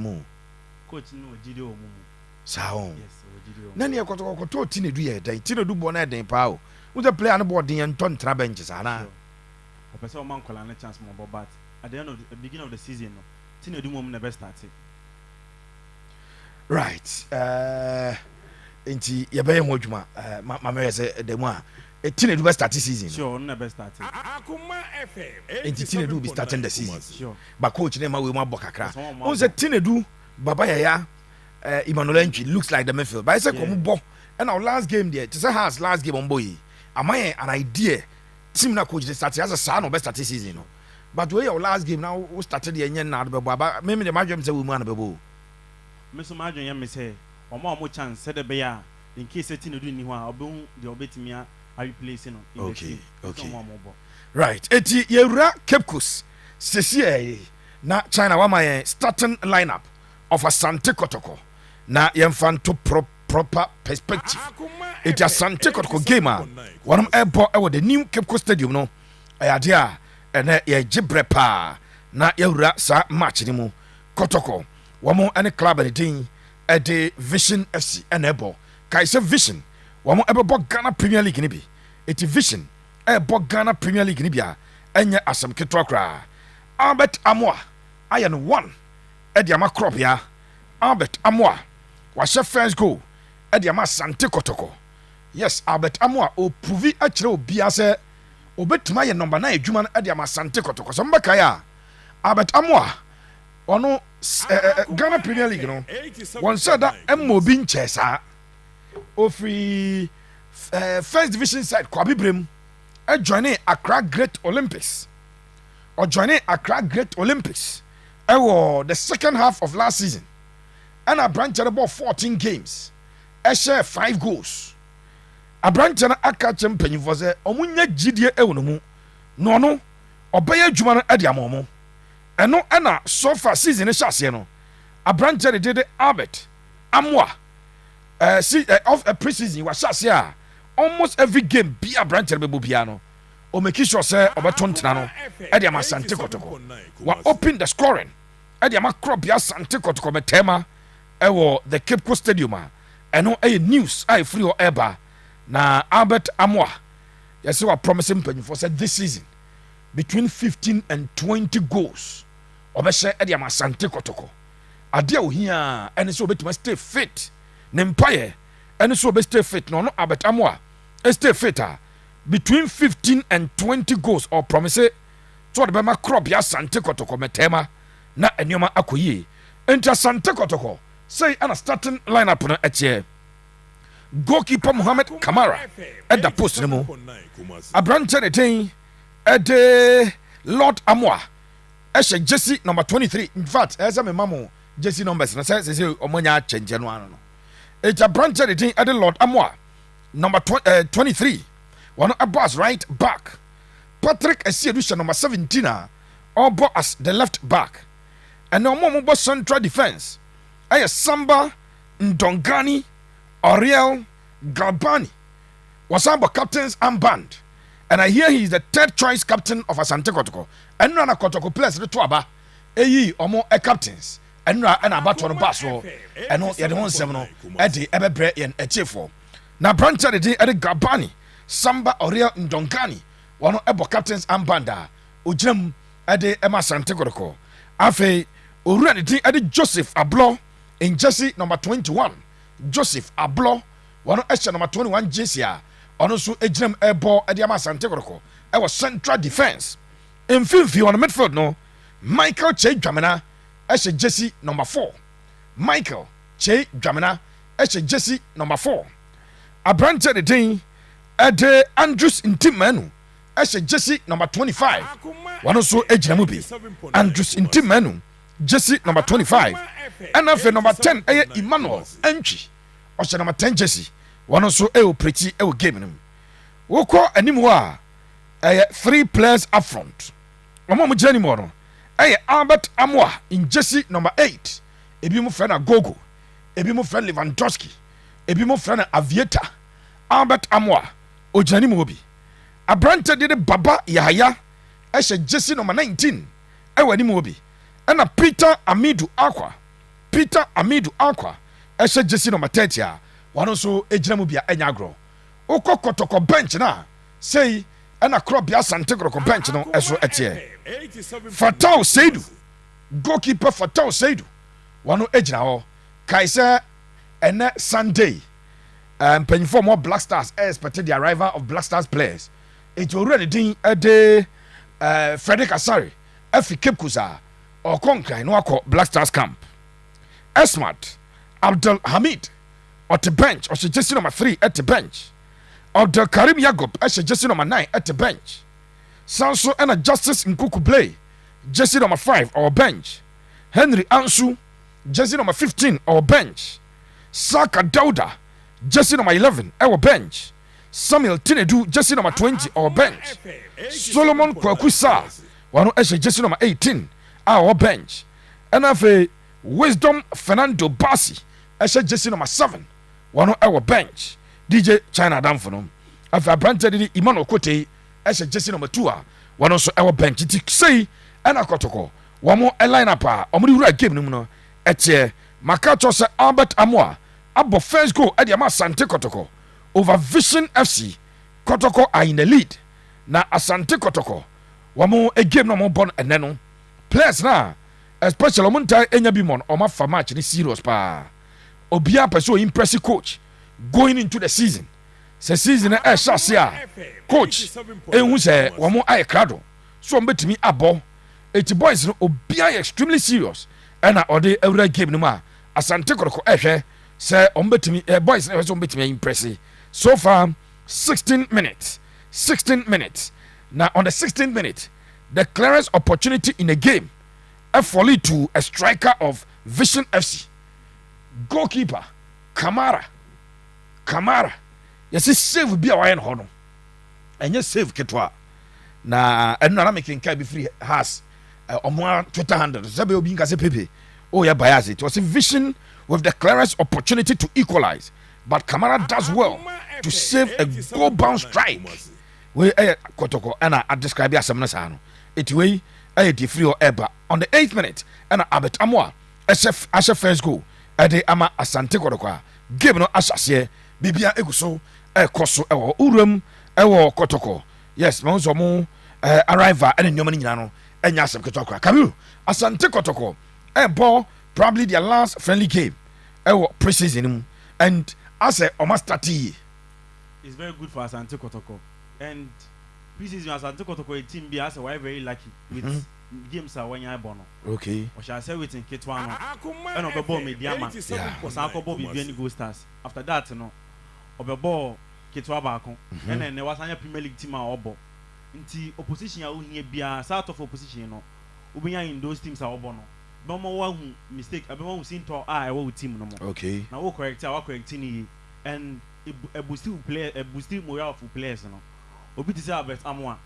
mu coach no jide o mu sao yes o jide o na ne Kotoko to Tinedu ye dan Tinedu bo na den pa o wo the player no bo den nton tra bench sana o pese o man kola na chance mo but at the end of the beginning of the season no Tinedu mo na best start right enti ye be ho adwuma ma me say dem a Tinedu be start season sure na best start Akuma FM enti Tinedu be starting the season sure but coach na ma we mo abokakra on say Tinedu baba yaya Emmanuel Entry looks like the midfield but I say come bo and our last game there to say has last game on boy am I an idea team na coach start as a son of best start season no but we our last game now we started the yen na be but me the match say we man be bo me so ma dwen me say o chance say the be ya in case Tinedu ni ho a obehun the obetimi a replace no okay right eti yewura Cape Coast sesi na China wa my starting lineup of Asante Kotoko na yemfanto proper perspective eti Asante Kotoko game a one ebo e the new Cape Coast stadium no ayade a ene ye gibre pa na yewura sa match ni mu Kotoko wamo any club any thing e de Vision FC enable kai se Vision wamo ebo Ghana Premier League ni bi eti Vision ebo Ghana Premier League ni bia enye asem ketwa kra Albert Amoa ayen 1 edi ama crop ya Albert Amoa was first goal edi ama Asante Kotoko yes Albert Amoa o pruvi akire obi ase obetuma ye number 9 adwuma edi ama Asante Kotoko so mbaka ya Albert Amoa ono Ghana Premier League no one said that emobi nchesa ofri first division side Kwabi Brem joining Accra Great Olympics or joining Accra Great Olympics the second half of last season and a branch about 14 games share 5 goals a branch na aka champion for say omunya gidie ewonu mu no obeye adwuma no ade amomo eno na so far season e hyase no a branch did Albert Amoa of a pre-season was hyase almost every game be a branch be biano o make sure say obeto ntena no e de Asante Kotoko wa open the scoring e de crop ya Asante Kotoko metema e wo the Cape Coast Stadium eno e news I free or eba na Albert Amoa yes we promising penny for said this season between 15 and 20 goals obehye e de Asante Kotoko ade o hia ene so obetuma stay fit ne mpaye ene so obe stay fit no Albert Amoa stay fit between 15 and 20 goals or promise to the bema crop ya Asante Kotoko metema na enyoma akoyi enti Asante Kotoko say ana starting lineup na eche goalkeeper Mohamed Kamara at the post nemo Abrante ten ede Lord Amoa eshe Jesse number 23 in fact esa me mamo Jesse numbers na say omonya change no ano no eti Abrante ten ede Lord Amoa number 23 one boss right back Patrick Esiedu number 17 or as the left back and no more central defense ay Samba Ndongani Oriel Galbani was about captain's armband and I hear he is the third choice captain of Asante Kotoko and no Kotoko players the twaba eyi omo captains and no and about one bass and no ye the one seven no e de ebebre yen echefo na branch de Galbani Samba Oriel Ndongani one ebo captains armband ogyam ede Asante Kotoko afi owura ne din ede Joseph Ablo in jersey number 21 Joseph Ablo one extra number 21 jersey ono so egyam ebo ede Asante Kotoko e was central defense in fifth on the midfield no Michael Che Dwamena e jersey number 4 Michael Che Dwamena e jersey number 4 Abrante de din ede Andrews Ntimanu e jersey number 25 one also egyam bi Andrews Ntimanu jersey number 25 and after number 10 Emmanuel Entry or number 10 jersey one also pretty game him we call anymore 3 players up front omo jani mo Albert Amoa in jersey number 8 ebi mo friend Gogo ebi mo friend Lewandowski ebi mo friend Aviator Albert Amoa ojani mo bi Abrante de Baba Yahaya jersey number 19 wani mo bi and Peter Amidu Aqua Peter Amidu Aqua ɛhyɛ jersey number 30 a wɔno nso gyina mu bia ɛnya agorɔ wokɔ Kotoko bench na sei ɛna Krobia Asante Kotoko bench no ɛso ɛteɛ Fatau Seidu goalkeeper Fatau Seidu wɔno gyina hɔ kae sɛ ɛnɛ Sunday mpanyinfoɔ mo Blackstars expected the arrival of Blackstars players enti owura ne din ɛde Frederick Asare ɛfi Cape Coast a ɔkɔ nkran na wakɔ Blackstars camp Esmat Abdul Hamid ɔte bench ɔhyɛ jersey number 3 ɛte bench Abdul Karim Yagob ɛhyɛ jersey number 9 ɛte bench sanso ɛna Justice Nkuku Blay jersey number 5 ɔwɔ bench Henry Ansu jersey number 15 ɔwɔ bench Saka Dauda jersey number 11 ɛwɔ bench Samuel Tinedu jersey number 20 ɔwɔ bench Solomon Kwaku Sa wɔno ɛhyɛ jersey number 18 a ɔwɔ bench ɛna afei Wisdom Fernando Basi ɛhyɛ jersey number 7 wɔno ɛwɔ bench DJ China Adamfo no afei aberante de Emmanuel Kote ɛhyɛ jersey number 2 a wɔno nso ɛwɔ bench nti sei ɛna Kotoko wɔn line up a wɔn de wura game no mu no ɛteɛ maka kyerɛ sɛ Albert Amoa abɔ first goal ɛde ama Asante Kotoko over Vision FC. Kotoko are in the lead na Asante Kotoko wɔn game no wɔn bɔ no ɛnɛ no players na especially wɔn ntaa enya bi mon wɔn afa match ni serious pa obia pɛ sɛ impressive coach going into the season sɛ season ɛhyɛ ase a coach ehu sɛ wɔn ayɛ krado so wɔn betumi abɔ eti boys no obia extremely serious ɛna ɔde awura game no mu a Asante Kotoko ɛhwɛ sɛ wɔn betumi boys no ɛhwɛ sɛ wɔn betumi impressive so far 16 minutes now on the 16th minute the clearest opportunity in the game fall to a striker of Vision FC goalkeeper Kamara yɛsi save bi a wayɛ no hɔ no ɛnyɛ save ketwa na ɛno na making kai be free has ɔmo Twitter handle sɛbɛ obi nka sɛ pepe oh yeah bias it was a Vision with the clearest opportunity to equalize but Kamara does well to save a goal bound strike we Kotoko ɛna I describe asɛm no saa no eti wei di free or eba on the 8th minute ɛna Albert Amoa ɛhyɛ first goal ɛde ama Asante Kotoko a game no ahyɛseɛ bibia egu so ɛkɔ so ɛwɔ uram ɛwɔ Kotoko yes ma nso mo arrival ɛne nneɛma no nyinaa no ɛnya asɛm Kotoko Kabiru Asante Kotoko ɛbɔ probably their last friendly game ɛwɔ pre-season mu and as a start it's very good for Asante Kotoko and pre-season Asante Kotoko a team be as a very lucky with games are when you born okay or shall I say with in Ketwana and of the ball mediama was Uncle Bobby Vienna Go Stars after that no of the ball Ketwa Bako and then there was a Premier League team or ball into opposition out here be a sort of opposition no Ubiya in those teams are bono no more one mistake I don't seem to I will team no more okay now we'll correct and a boosted player a boosted morale for players no obi to say Albert Amoa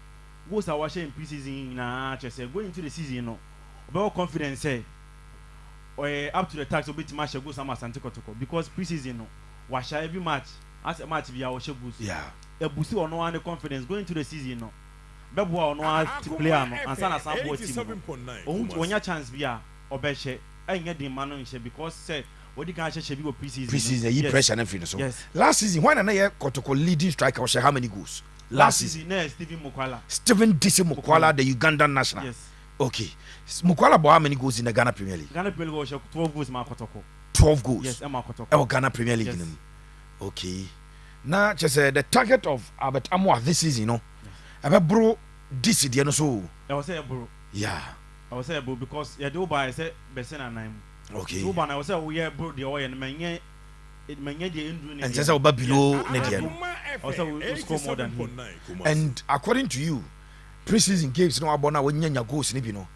goes are watching pre-season na just going into the season no about confidence say or up to the tax obi to match go some Asante Kotoko because pre-season no wash every match as a match be our boost yeah a boost or no one confidence going to the season no bebo or no to play no and sana sample team when your chance be a obeshe and get the man on because say what you can share be pre-season you pressure and everything so yes. Last season when another Kotoko leading striker was how many goals last season Stephen DC Mukwala the Ugandan national yes okay Mukwala bought how many goals in the Ghana Premier League 12 goals ma Kotoko 12 goals yes ma Kotoko oh Ghana Premier League yes. Okay now just the target of Albert Amoa this season you know about bro this year no so I was say bro yeah I was say bro because you do buy say Besena 9 okay so but I was say we are bro the oil and many it many the injury and just about below Nedian also we score more than him and according to you pre-season games no abona when nyanya goals ni bi no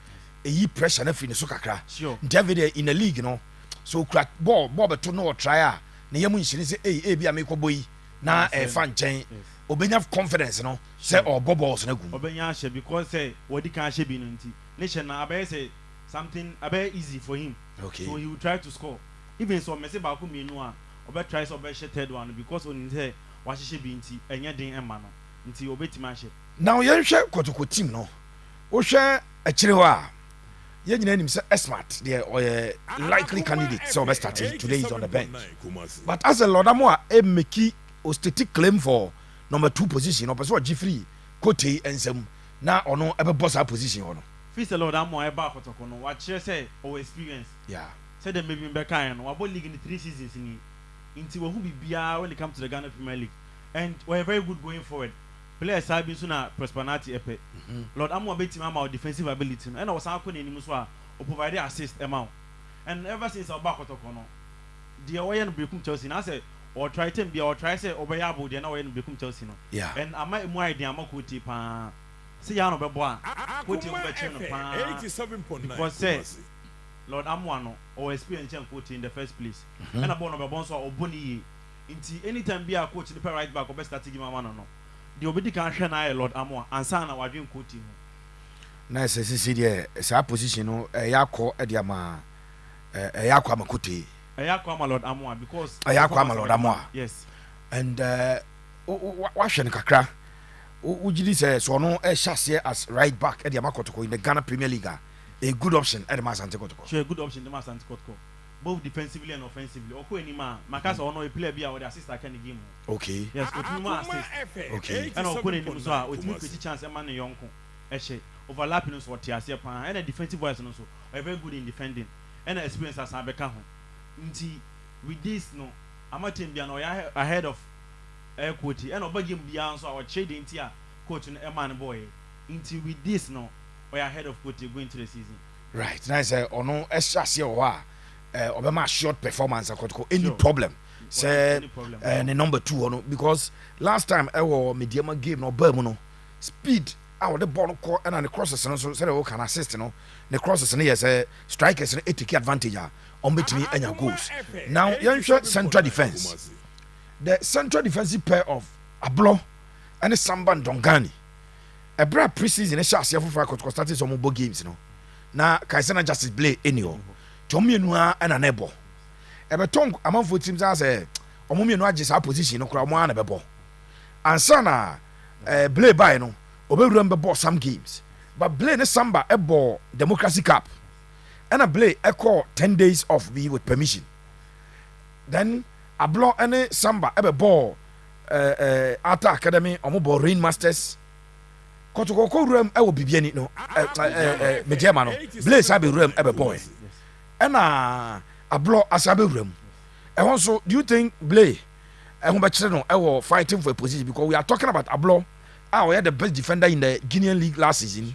e pressure na fini so kakra sure David in the league no so crack ball beto no try a na yemu nhini say eh bi amekɔbɔ yi na fa nkyɛn obenya confidence no say or balls na gu obenya hye because say wodi kan hye bi no nti nation na abey say something abey easy for him okay so he will try to score even so Messi ba ko mienu a obe try so obe hye third one because on say wa hye bi nti enya den ema no nti obetima hye now yenhwe Kotoko team no wo hwe akire ho a yɛn nyinaa nim sɛ smart deɛ ɔyɛ likely candidate sɛ ɔbɛstart today is on the bench but as a lɔdamo a ɛmeki ostate claim for number 2 position ɔpɛ sɛ ɔgye free Kote nsɛm na ɔno ɛbɛbɔ saa position hɔ no fees a lɔdamo a ɛba Kotoko no wakyerɛ sɛ ɔwɔ experience sɛ dɛ maybe bɛkaeɛ no wabɔ league in 3 seasons ni nti wahu biribiara when it comes to the Ghana Premier League and we're very good going forward. Players have been sooner prosperity epe. Lord Amo betim ama defensive ability. And I was uncle in so or provide assist amount. And ever since our back no the way and become Chelsea. I say or try to be or try say obayabo the now and become Chelsea no. Yeah. And I might more idea makuti pa. See ya no beboa. Kuti obecheno pa. 87.9. Because say Lord Amo no or experience coach in the first place. And a bon of bonso or boni. Inti anytime be a coach the right back or best start give man no. The obedi can share na Lord Amo ansa na wadwen coach no. Na sisi deɛ saa position no yakɔ ɛde ama yakɔ ama Kote. Yakɔ ama Lord Amo because yakɔ ama Lord Amo. Yes. And wahwɛ no kakra. Wogidi sɛ so no ɛhyɛ as right back ɛde ama Kotoko in the Ghana Premier League. A good option ɛde ma Asante Kotoko. Sure, a good option ɛde ma Asante Kotoko. Both defensively and offensively. Oko enima makasa ono a player bia with assist can game. Okay. Yes, Otuma assist. Okay. And Oko enim so Otumi create chance e ma ne yonko. Ehye overlapping so what ase pan and a defensive wise no so very good in defending. And experience as Abeka ho. Nti with this no amatem bia no ahead of air coach and oba game bia so our trade nti a coach no e man boy. Nti with this no we are ahead of coach going to the season. Right. Nice ono ehye o ha obema short performance Kotoko any problem say the number 2 no because last time our medium game no ba mu no speed our the ball call and the crosses no so say we can assist no the crosses no yes strikers no take advantage on between anya goals now you central defense the central defensive pair of Ablo and Samba Dongani a bra preseason e sha ase for Kotoko started some more games no na Kaisana Justice play anyhow Tomienu and a nebo. Ebeton among foot teams as a Omumienu agis our position, no crowd bebo. And sana Blay by no, remember boss some games. But Blay ne Samba ebo Democracy Cup. And a Blay echo 10 days off me with permission. Then a blow any Samba ebe ball Ata Academy or Rain Masters. Kotoko room I will be bien no Mediamano. Blay sabi room ebe boy. And a blow asabe room. And also, do you think Blay and Humberto fighting for a position because we are talking about Ablo? We had the best defender in the Guinean League last season.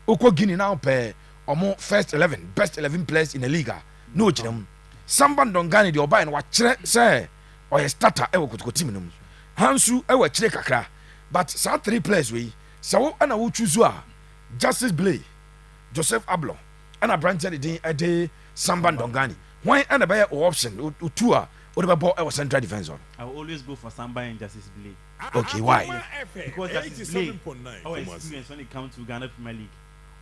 Oko Guinea now pay or first 11, best 11 players in the league. No, Jim. Samban Dongani, the Oba and what say or a starter ever could go team. Hansu ever kakra. But some 3 players we so and I will choose Justice Blay, Joseph Ablo, and a branch a day. Samban Dongani. Why and a better option? Utua or the ball our central defense on. I will always go for Samba and Justice Blay. Okay, why? Because Justice Blay, our experience when it comes to Ghana Premier League.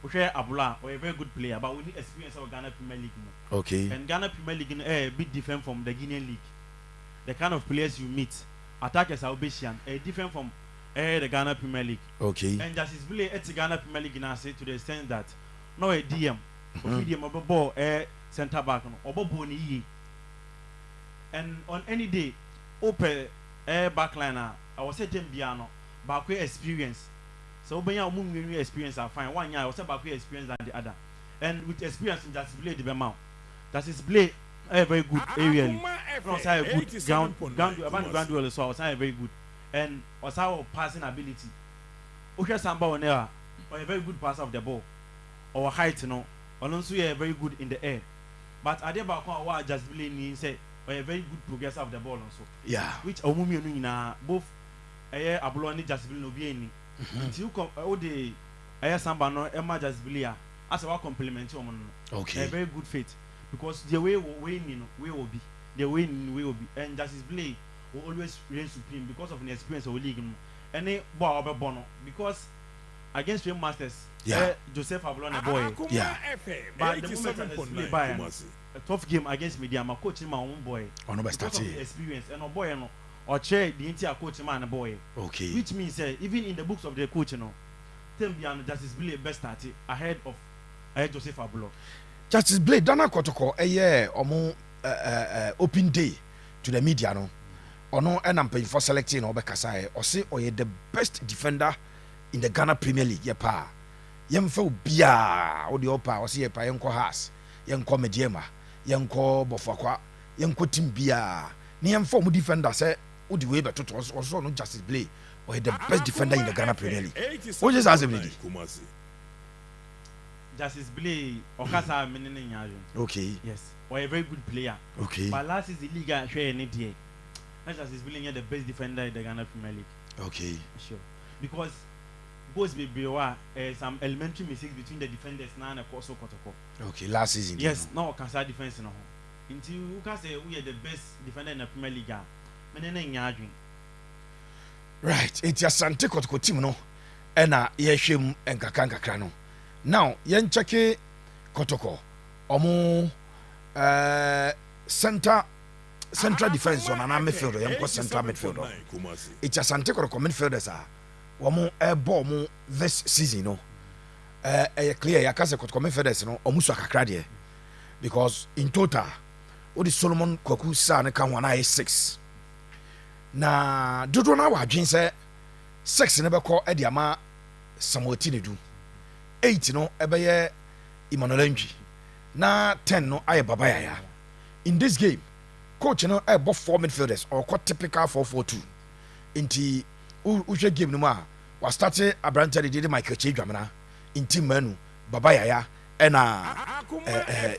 We share Abula or a very good player, but we need experience of Ghana Premier League. Okay. And Ghana Premier League is a bit different from the Guinean League. The kind of players you meet, attackers are Obesian, different from the Ghana Premier League. Okay. And Justice Blay at the Ghana Premier League now say to the extent that no a DM, DM of a ball, center back or boni and on any day open backliner I was saying Biano back experience so when you experience I find 1 year I was back experience than the other and with experience in just play the amount that is play a very good area not say a good ground duel so I was very good and was our passing ability okay Samba on there or a very good passer of the ball or height no or also very good in the air. But I did back on just believe say a very good progress of the ball also. Yeah. Which Omumi both a Abuloni just believe no be until you come all the Samba no Emma just believe as a compliment to okay. A very good faith because the way we will be the way we will be and Justice Blay will always reign supreme because of the experience of the league and they bono because against Real Masters, yeah. Joseph Ablon a boy. Yeah. But the moment I play by a tough game against media, my coach my own boy. On experience and a boy no or chair the entire coach man a boy. Okay. Which means even in the books of the coach no, Tembiano Justice Blay best started ahead of Joseph Abulo. Justice Blade Dana Kotoko omo open day to the media no. Ono enampe for selecting obekasa or say or the best defender in the Ghana Premier League yepa. Yemfa obia o de opa o say yepa yenko has yenko mediema yenko bofakwa yenko team bia ne yemfa mu defender say o de we beto also no Justice Blade or the best defender in the Ghana Premier League. What just ask him? Justice Blade okasa menene nyajo. Okay. Yes. Or a very good player. Okay. But last is the league I share any day. Justice Blade the best defender in the Ghana Premier League. Okay. Sure. Because both be some elementary mistakes between the defenders now and also Kotoko. Okay, last season. Yes, no Kasa defense no. Until you can say we are the best defender in the Premier League. Menene nyadwin. Right, it's Asante Kotoko team no. Ena yehwem enkakra no. Now, yen check Kotoko. Omo central defense on an midfielder, yam central midfielder. It's Asante Kotoko midfielders are. Womo ball this season no. Clear yakase Kotoko midfielders no omusu akakra de. Because in total, odi Solomon Kwaku sa ne kan wana 6. Na dodo na wadwen se 6 ne beko e de ama Samuel ne du. 8 no ebeye Emmanuel Ntwi. Na 10 no aye Babayaya. In this game, coach no both 4 midfielders or quite typical 4-4-2. Inti uhwe game no ma was started Abrante de Michael Chidwamana in team menu Babayaya and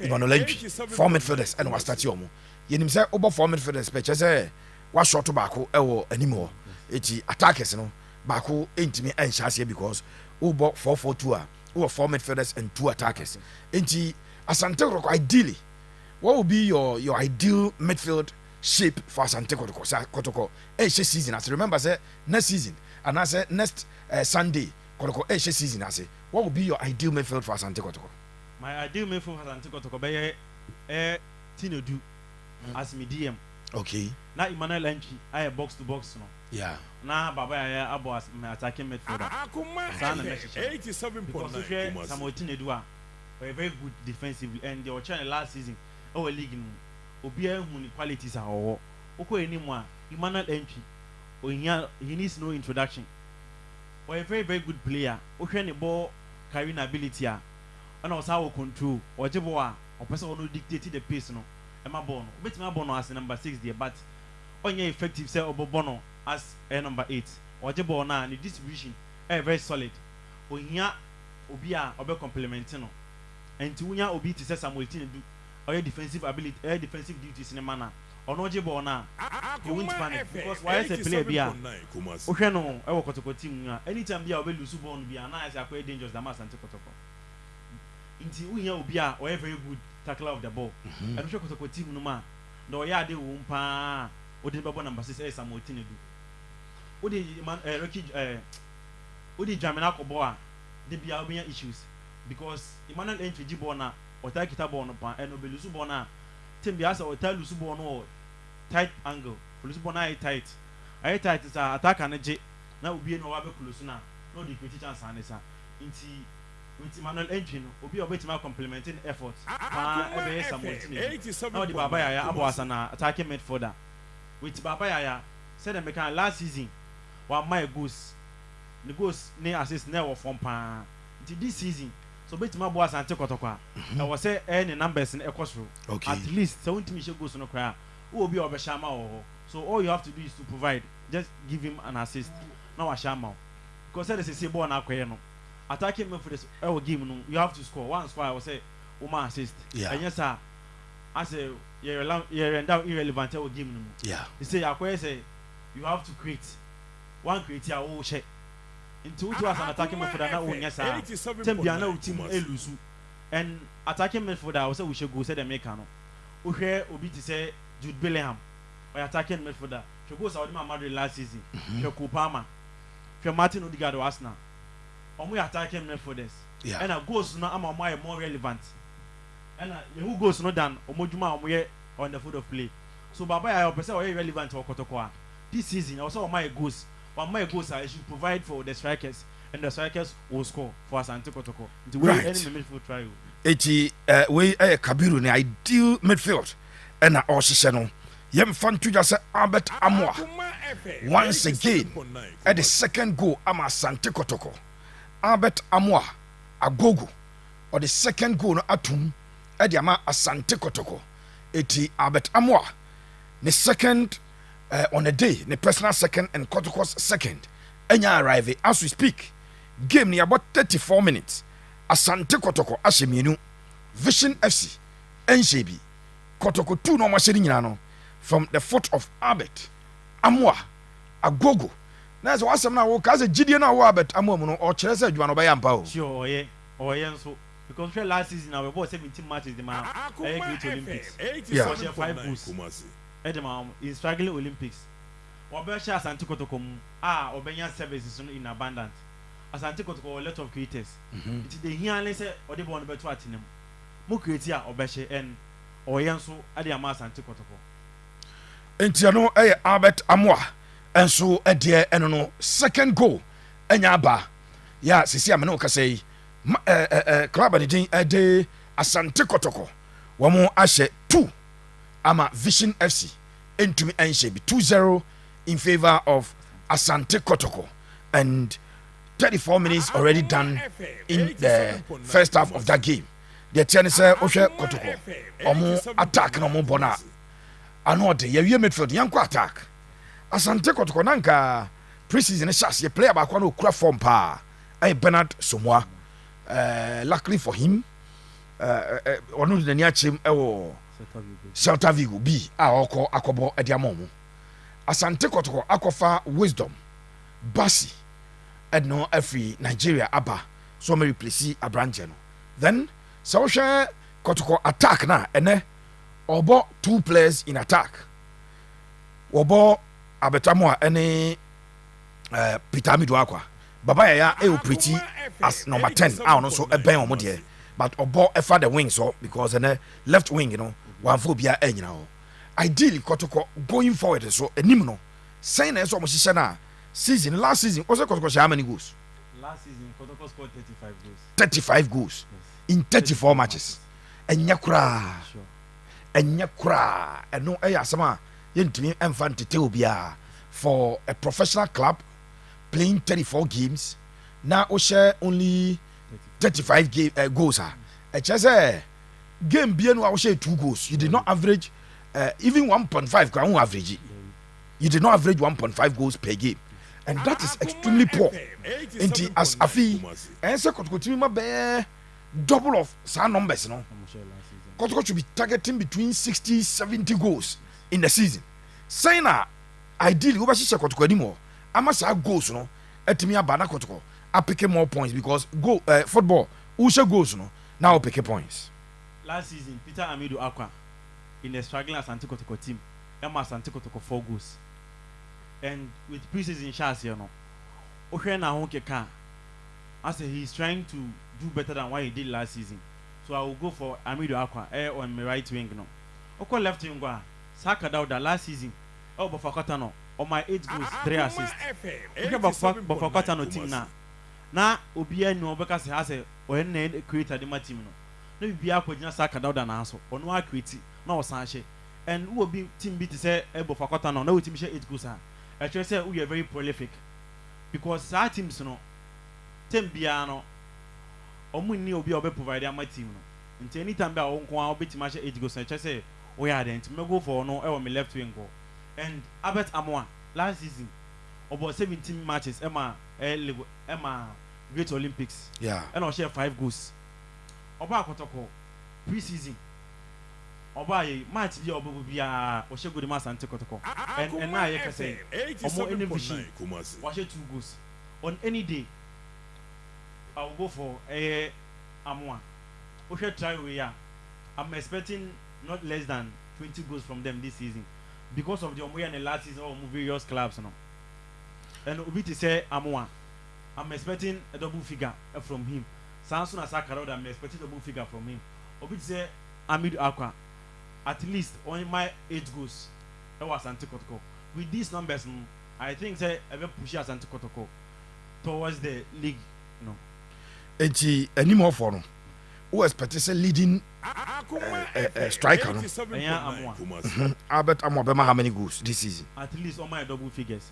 Emmanuel Ntwi 4 midfielders and was started omo. Yenim say over 4 midfielders pe say was short to baako ewo anymore. Eti attackers no baako entimi enhyase because over 4-4-2 over 4 midfielders and 2 attackers. Enti Asante Kotoko ideally what would be your ideal midfield shape for Asante Kotoko season? As remember, say next season and I say next Sunday Kotoko season. I say what would be your ideal midfield for Asante Kotoko? My ideal midfield for Asante Kotoko be Tino do as medium. Okay. Now Emmanuel Ntwi I box to box no. Yeah. Now Baba abo as my attacking midfielder. 87.9. Samuel Tino do a very good defensively and they were trying last season. Our league no obi ehun ni qualities are owo oko enimu a Emmanuel Ntwi he needs no introduction. Or a very good player ohwe ne ball carrying ability a and also how control or jebo a or person no dictate the pace no e ma ball no obetimi ball no as number 6 there but onye effective say obobo no as number 8 or jebo na the distribution very solid ohia obi a obe complement no enti unya obi ti say Samuel Tine do or defensive ability, defensive duties in a manner. Or no jibbo na, you won't panic because why is a player bia? Okay, no, I will Kotoko team. Anytime bia will lose ball be an nice quite dangerous than Asante Kotoko. Into we will be a very good tackler of the ball. And we Kotoko team no man. No, ya de wumpa. What did Baba number 6 Samuel Tine do? What did man Rocky what did Jaminako Boa? They be our issues because Emmanuel Ntwi jibbo na. Ota kitabo no pa eno belusu bona tembi asa ota lusu bono tight angle lusu bona tight is attack anaje na obi no wa be close na no the create chance anesa nti Emmanuel Ntwi no obi obetima complementing effort ebe Samuel Tine na the Babayaya abo asana attacking midfielder with Babayaya said them can last season wa my goals the goals ne assist na wo form pa nti this season so betima bo Asante Kotoko I was say any numbers in ekosro at least 70 mission goes no cry who will be obeshama or so all you have to do is to provide just give him an assist now ashama because say say ball na akoye no attacking me for this game no you have to score one score I will say woman assist and yes sir I say you're irrelevant game no yeah he say akoye say you have to create one create ya o share into us an attacking midfielder na onya sa tembia na team elusu and attacking midfielder we say we should go say the make no uhwe obi ti say Jude Bellingham or attacking midfielder she goes out my Madrid last season she Kupama she Martin Odegaard of Arsenal omo attacking midfielders and our goals no am more relevant and who goes no than omojuma omo on the field of play so Baba I person we relevant for Kotoko this season also my goals. But my goals are I should provide for the strikers, and the strikers will score for Asante Kotoko. Right. Any midfield try. eti we Kabiru ne ideal midfield ɛna ɔhyehyɛ no yɛmfa nto dwa sɛ Albert Amoa once again at the second goal ama Asante Kotoko. Albert Amoa agogo or the second goal no atum at the ama Asante Kotoko. Eti Albert Amoa the second on a day the personal second and Kotoko's second enya arrive as we speak. Game ni about 34 minutes. Asante Kotoko ahyemienu Vision FC Enshebi Kotoko 2 no machine nyina no from the foot of Albert Amoa agogo. Na so wasem na wo ka se gidie na wo Albert Amoa mu no o kire se adwuma no be yampa o. Sure oye nso because last season we bought 17 matches the man great Olympics. Yeah. 5 goals. Edema in struggling Olympics. Obesha Asante Kotoko mu obenya services in abundance. Asante Kotoko a lot of creators. It is the here say odebo no beto atinem. Mo create a obeshe and oyenso ade ama Asante Kotoko. Enti no Albert Amoa enso ede eno no second goal enya aba. Ya sisi amene o kasa yi club adin ede Asante Kotoko. Womo ahye 2 ama Vision FC entumi enhye bi 2-0 in favor of Asante Kotoko, and 34 minutes already done in the first half of that game. The tennis Oshe Kotoko omo attack no mo bona ano de ye midfield yanko attack. Asante Kotoko nanka preseason chance ye player ba kwa no kura form pa Bernard Somoa. Luckily for him onu de ni achim ewo Celta Vigo B akobo ediamomo. Asante Kotoko akofa Wisdom Basi edno every Nigeria aba so me replace Abranje no. Then so share Kotoko attack na ene obo 2 players in attack. Obo Abetamoa ene Peter Midwakwa. Baba ya pretty as number 10 no so ben omo de, but obo efa the wing so because ene left wing you know one for bia enyina ho. Ideally Kotoko going forward so enim no saying na so mo hihye na season last season also Kotoko how many goals? Last season Kotoko scored 35 goals. 35 goals in 34 matches. Enya kura. Sure. Enya kura. Eno asama yentimi emfa ntete obia for a professional club playing 34 games. Now we share only 35 goals. Say game bien we share 2 goals. You did not average even 1.5 can average it. You did not average 1.5 goals per game, and that is extremely poor. Inti as afi ense Kotoko ma be double of some numbers no. Kotoko should be targeting between 60-70 goals in the season. Saying ideally we should Kotoko anymore. Ama sa goals no etimi aba na Kotoko a pick more points because football who share goals no now pick points. Last season Peter Amidu Akwa in the struggling Asante Kotoko team Emma Asante Kotoko 4 goals, and with preseason shots you know Ohwe na Honkeka I say he's trying to do better than what he did last season, so I will go for Amidu Akwa on my right wing no. Oko left wing go Saka Dauda last season Bofakota no on my 8 goals 3 assists. Okay, Bofakota no team na obi anu obeka se ha se o na creator the team no no bi akwadina Saka Dauda na so ono a create na o san hye, and who be team be to say Bofakota no na we team share 8 goals actually say we are very prolific because our teams no team bia no omu ni obi obe provide am team no nti anytime be o nko a obe team share 8 goals actually say we are then me go for no e me left wing go. And Albert Amoa last season about 17 matches Emma Great Olympics, yeah, and I share 5 goals. Oba Kotoko pre-season Oba match bi obo bia o share good match Asante Kotoko, and now you can say omo any vision wa share 2 goals on any day. I will go for Amoa. O share try we ya I'm expecting not less than 20 goals from them this season, because of the Omoya in the last season or various clubs no. And Obi to say Amoa, I'm expecting a double figure from him. Samson Asaka, I'm expecting a double figure from him. Obi to say Amidu Akwa, at least on my 8 goals. That was Asante Kotoko. With these numbers, I think say I will push Asante Kotoko towards the league. No. Enti any more for no. who expect say leading striker no. Albert Amo Bema how many goals this season? At least on my double figures.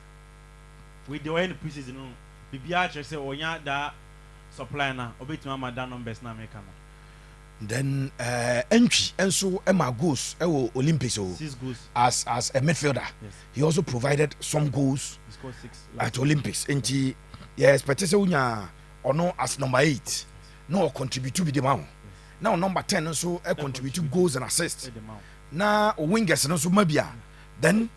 With the way in the preseason, no, BBR say onya that supply na obetima ma that numbers na make no. Then entry and so Emma goals Olympics 6 goals as a midfielder. Yes. He also provided some goals He scored 6 at Olympics. And he expect say unya or no as number 8. No contribute to be the man. Now number 10 also contribute to goals and assists. Now wingers and so maybe then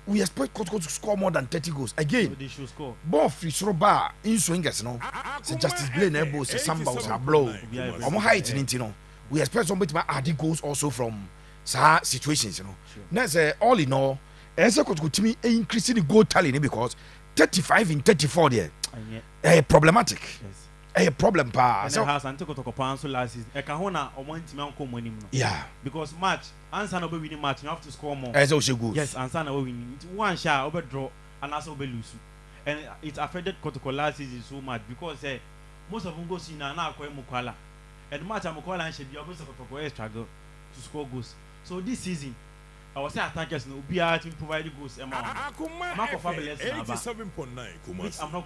we expect Kotoko to score more than 30 goals again. So they should score. Ball free throw bar in swingers no. Say Justice Blaine elbow say Samba was a blow. Omo height in you know. We expect somebody to add goals also from situations, you know. Sure. Now, all in all, as a coach to me increasing the goal tally because 35 in 34 there, problematic. Yes. A problem, pa. So Asante Kotoko panso last season. E ka hona omo ntimi anko mo nim no. Yeah. Because match, answer na be winning match, you have to score more. As also goals. Yes, answer na we winning. One shot, over draw, and also over lose. And it affected Kotoko last season so much because most of them go see na akwa Mukwala. And the match I'm calling should be almost a struggle to score goals. So this season, I was saying attackers no be able to provide goals. I'm not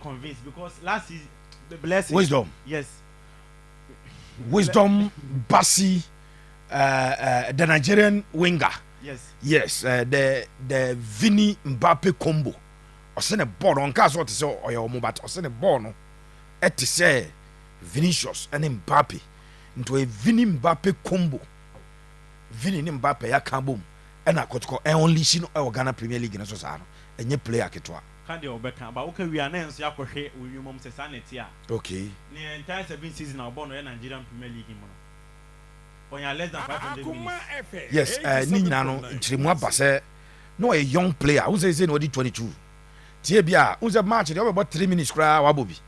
convinced because last season the blessing. Wisdom. Yes. Wisdom Bassi, the Nigerian winger. Yes. Yes, the Vini Mbappe combo. I send a ball on cast what to say or your but I send a ball no. Et to say Vinicius and Mbappe. Into a Vini Mbappe combo. Vini Mbappe ya kabum. And I could call only she no Ghana Premier League in a society. And you play a kitwa. Can't you obeka? But okay, we announce ya ko hwe we mum se sanity. Okay. The entire 7 season our born Nigerian Premier League mo. On your less than 500 minutes. Yes, ni nyina no nchiremu aba se no a young player. Who say no 22. Tie bia, who say match dey about 3 minutes kra wa bobi.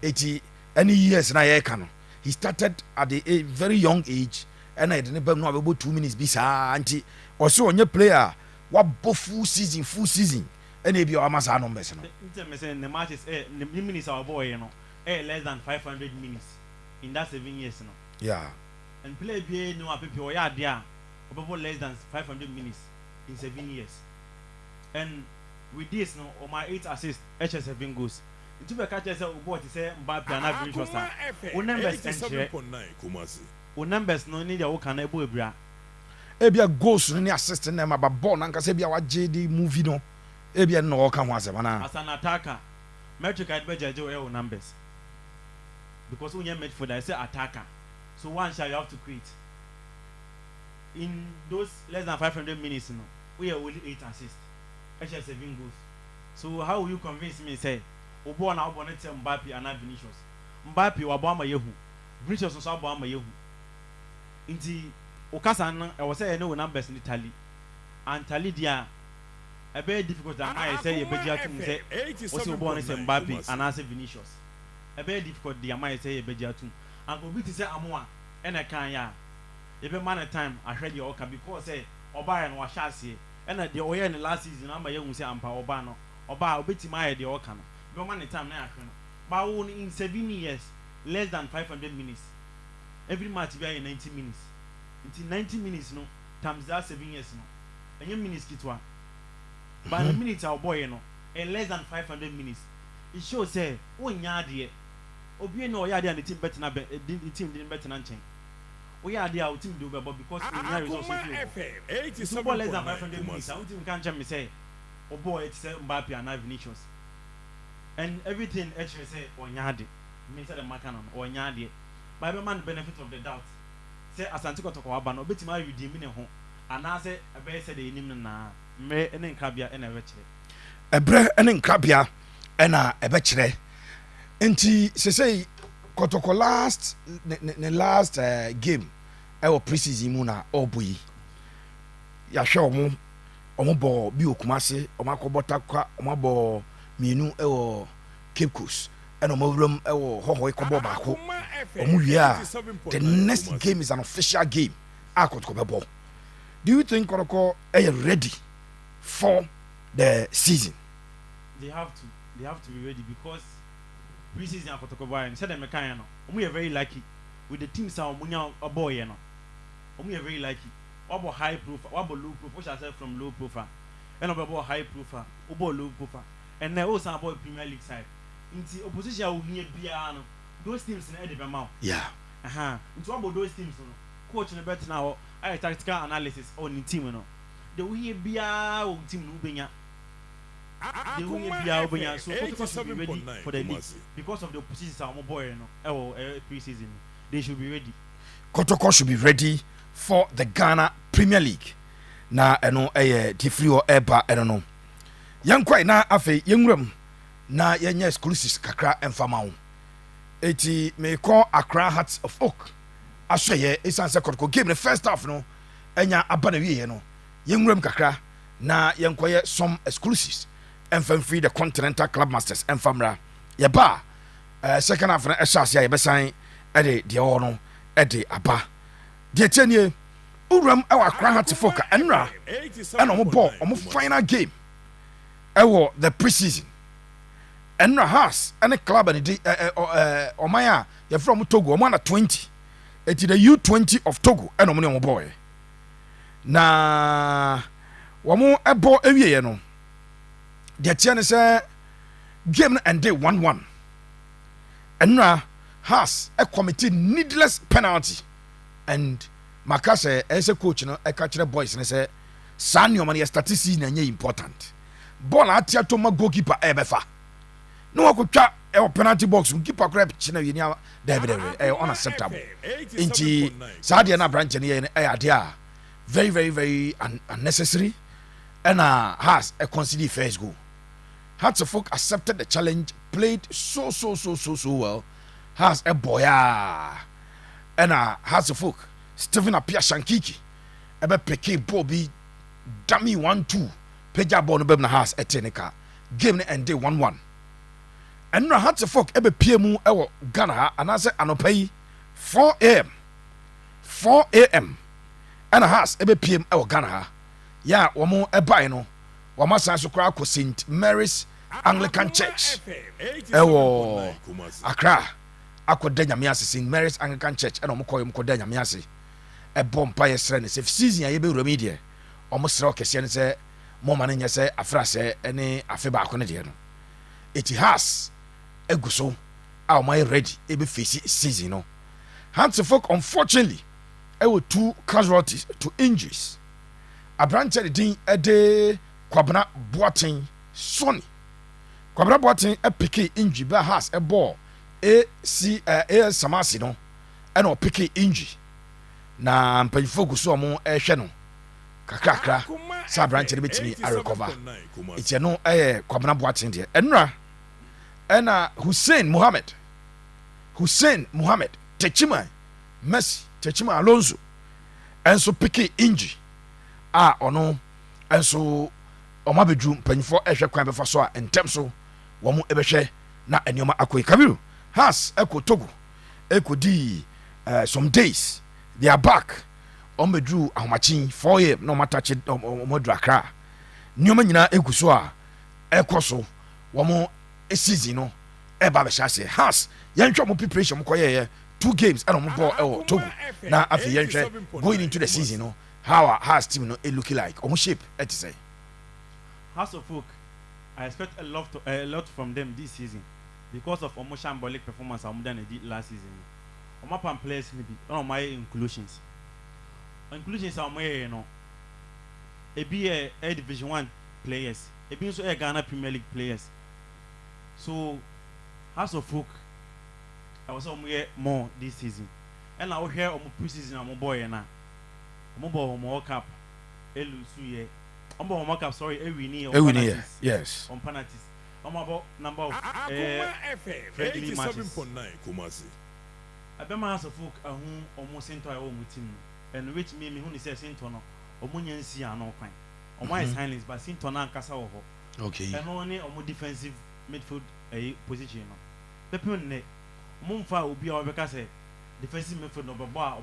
Eti any years na ye ka no. He started at a very young age and I didn't know about 2 minutes bisa anti also on your player what full season and maybe your massa numbers no. The match is the minutes our boy you know less than 500 minutes in that 7 years you know. Yeah. And play be no people yeah there about less than 500 minutes in 7 years. And with this no on my 8 assists HS7 goals. Into the catcher say boy to say Mbappe and Vinicius. Numbers no need your can able bra. Ebia goals no assist them about ball nka say bia wa JD movie no. Ebia no ka ho asem na. As an attacker, metric I be judge your numbers. Because when you midfield I say attacker. So one shot you have to create. In those less than 500 minutes no, we are only 8 assists. HS 7 goals. So how will you convince me say Obo na Obo net Mbappe and Vinicius. Mbappe wa bo yehu. Vinicius so abo ama yehu. Inti okasa no e wo say no numbers in Italy. And Italy dia e be difficult am I say e beji atum say o say Obo net Mbappe and ase Vinicius. E be difficult dia am I say e beji atum. And obi ti say amoa e na kan ya. E be man time ahwe dia oka because say Oba ya no wa hya ase. E na dia oye in last season am yehu say ampa Oba no. Oba obetima aye dia oka no. No man time na ahwe no. But in 7 years, less than 500 minutes. Every match be 90 minutes. Until 90 minutes no, times that 7 years no. And your minutes kitwa. But the minutes our boy no, and less than 500 minutes. It shows say, oh nyade. Obi no ya dey the team better na the team didn't better na chen. We are there our team do better because we are resources. So less than 500 minutes. Our team can jam me say, oh boy, it's Mbappe and Vinicius. And everything actually say onyade means the makan on onyade by the man benefit of the doubt say Asante Kotoko aba no betima redeem ne ho ana say ebe say the enim na me ene nkabia ene wekire ebre ene nkabia ena ebe kire enti say Kotoko last game our preseason mu na oboyi ya hwe omo ball bi okumase omo akobota kwa omo ball mienu ewo Cape Coast and omovrum ewo hoho ikobo baako omuwia the next game is an official game akotoko bebo. Do you think Kotoko are ready for the season? They have to be ready because preseason Kotoko boy and said them kind no we are very lucky with the teams are munya a boy, you know. We are very lucky. What about high profile? What about low profile? What I said from low profile, and about high profile, about low profile, and then also about Premier League side. In the opposition, will be a those teams in Eddie Bamau. Yeah. It's about those teams, coach in the better now. I tactical analysis on the team, you know. The way be a team Lubina. The way be a so Kotoko should be ready for the league because of the opposition. Our boy, you know, pre-season, they should be ready. Kotoko should be ready for the Ghana Premier League. Na eno tifri o eba eno no. Yan kwai na afi yenwram na yenye exclusives kakra emfama wo. Eti me call Accra Hearts of Oak. Ashoye Asante Kotoko game the first half no enya abana wiye no. Yenwram kakra na yenkoye some exclusives emfam free the Continental Club Masters emfamra. Yeba second half na ehase ya yebesan ede de no ede aba. De tienie uram ewa Accra Hearts of Oak enra eno mo ball omo final game ewo the pre-season. Enra has any club and the Omaya, you're from Togo, I'm 20. It's the U20 of Togo, and I'm boy. Na Wamo a boy, you know. The Tiana say game and day 1-1. Enra has a committee needless penalty. And Makase, as a coach, you know, I catch the boys and say, San, your money statistics and important. Ball at Yatoma goalkeeper ebefa. No one could try a penalty box and keep a crap china David unacceptable. Inchi Sadiana branch and idea very, very, very unnecessary and has a considered first goal. Hearts of Oak accepted the challenge, played so well. Has a boya and Hearts of Oak Stephen Apia Shankiki ebe peke Bobby dummy 1-2 Peja Bonobem has a tenica game and day 1-1. And no Hearts of Oak ebe PMU ewo Ghana and I say anopai 4 a.m. and has ebe PM ewo Ghana ya wamo eba no wama sanso kra ko St Mary's Anglican Church ewo Accra akoda nyame ase St Mary's Anglican Church and omo koyem koda nyame ase e bompa yesre ne se season ya be wurami de omo sre okese ne se mo mane nya se afra se ene afe ba ko ne de no it has eguso am I ready ebe face season no. Hearts of Oak unfortunately were 2 casualties to injuries. Abrante the din ede Kwabena Boateng Sonny Kwabena Boateng a picky injury but has a ball a Samasi no and or picky injury na mpanyifo guso mo ehwe no kakra sa Abrante betimi a recover it's no Kwabena Boateng de enra ena Hussein Mohammed Techima Messi Techima Alonso enso picky injury ono enso omabedru mpanyifo ehwe kwan befa so a entem so wo mo ebehwe na enioma akoyi Kabiru has Kotoko ekodi some days they are back omedru ahomachin 4 no matache omodru Accra nioma nyina eguso a ekoso wo mo season no eba be shase has yentwa mo preparation mo koye 2 games and mo ball Togo na afi yentwe going into the season no how has team no it looking like omo shape et say House of Oak I expect a lot from them this season because of omo shambolic performance am done last season omo pan players maybe on my inclusions am you know e be a division 1 players e be so a Ghana Premier League players. So, House of Oak, I was more this season. And I will hear on pre-season, I'm a boy and I'm a World Cup. Elusuye. I'm a World Cup, sorry, every year. Yes. On penalties. I'm about number of friendly matches. I bet my House of Oak, almost into our own team. And which me who says Sintono, or Munyansi and no kind. On my silence, but Sintona and Casa. Okay. And only a more defensive midfield position. The people Mumfa will be our because defensive midfield no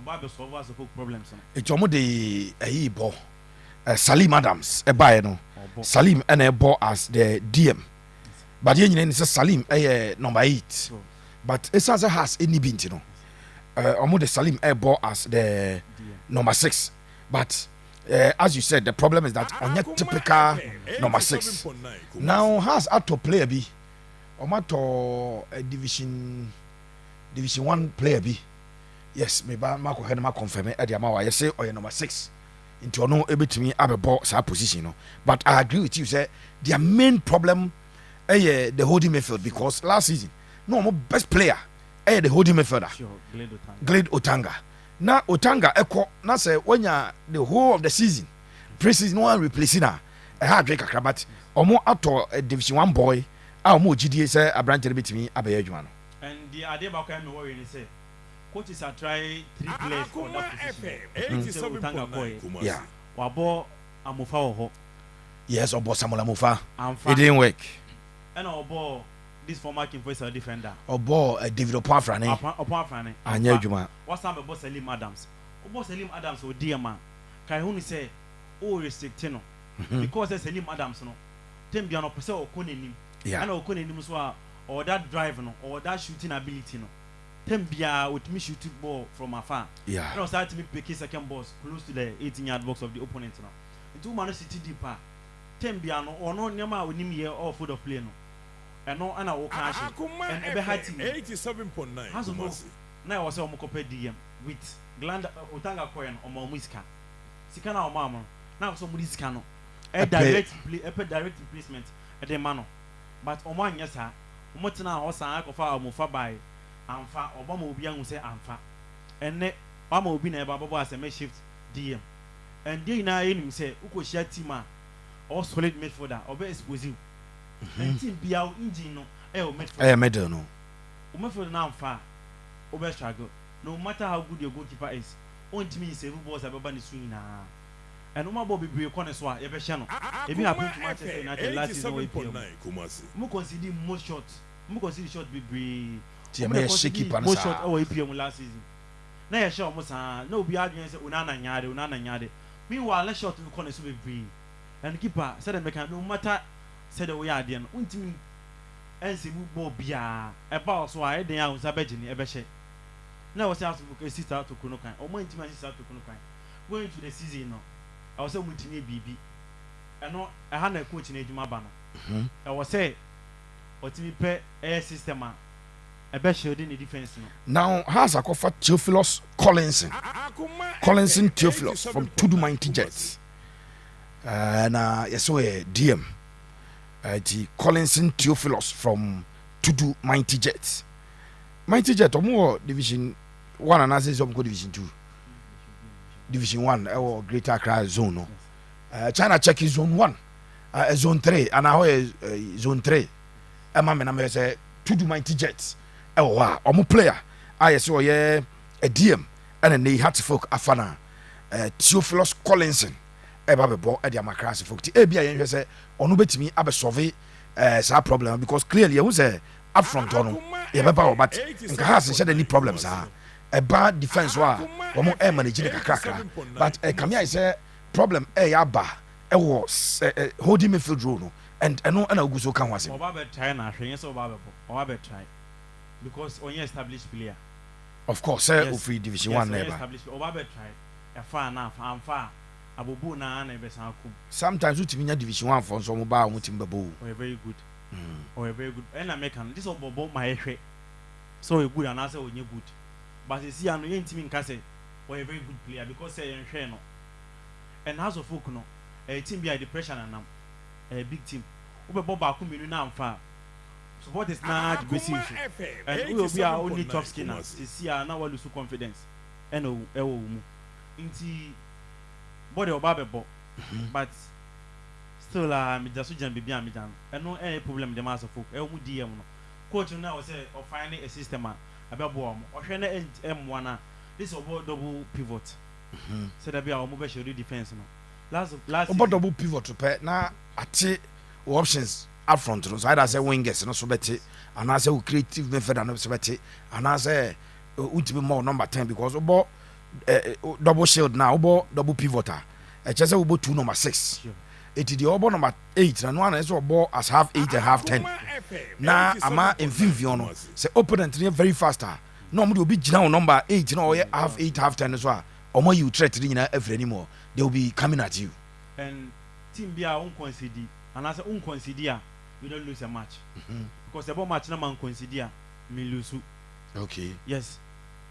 Bible solve us problems. It's almost the ball. Salim Adams, a buyer no. Salim and a ball as the DM. But the is Salim number 8. But it has any bint, you know. Omo de Salim Airbo as the number 6. But as you said, the problem is that on your typical number 6. Now has to player B. Omato division 1 player B. Yes, maybe Marco Henema confirm it at the Amawa. You say or number 6. Into no able to me have a box position. No? But I agree with you, say their main problem is the holding midfield because last season, no more best player the holding midfielder. Sure, Glade Otanga. Now Otanga echo now say when you the whole of the season, pre-season no one replacing her. A hard break but or more out a division 1 boy, our more GDA say a branch bit me abayjuano. And the idea about kind of worry say coaches are trying 3 players for that position. Yeah. Wabo Amufa ho. Yes, or Samuel Amufa. It didn't work. And Obo this former King Voice defender. Obo David Opafrane. Opafrane. Anya Juma. What's up about Salim Adams? Obo Salim Adams o dear man. Kai huni say o restricting no. Because Salim Adams no. Tembiano pese o konenim. Yeah. And o konenim so or that drive no or that shooting ability no. Tembia with me shoot ball from afar. Yeah. And I started to me pick second balls close to the 18-yard box of the opponent now. Into Man City deeper. Tembia no or no nyama we nim here all foot of play no. And no and I will cash and ebe high team 87.9. Has no. Now I was on Mokope DM with Gland Otanga Koyan or Momiska. Sikana or Mama. Now somebody scano. A direct replacement at the mano. But Oman yes sir. Motina or San Akofa or Mufa by Amfa Obama will be young say Amfa. And ne Obama will be never Baba as a makeshift DM. And they now him say Uko share team or solid midfielder or best with you. And team be our engine no midfielder. Medal no. Midfielder now far. Over struggle. No matter how good your goalkeeper is, on to me say who balls are baba swing na. And Uma Bobby be a corner swat, ever channel. If you happen to Manchester United last season, we consider most shots. We consider shot be most shot over APM last season. Now you show almost no be arguing say Unana Nyade. Meanwhile, let's shot to the corner so be free. And the keeper said that make no matter said the way I did. Until and see ball be a ball so I then I was a bedging ever share. Now I was asked to sit out to Kunokai or my intimacy out to Kunokai. Going to the season now. I was saying BB. I know I had a coach in Ejuma Bana. I was say, what me pay air system a best in the defense now. Has a coffee Theophilus Collinson Theophilus from Tudu Mighty Jets. And yes, so a DM. The Collinson Theophilus from Tudu Mighty Jets. Mighty Jet or more Division 1 and as some Division 2. Division 1 or Greater Accra Zone. No. China check is Zone 1, Zone 3, and now Zone 3. Mamma say Tudu Mighty Jets. Oh, wow, or more player. I saw a DM and a Hatfolk Afana Theophilus Collinson. Ebabebo at the Macras folk. ABI say, on bet me abesolve some problem because clearly I was a upfront on but has said any problems are a bad defense war or more air managing a cracker. But a Kamia is problem a yaba a was holding midfield rule and no and Augusto can was China or try because only established player. Of course, sir, free Division 1 never established or try a far enough, I'm far. Sometimes we mean Division 1 for some mobile mutimbo. Or very good. Or very good. And I make this about my head. So a good and answer when you good. But you see, I'm not team Casse or a very good player because they are no. And House of Folk no, a team be a depression and a big team. Over Boba Kuminu now far. So what is not basic? And we will be our only top skinners. You see, I now lose confidence. And oh, into body or babebo, but still, me just jan be and no any problem the master folk. DM no. Coach now say or finding a system about bomb or M1. This is about double pivot. So that be our mobile should defense no. Last about double pivot to pay now at options up front. So I say wingers no so better, and I say creative midfielder no so better, and I say ultimate more number 10 because about double shield now, double pivoter. Just about 2 number 6. It is the obo number 8 and one is ball as half 8 and half 10. Now, I'm in Viviono. Say opponent very faster. no omo de obi gina on number 8 na oye half 10 so a omo you threat ni nyina afre anymore they will be coming at you and team be our own concede and as own concede you don't lose a match because the match na man concede me lose. Okay. Yes.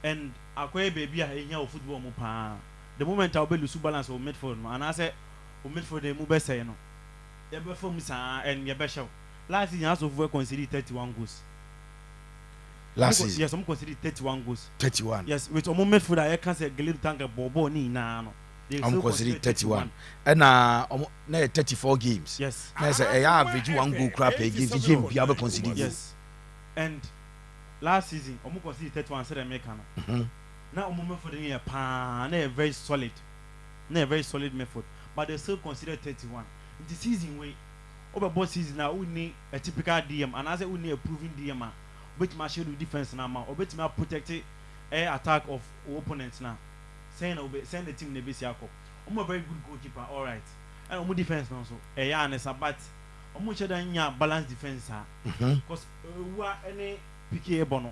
And akoye baby here football mo pa the moment I will lose balance of midfield and I say o midfield dey mu be say no you be form sa and you be show last season as of we conceded 31 goals last season. Yes, I'm conceded 31 goals. 31. Yes, with a moment for that I can say Galil Tanka Bobo ni na no. I'm considered 31. And na 34 games. Yes. Na say average one goal crap a game the game be able consider. Yes. And last season I'm considered 31 said American. Now a moment for the year pa na very solid. Na very solid method. But they still consider 31. In the season way over both season now we need a typical DM and as we need a proven DM which my schedule defense now or which my protect air attack of opponents now. Send the team the base yako. I'm a very good goalkeeper, all right. And I'm defense now so. Yeah, and but I'm sure that balance defense because we are any PK bono.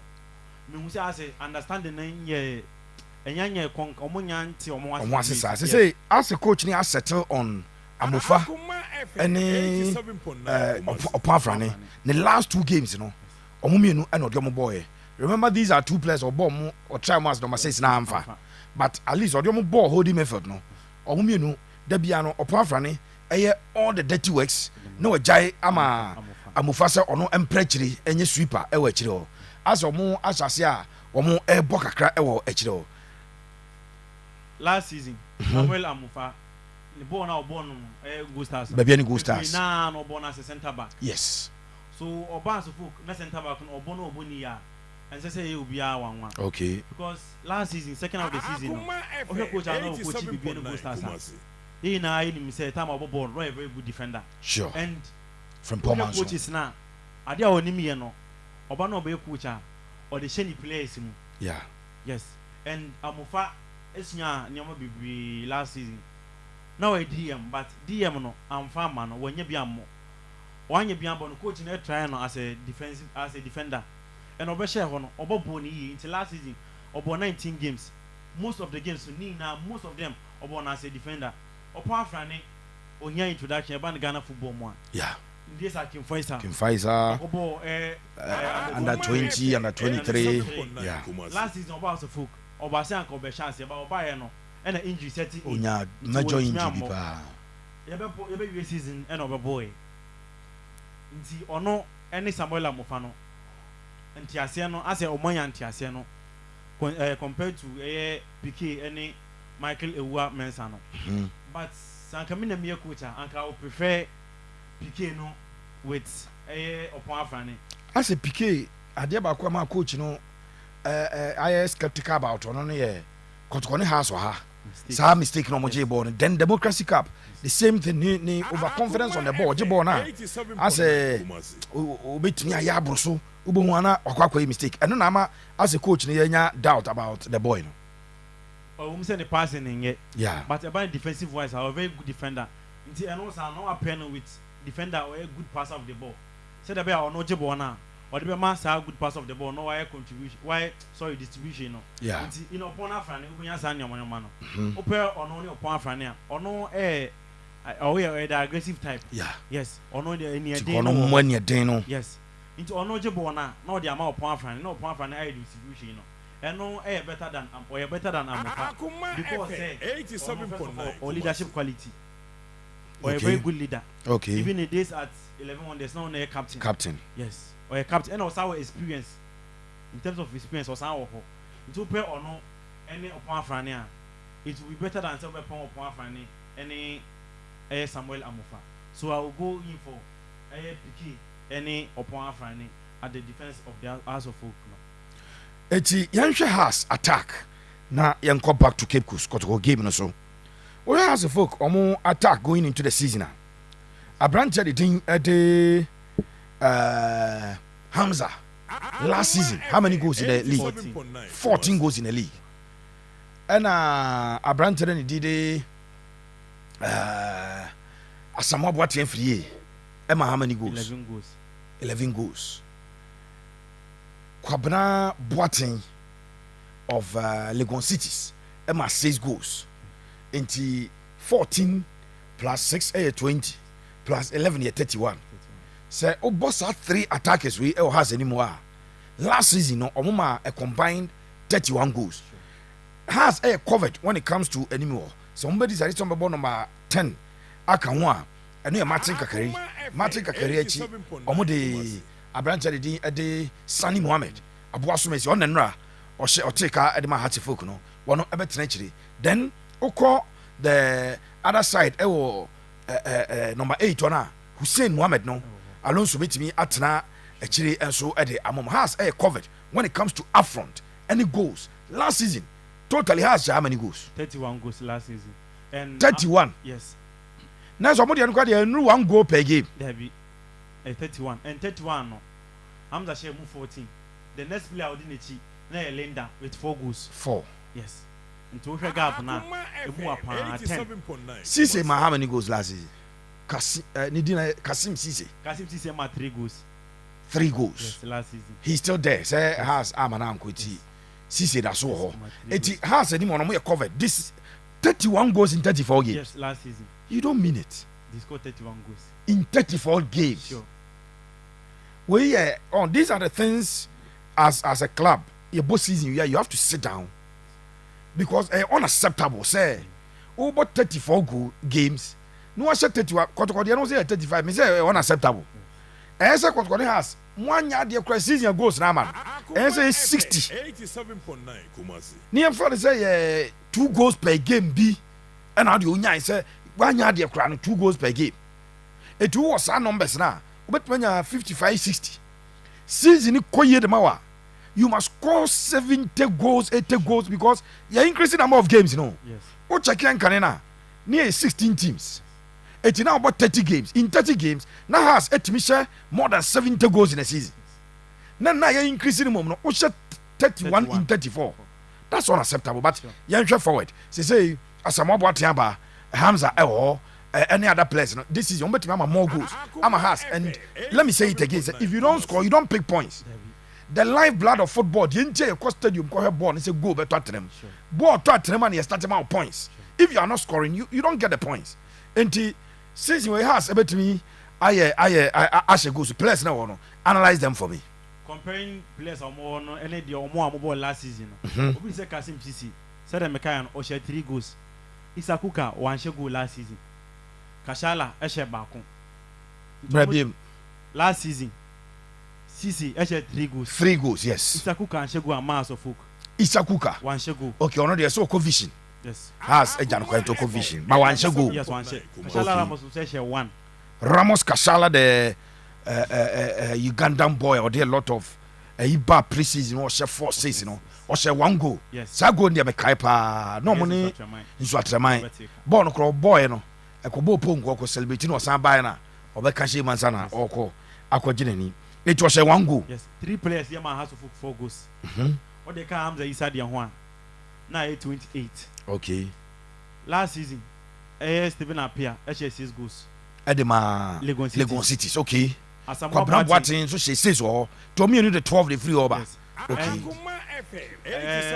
Me musa say understand the name yeah. Enya konk omunyanti omwasesa say as a coach ni settle on Amofa any Opafrane the last 2 games you know omumienu and odiomo boy. Remember these are 2 players or bomb or try mas number 6 na amfa. But at least odiomo ball holding method no. Omumienu da bia no Opafrane all the dirty works no jai ama Amofa se ono emprechiri enye sweeper e wa chire o. As omo asase a omo e bo kakra e wo achire o. Last season, Samuel Amufa, the ball now born go stars. Baby any go stars. Now no born as a centre back. Yes. So Oban so folk na centre back no Obono Oboni ya. And say he will be our one. Okay. Because last season, second half of the season, coach I know coach be go stars. He na him say time about ball, very good defender. Sure. And from Poman coaches now. Ade a oni me no. Oba no be coach or the shiny players mu. Yeah. Yes. And Amufa Esnya nyama bibi last season. Now a DM, but DM no am farmer no when you be ammo. One you be ammo coach na try no as a defender. And obe share hono obo boni until last season obo 19 games. Most of the games ni na most of them obo na as a defender. Opo afrane onya introduction about Ghana football mo. Yeah. This are Kim Faisal. Obo under 20 under 23. Yeah. Last season obo as a folk. Oba say anko be chance ba oba ye no e na injury setting onya major injury pa ye be season e no be boy nti ono ene Samuel Amofa no nti ase no ase omanya nti ase no compared to PK ene Michael Ewua Mensah no but sanka me na me coach anka I prefer PK no with Opon Afrane as a PK ade ba kwa ma coach no I am skeptical about on yeah. Kotoko has or ha. Some mistake no moje ball. Then Democracy Cup, the same thing. Ni overconfidence on the ball. Jibo na. As a bit me a yabroso. Ubuwana or mistake. And no nama as a coach ni nya doubt about the boy. Oh, we say the passing in yet. Yeah. But about defensive wise, a very good defender. And also I know a pen with defender or a good pass of the ball. Said about no jibo na. Or the man say good pass of the ball, no why contribution, distribution no. Yeah. You know, upon Afrane, we can say your man. Open or no upon Afrane, or no the aggressive type. Yeah. Yes. Or no the any day. Yes. Into or no jibona, no the amount upon Afrane, no upon Afrane distribution no. And no better than Amufa because 87.9 or leadership quality. Or a very good leader. Okay. Even in days at 11 there's no captain. Captain. Yes. Or a captain and also our experience in terms of experience or sound to pay or no any upon Afrane it will be better than some upon Afrane any Samuel Amofa. So I will go in for a PK any upon Afrane at the defense of the House of Folk. Eti Yansha has attack na yanko back to Cape Coast Kotoko game no so. We House of Folk omo attack going into the season. A branch the thing at the Hamza last season how many goals in the league? 14 goals in the league. And a branch then did Asamoah Boateng free. Emma how many goals? 11 goals. 11 goals. Kwabena Boateng of Legon Cities. Emma 6 goals. Into 14 plus 6 20 plus 11 31. Say oh boss are 3 attackers we has anymore. Last season no omuma a combined 31 goals. Has covered when it comes to anymore. Somebody's at number 10 aka ho a eno Martin Kakari achi omo de abrancha de Sani Mohammed aboaso mesi on nra o oteka de ma hati folk no wono ebetena chiri. Then oko the other side number 8 ona Hussein Mohammed no Alonso betimi atena achiri enso de amom has covered when it comes to upfront any goals last season totally has how many goals? 31 goals last season. And 31. Yes. Now somebody and quite 1 goal per game. There be 31 and 31 no. Hamza share move 14. The next player within the chi na Linda with 4 goals. 4. Yes. Into we gap now. E mu apa 10. Cisse ma how many goals last season? Kasim Cisse. Kasim Cisse ma 3 goals. 3 goals. Yes, last season. He's still there. Say has amana ankweti. Cisse da so ho. It has any one more covered. This 31 goals in 34 games. Yes, last season. You don't mean it. They scored 31 goals in 34 games. Sure. Well, these are the things as a club. Your both season, you have to sit down because unacceptable. Say, over 34 games. No, I said 31. Kotoko, they don't say 35. Me say unacceptable. I say Kotoko has 1 year the season goals now, man. I say 60. 87.9 Kumasi. Near for say 2 goals per game. B. And how do you say 1 year the 2 goals per game? It was our numbers now. But when you're 55, 60. Season koye de mawa. You must score 70 goals, 80 goals because you're increasing number of games, you know. Yes. O Chakian Kanena, near 16 teams. It's now about 30 games. In 30 games, now has more than 70 goals in a season. Now you're increasing the moment. O 31 in 34. That's unacceptable. But you're forward. Say, as a mobile tiamba, Hamza, any other players, this is your more goals. I'm a has, and let me say it again. If you don't score, you don't pick points. The lifeblood of football, the entire stadium call her ball and say go better at them. Ball to them and you start them out points. If you are not scoring, you don't get the points. And since you has about me, I should go to players now. Analyze them for me. Comparing players or more, any the or more mobile last season. We say Kasim CC said that Mekan or share 3 goals. Isakuka 1 goal last season. Kashala Eshe Bakon. Last season, CC Eshe 3 goals. 3 goals, yes. Isakuka and Shego and Mars of Folk. Isakuka 1 goal. Okay, on the so vision. Yes. Has a Jan Kotoko vision. But 1 goal. Yes, 1 Kashala Ramos will say 1. Ramos Kashala, the Ugandan boy, or there a lot of Iba preseason or share 4 season or share 1 goal. Yes. So I go near Kaipa, no money in Swatremai. Born or boy, no. Akobo pongo ko celebrating or san buy na obeka mansana oko akogene it was a 1 goal. Yes, 3 players here man has to 4 goals. What they can Hamza Isa dia ho na 28. Okay. Last season Stephen Apia 6 goals. Edema Legon Cities. Okay. Asamoah Boateng so she says oh to me the 12 the free over. Okay.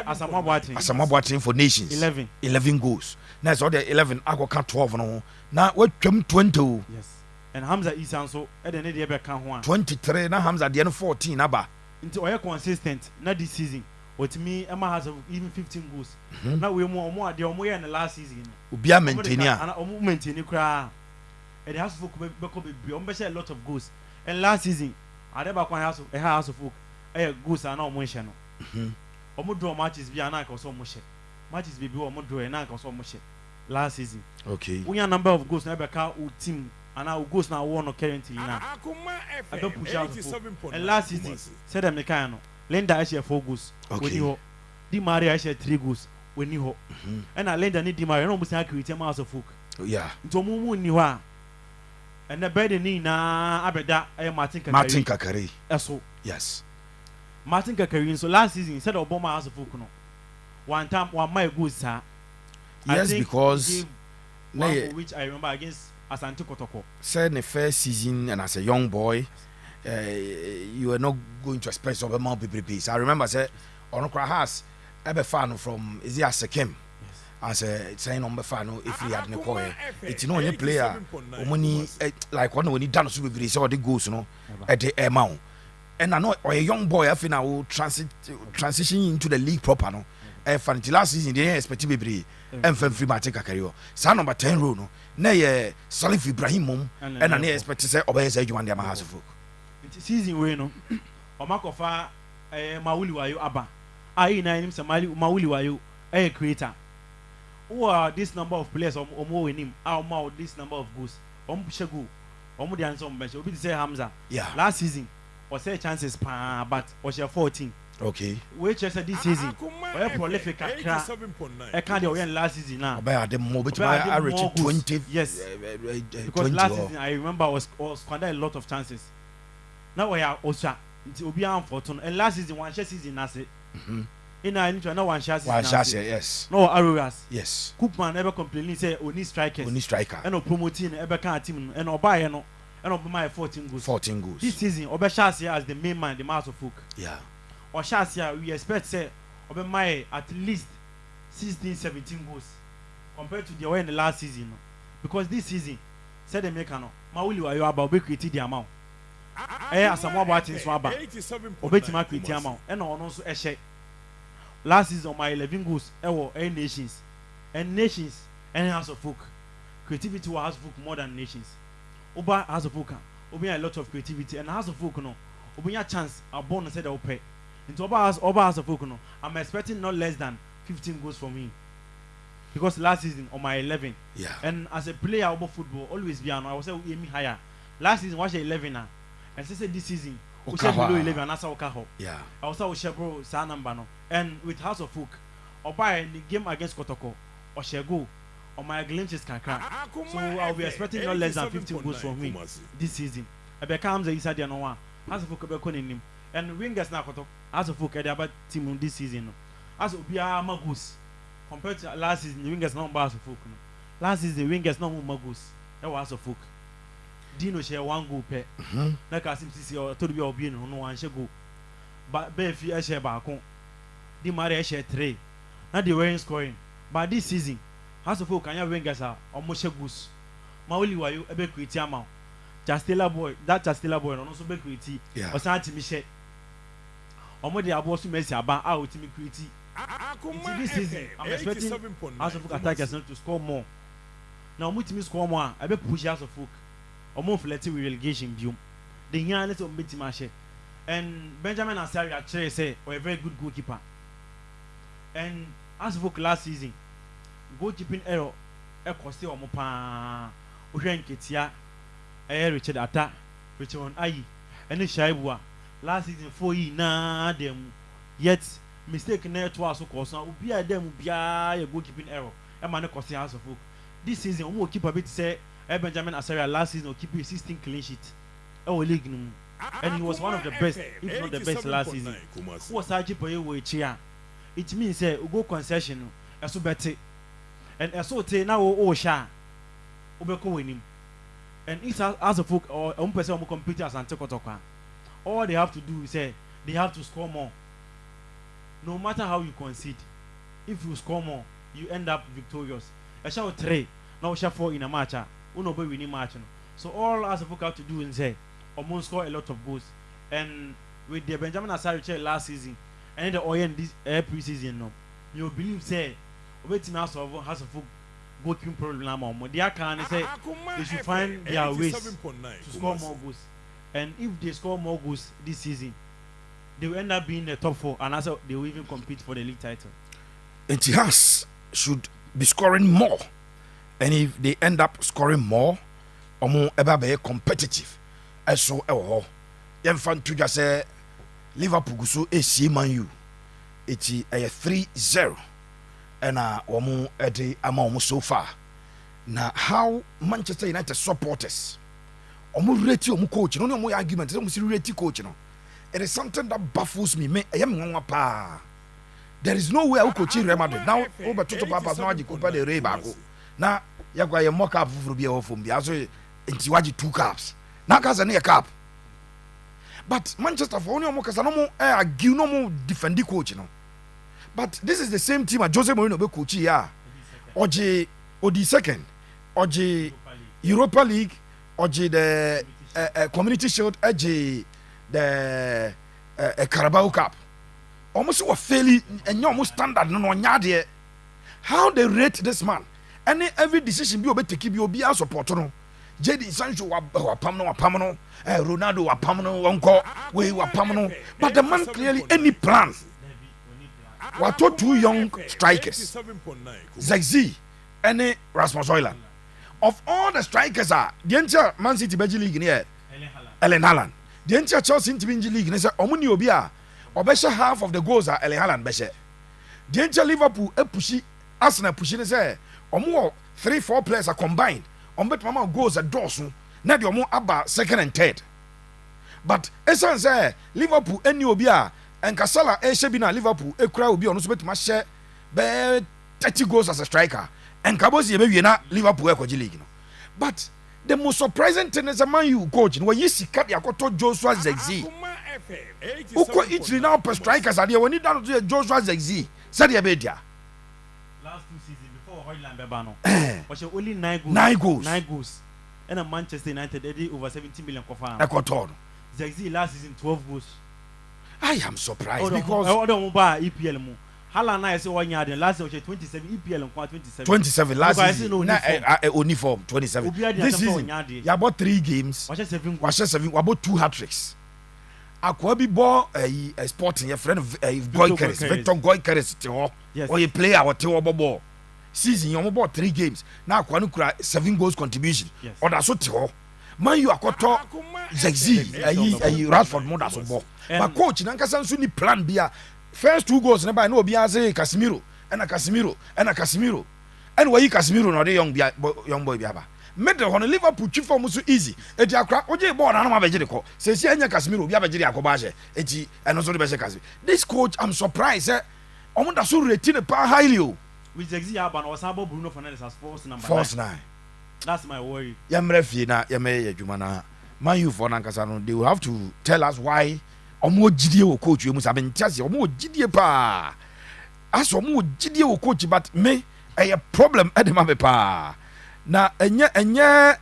Asamoah Boateng for Nations 11 goals. Now so the 11 I go count 12 no. Now what 20? Yes. And Hamza Isa so e dey dey be kan ho 23 now Hamza dey 14 aba. Into oya consistent na this season. With me Emma has even 15 goals. Now we more dey omo in the last season. Obi a maintain a omo maintain kra. And the house of folk be omo share a lot of goals. And last season Adeba Kwan house of folk goals are now omo share no. Omo draw matches bi ana ka so omo share. Matches be omo draw na ka so omo share. Last season. Okay. We have number of goals na be ka team and our goals now one currently now. I don't push out. And last season said them no. Linda actually 4 goals. Okay. When Di Maria actually 3 goals. When you and I Linda need Di Maria no must create a mass of folk. Yeah. Into mumu ni wa. And the bed ni na abeda Martin Kakari. Eso. Yes. Martin Kakari so last season said Obama house of folk no. One time one my goals sir. Yes, because which I remember against Asante Kotoko. Said the first season and as a young boy, you were not going to expect some amount of people. I remember said Onokra has ebe fan from is it Sekem as a saying on fan no if he had ne call it no any player omoni like one when he done so be say all the goals no at the amount and I know or a young boy I feel now transition into the league proper no fan last season they expect be and free match career sa number 10 row no na ye Salif Ibrahim mom and I expect say obey say you want them house folk season we no o makofa Mawuli wayo aba ai na him say Mawuli wayo creator who are this number of players omo win him how this number of goals push goal dey answer bench obi say Hamza last season or say chances but or share 14 okay we just said this season we prolific akra e can dey last season now about the more but I reach 20 yes because last season I remember was squander a lot of chances now we are Osha obi am fortune and last season one share season na say in I need to know one share season yes no Arrows yes Koopman never complaining say only striker and no promoting ever can team and oba no and oba my 14 goals this season oba share as the main man the master of folk or share we expect say oba my at least 16-17 goals compared to the one in the last season no? Because this season said the make no Mawuli wayo aba oba create the amount asamoah boatin so aba obetima create amount and ono so ehye last season my 11 goals ewo nations and house of folk creativity was house of folk more than nations oba house of folk obi a lot of creativity and house of folk no obi a chance abon said ope into oba house of folk no I'm expecting not less than 15 goals from him because last season on my 11 and as a player of football always be I was say aiming higher last season was 11 now and say this season we say below 11 and that's how I was say we bro sa number no and with house of folk oba in the game against Kotoko or share go on my glimpses kakra so I'll be expecting not less than 15 goals from him this season ebe comes the inside no one house of folk be konin him and wingers na Kotoko house of folk about team this season no as obia magos compared to last season the wingers no house of folk no last season the wingers no magos that was house of folk Dino share one goal pe na Kasim Sisi or to be obi no one share goal but be fi share ba kon di mare share 3 na they were scoring but this season house of folk can wingers are almost share goals Mawuli wayo ebe create amount Chastela boy no so be create Asante mi share omo dey abo so Messi aba out mi create this season I'm expecting house of folk attackers not to score more now mutimi score more ebe push house of folk omo flirty with relegation biom the here let on betima share and Benjamin Asari actually say or a very good goalkeeper and as for last season goalkeeping error e cost omo pa ohwe nketia Richard Atta Richard Ayi and Shaibua last season 4 yi na dem yet mistake na to aso cause na obi a dem bia ya goalkeeping error e ma ne cost house of folk this season omo keeper bit say Benjamin Asari last season keep 16 clean sheet league and he was one of the best if not the best last season who was actually we chia it means say go concession so better and so te now o sha obeko winim and it's as a folk or person who compete as Asante Kotoko all they have to do is say they have to score more no matter how you concede if you score more you end up victorious a shot 3 now shot 4 in a match uno be winning match no. So all as a folk have to do is say almost score a lot of goals and with the Benjamin Asari last season and the Oyen this pre-season no you believe say waiting has a folk goalkeeping problem now they can say they should find their ways to score more goals and if they score more goals this season they will end up being the top 4 and also they will even compete for the league title. Etihas should be scoring more. And if they end up scoring more, omo eba be competitive. Eso ewo. Yemfan to just say Liverpool guso AC Man U. Eti 3-0. And omo ede ama omo so far. Now how Manchester United supporters omo rate omo coach no omo argument omo si rate coach no. It is something that baffles me. Me ayam nwanwa pa. There is no way I coach Real Madrid. Now over to papas now you compare the Ray Bago. Now you got a mock up for be off from the also into 2 caps. Now cause a cap. But Manchester for only more cause no more argue no more defend the coach, you know. but this is the same team at Jose Mourinho be coach ya. Oje odi second, oje Europa League, oje the Community Shield, oje the Carabao Cup. Almost were failing and almost standard no nyade. How they rate this man? Every decision be obey to keep you be our support no. Jadon Sancho wa pamno, Ronaldo wa pamno, uncle we were pamno. But the man clearly any plan. What two young strikers, Zexi and Rasmus Højlund. Of all the strikers are the entire Man City Belgian League in here, Erling Haaland. The entire Chelsea Belgian League in here, Omuni Obia, or better half of the goals are Erling Haaland Beshe. The entire Liverpool pushy, Arsenal pushing say, or more 3-4 players are combined. On bet mama goals at Dawson, not your more about second and third. But Esan say Liverpool any Obia. And Kasala Shebina Liverpool, a crowd will be on to my share 30 goals as a striker. And Kabosi maybe not Liverpool League. But the most surprising thing is a man you coach when you see Kat Yakoto Joshua Zexi. Uko each now per strikers are there when you down to Joshua Zexi. Sadia Bedia. Last 2 seasons before Højlund Bebano. Was only 9 goals. And a Manchester United did over 70 million kofa. Ekoton. Zexi last season 12 goals. I am surprised because I don't buy EPL mo. Haaland I say 1 year then last year 27 EPL and 27. 27 last season. Only form 27. This season you about 3 games. Was 7 about 2 hat-tricks. Akwabi ball a sporting your friend Victor Goykeres te or you play our te ball. Season you about 3 games. Now Kwanu kura 7 goals contribution. Or that's what te man you akoto Zexi Rashford more that's ball. But coach nankasa nso ni plan bia first 2 goals na by no obi say Casemiro and Casemiro and why Casemiro no dey young boy biaba middle on Liverpool chief form so easy eti akra oje ball na no ma beje ko say si anya Casemiro obi abeje akoba je eti eno so dey be Casemiro. This coach I'm surprised omo da so rate ne pa highly o with Zexi Aban or Sabo Bruno Fernandes as false 9. That's my worry. Yamre fi na yame adwuma na man you for nankasa no they will have to tell us why omo gidie wo coach we musa bentiase omo gidie pa aso omo gidie wo coach but me a problem edema be pa na enye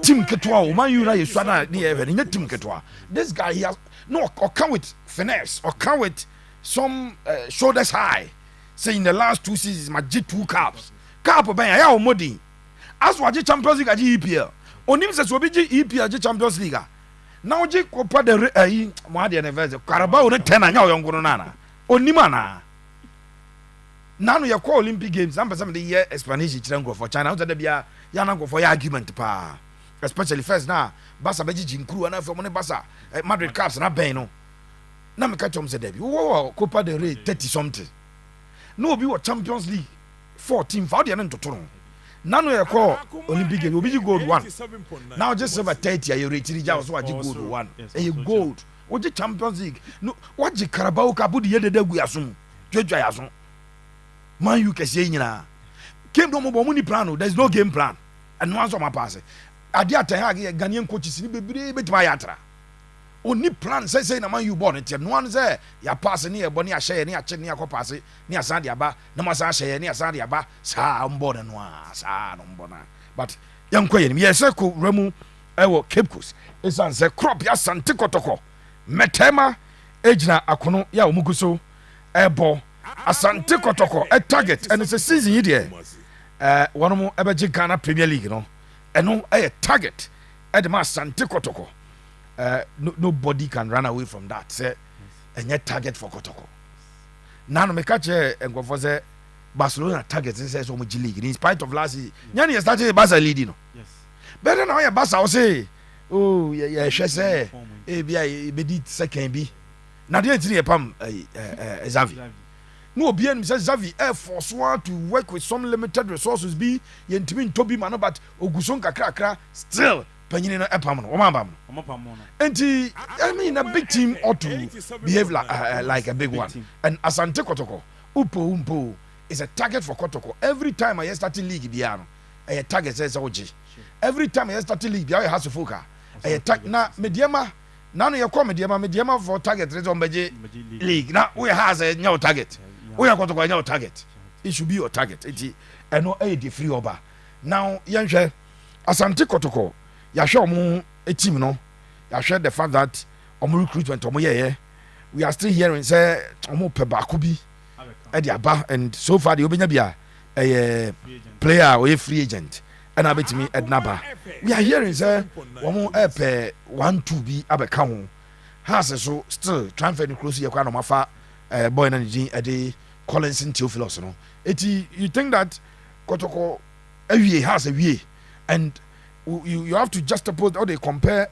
team ketwa o man you na yesua na ne even enye team ketwa. This guy he has no or come with finesse or come with some shoulders high say in the last 2 seasons my G2 cup ben ya omodi as waje Champions League aji EPL onim se so bi ji EPL aji Champions League now je Copa del Rey mo ade na verse Carabao ne 10 anya oyongo na na onima na nanu ye call Olympic Games am person dey hear explanation chirango for China so that bia ya na go for your argument pa especially first na Barca beji jinkuru na for mo ne Barca Madrid Caps na ben no na me catch am say debi wo Copa del Rey 30 something no be what Champions League 14 for dey na ntotoro nanu ye call Olympic Games obi gold 1 now just over 30 you reach the so waji gold 1 e gold oji Champions League no waji Carabao Cup di yede gu yaso dwedwa yaso man you kese nyina came do mo ni plan there is no game plan and no answer my pass ade atan ha Ghanaian coaches ni bebre betima yatra oni plan say na man you born it no one say ya pass ni e boni a share ni a che ni akopase ni Asante aba na masa share ni Asante aba sa mbo na no sa no mbo na but yankwa yen yes ko ramu ewo Cape Coast isan say crop ya Asante Kotoko metema ejina akono ya omuguso ebo Asante Kotoko a target and it's a season here one mo ebeje Ghana Premier League no eno a target e de ma Asante Kotoko. Nobody can run away from that. Say, and yet target for Kotoko. Now, me catch and go for say Barcelona target and says so much league. In spite of last year, Yanni started Barca leading. Yes. Better now, Barca will say, oh yeah, she say, be did second be. Now the entry pam Xavi. No bien says Xavi Air Force want to work with some limited resources. Be yentimin Toby Mano, but Oguson kakra still. Penina epam no enti I mean a big team ought to behave like a big one. And Asante Kotoko umpo is a target for Kotoko. Every time I start league biano a target says oji every time I start league biano has to focus a tag na mediama nano ye come mediama for target reason beje league na we has a new target we are Kotoko your target. It should be your target. It and no a free over. Now, Yansha Asante Kotoko, ya show mo a team no. Ya share the fact that omo recruitment omo ye. We are still hearing say omo pebakubi Ediaba and so far the obenya bia a player or a free agent. And I bet me at Naba. We are hearing say omo epe 1-2 be abeka has so still transfer close here kwa no mafa boy na ni ade Collins Theophilus no. Eti you think that Kotoko awie has a wie and you have to just suppose or they compare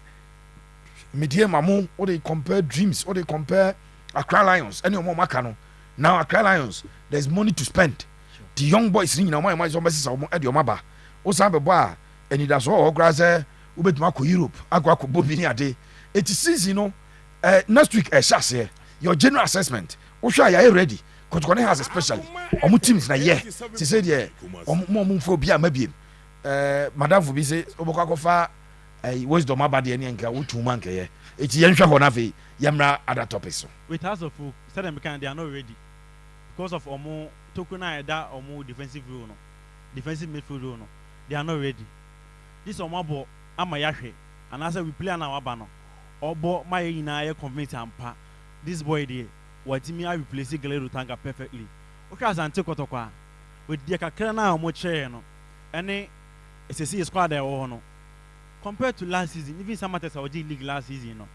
Media Mamu or they compare Dreams or they compare Accra Lions any more makano. Now Accra Lions there's money to spend. Sure. The young boys in my zombies at your maba. Osabe boy and it has all graze ubetuma Europe agwa ko bobini ade. It is season next week shase your general assessment. Osha ya ready. Kotoko has especially omu teams na ye. She said yeah omu phobia mabiem. Madam Fubi say obokwa kofa wisdom abade ene nka wotuma nka ye. Eti yenhwa ho na fe yamra other topics. With us of said them they are not ready because of omo tokuna eda omo defensive role no. Defensive midfield role no. They are not ready. This omabo ama yahwe and as we play na waba no. Obo my ina ye convince ampa. This boy there what me I replace Galero Tanga perfectly. Okay, Asante Kotoko with the kakra na omo chair no. Any SSC squad there no. Compared to last season, even some matters our league last season no.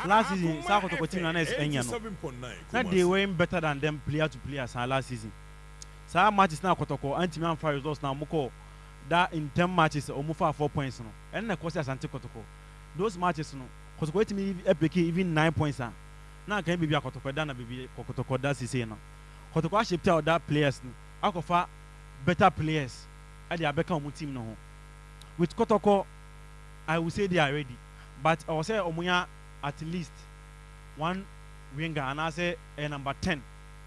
Last season, Kotoko team na Enya no. That they were better than them player to player last season. So matches now Kotoko anti-man fire results now moko that in 10 matches omo 4 points no. And na course Asante Kotoko. Those matches no. Kotoko team even 9 points ah. Now can be Kotoko than be Kotoko that season no. Kotoko shaped out that players no. Akofa better players. At the Abeka omo team no. With Kotoko I will say they are ready. But I will say omuya at least one winger and I say number 10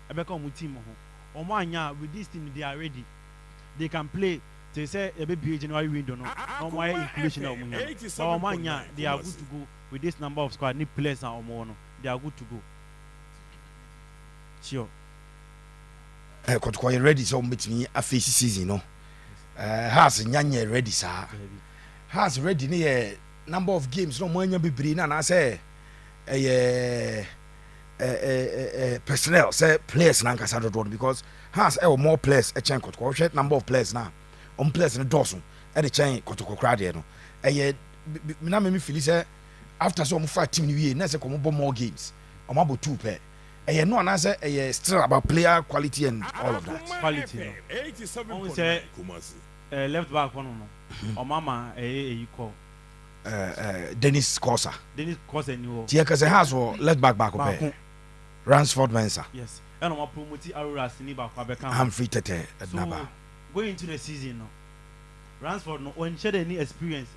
Abeka omo team ho. Omo anya with this team they are ready. They can play. They say a baby January window no. No more inclusion of omuya. But omo anya they are good to go with this number of squad need players and omo no. They are good to go. Sure. Kotoko you ready so between a face season no. Has nyanya ready sir. Has ready near number of games no more bebre na na say personnel say players na nkasa do because has more players a chain Kotoko share number of players now on players in dozen e the chain Kotoko crowd no na me feel say after so 5 team we na say come more games about 2 pair no na say still about player quality and all of that quality no say left back one no o mama you call Dennis Kosa ni wo tie ka say has left back ope Ransford Mensah yes and o promote Aurora ni back abeka Humphrey Tete Naba going into the season no Ransford no when share any experience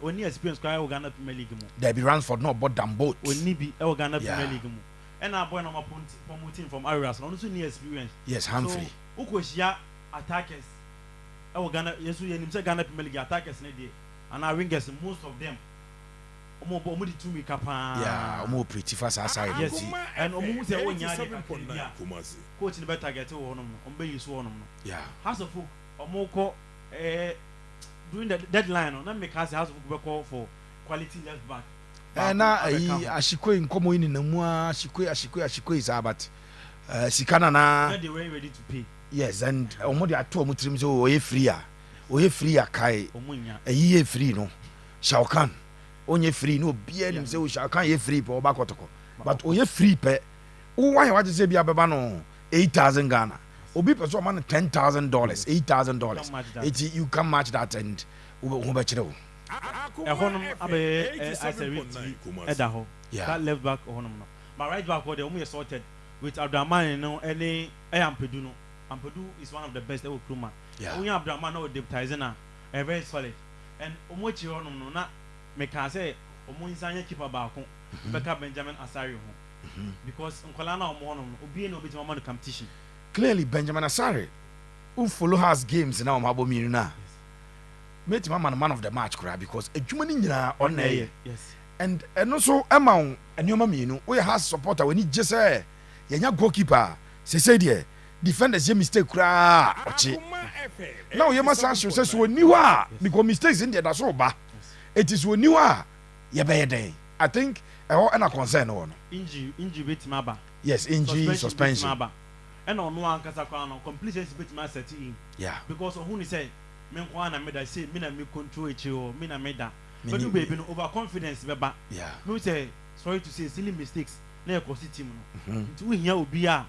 kwa Uganda Premier League mo there be Ransford no but damn boat oni bi Uganda Premier League mo and our boy no promoting from Aurora no so any experience yes Humphrey so ukoshia attackers Uganda yesu yenim say Ghana Premier League attackers na dey and our wingers most of them omo di 2 week apa yeah omo pretty fast aside yes and omo say onya dey coach the better get wo no omo use wo no yeah house of folk omo ko during the deadline no na make house of folk be call for quality left back na ashiko nkomo ini na mu ashiko is about sikana na they were ready to pay yes and omo dey ato omo trim so oye free akai omunya ye free no Shaukan onye free no bia nim say Shaukan ye free pe oba Kotoko but oye free pe why what say bia beba no 8,000 Ghana obi person man $10,000 $8,000 you can match that and who be chire honum abe as a referee edaho that left back honum no my right back there omo sorted with Abdurrahman no any Ampedu no Ampedu is one of the best ever crewman when Abdurrahman no deputize na very solid and omo chire honum no na me can say omo insanya keeper back beka Benjamin Asari ho because nkola na omo honum obi na obi tama no competition clearly Benjamin Asari who follow has games na omo abomi na mate man of the match kra because adwuma ni nyina on na yes and also amount enioma mienu we has supporter when he just say yenya goalkeeper say there defenders ye mistake kura oche now ye must show say so ni wa because mistakes in there that's all ba it is when you are ye be den I think na concern no injury betima aba yes injury suspension and on one kasa kwa no completion betima set in yeah because who ni say me kwa na me da say me na me control echi o me na me da but you baby no overconfidence beba yeah me say sorry to say silly mistakes na e cost team no nti we hia obi a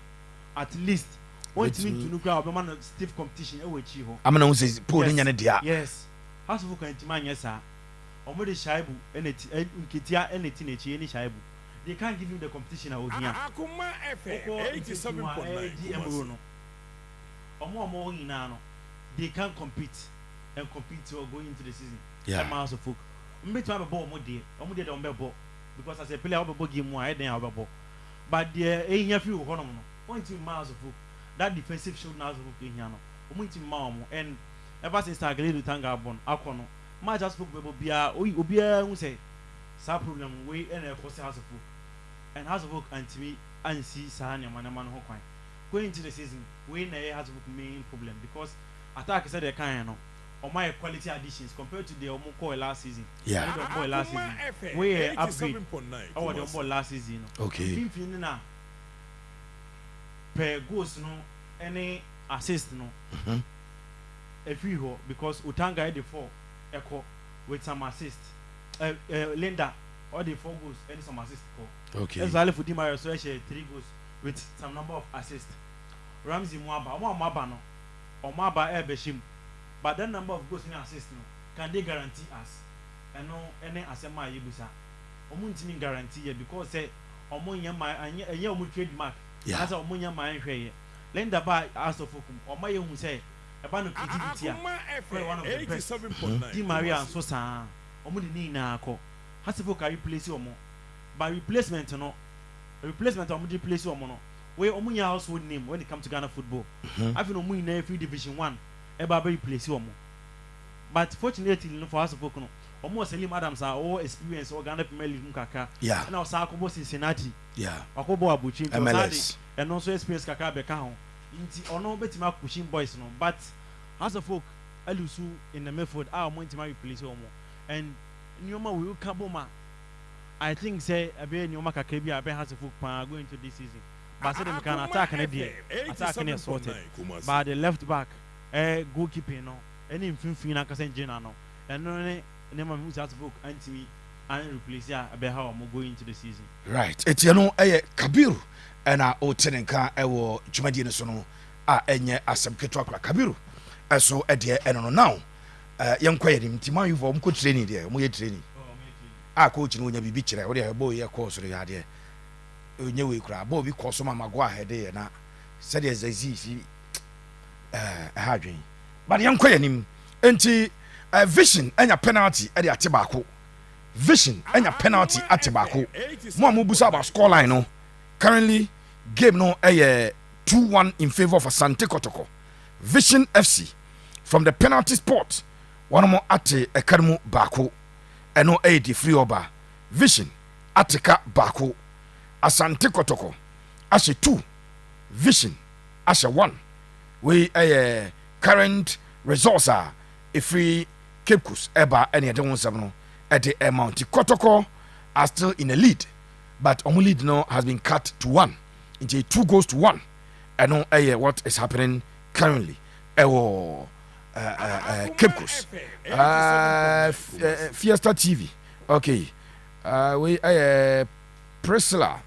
at least want me to look out man stiff competition e we echi ho am na who say Paul nya ne dia yes house of kan tima anya sa omo de shaibu eneti nketia eneti na echi eni shaibu they can't give you the competition here Akuma FM 87.9 no omo ina no they can't compete and compete or go into the season yeah house of folk mbet ma be ball omo de dem be ball because as a player omo ball game one den omo ball but the ehia fi ho no point to miles of folk that defensive show now of folk ehia no omo team ma omo and ever since Aguilera Tanga born akono ma just folk be bia obia hu say sa problem we and e cause house of folk and house of folk anti ansi sa na man ho kwan going into the season we na house of folk main problem because attack said they can no or my quality additions compared to the Omoko last season. Yeah. The last season. We upgrade our the last season. Okay. Fin na per goals no any assist no. If we ho because Utanga had the 4 echo with some assist. Linda or the 4 goals and some assist ko. Okay. Exactly for Di Maria so share 3 goals with some number of assists. Ramsey Mwaba, Mwaba no. Omaba Beshim. But that number of goals in assist no, can they guarantee us? And no any asema yebusa. Omuntimi guarantee because say omunya my anya omu trademark. As omunya my hweye. Lenda ba as of okum. Omaye hu say e ba no creativity a. One of the best. Di Maria and so sa. Omu de ni na akọ. Hasifo ka replace omo. By replacement no. Replacement omu de replace omo no. We omunya household name when it comes to Ghana football. I feel omu in every division 1. Eba be replace omo. But fortunately for us folk no. Omo Selim Adams are all experience or Ghana Premier League kaka. Yeah. And also akobo Cincinnati. Yeah. Akobo Abuchi MLS. And also experience kaka beka ho. Inti ono betima pushing boys no. But as a folk elusu in the Midfield our money replace omo. And Nyoma will kaboma. I think say ebe Nyoma kaka bi abe has a folk pan going to this season. But say them can attack and attack and sorted. But the left back goalkeeping no any mfimfini na kasa njina no eno ne ma mu just folk anti and replace ya be how am go into the season right etie no Kabiru na o tenenka ewo dwumadi ne so no a enye asem keto akra Kabiru eso de eno no now yenkwa yerim tima yuvo mko training de mo ye training coach no nya bibi kire wo de bo ye course ro ya de onye we kra bo bi course ma go ahead ye na said as easy hadwen but yenkwa yanim enti vision anya penalty e de atebako vision anya penalty atebako mo amubusa about score line no currently game no 2-1 in favor of Asante Kotoko. Vision FC from the penalty spot one more ate ekarimu bako eno di free oba Vision ateka bako Asante Kotoko ashe 2 Vision ashe 1 we current results are a free Cape Coast eba any other one seven at the amount Kotoko are still in the lead but only lead now has been cut to 1 into 2-1 and no what is happening currently Cape Coast Fiesta TV okay we Priscilla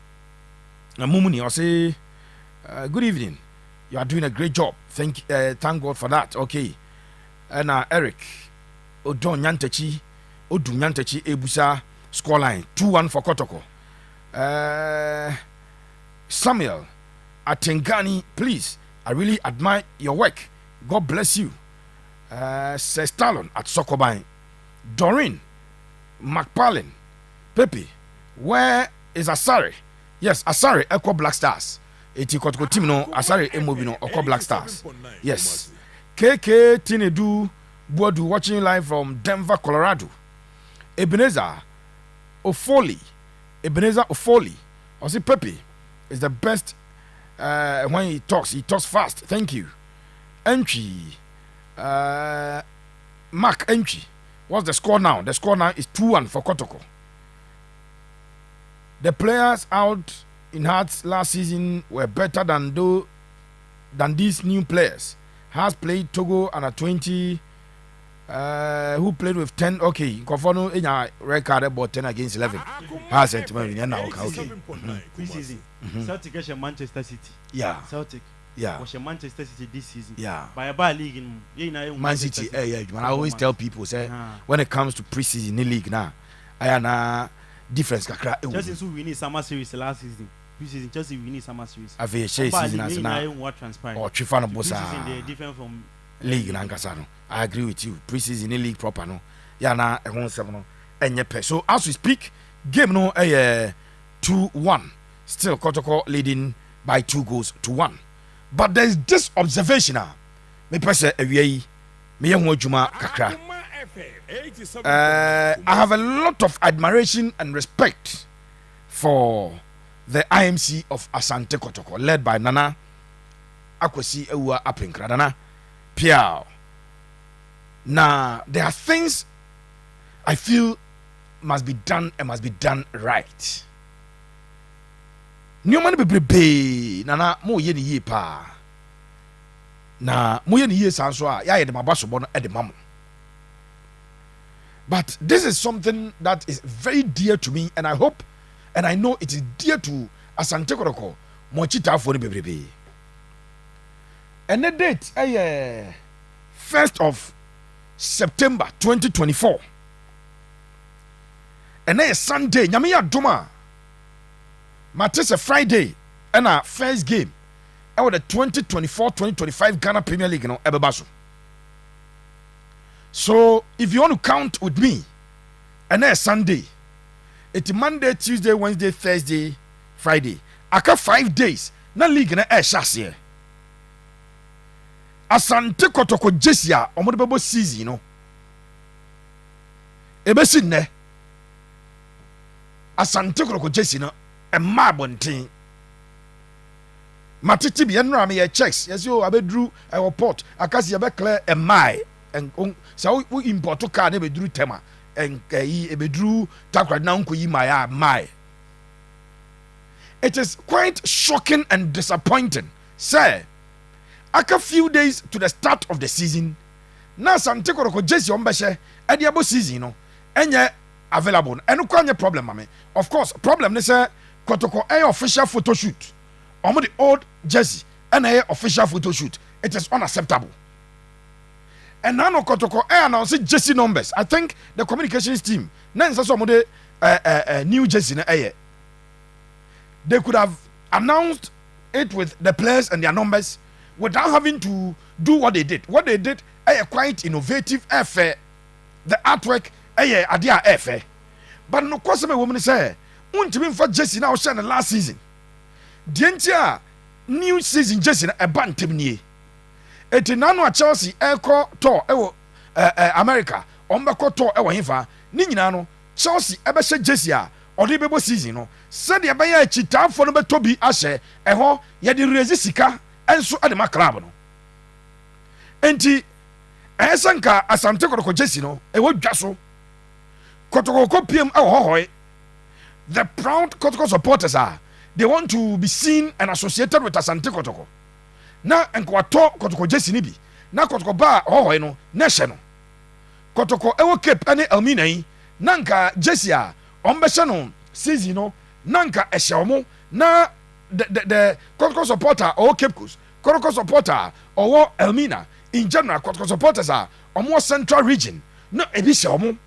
Mumuni I say good evening. You are doing a great job. Thank God for that. Okay. And Eric Odu Nyantechi Ebusa scoreline 2-1 for Kotoko. Samuel Atengani, please. I really admire your work. God bless you. Sir Stallon at Sokobine. Doreen McParlin. Pepe. Where is Asare? Yes, Asare Echo Blackstars. Eti Kotoko team no Asare Emobino Oko Blackstars. Yes. KK Tinedu Bodu watching live from Denver, Colorado. Ebenezer Ofoli. I say Pepe is the best when he talks fast. Thank you. Entry. Mark entry. What's the score now? The score now is 2-1 for Kotoko. The players out in Hearts last season were better than these new players. Has played Togo under 20. Who played with 10? Okay, Kofono in a record about 10 against 11. Has it? Okay. Pre-season. Celtic is Manchester City. Yeah. Celtic. Yeah. Was Manchester City this season. Yeah. By a league in Man City. Yeah. I always tell people say when it comes to pre-season in the league now, I am difference. Chelsea we need summer series last season. Pre-season Chelsea we need summer series. I feel season as now. What transpired? Or Trifano Bossa. They different from league in Ankasano. I agree with you. Pre-season in league proper no. Yeah na e won 7 no. Enye. So as we speak, game no 2-1. Still Kotoko leading by 2-1. But there is this observation me pese awie me ye ho adwuma kakra. I have a lot of admiration and respect for the IMC of Asante Kotoko, led by Nana Akwesi Ewa Apinkra. Nana Piao. Now, there are things I feel must be done and must be done right. Newman be Nana mo ye ni ye pa. Na mo ye ni ye sanso a ya ye de mabaso bono e de mamo. But this is something that is very dear to me, and I hope and I know it is dear to Asante Kotoko. Mochita for the baby. And the date 1st of September 2024. And then Sunday, Nyamiya Duma. Matches a Friday and our first game. Our the 2024-2025 Ghana Premier League no Ebebaso. So if you want to count with me, and then Sunday, it's Monday, Tuesday, Wednesday, Thursday, Friday. Aka 5 days. Na league na shasiye. Asante Kotoko Jesia omo bebo season no. Ebesi ne. Asante Kotoko Jesia no emma bonten. Matiti bi enra me ye checks. Yes yo abedru airport. Akasi ye be clear emma en so we import car na bedru tema. En ebedru takra na nkoyi mai. It is quite shocking and disappointing. Say, after few days to the start of the season, now Asante Kotoko Jesse Ombeshe, and the season, no, and available. And no problem, mame. Of course, problem is Kotoko official photo shoot. Omo the old Jesse and official photo shoot. It is unacceptable. And now Kotoko announced Jesse numbers. I think the communications team, now some of the new Jesse na they could have announced it with the players and their numbers without having to do what they did. What they did, quite innovative, fair. The artwork, idea, fair. But no question, a woman say, "Untimi for Jesse now shine the last season." Dientia new season Jesse a bantam nie. Eti nano a Chelsea airco tour America. Ombeko tour himfa. Ni nyina no Chelsea ebehye Jesse a odi bebo season no. Said the Abaya Chita for number Toby Ashe, ho ye the resisika, and so at the maclab no. Enti Esanka Asante Kotoko Jesse no, a word jasso. Kotoko PM ahoy. The proud Kotoko supporters are they want to be seen and associated with Asante Kotoko. Na enkwato Kotoko Jesse nibi. Na Kotoko ba ahoy no, neshe no. Kotoko ewo cape ane Elmina yi, nanka Jesse a ombeshe no season no. Nanka eshaomo na the Kotoko supporter or Cape Coast, Kotoko supporter or Elmina in general, Kotoko supporters are on more central region. No ebishaomo.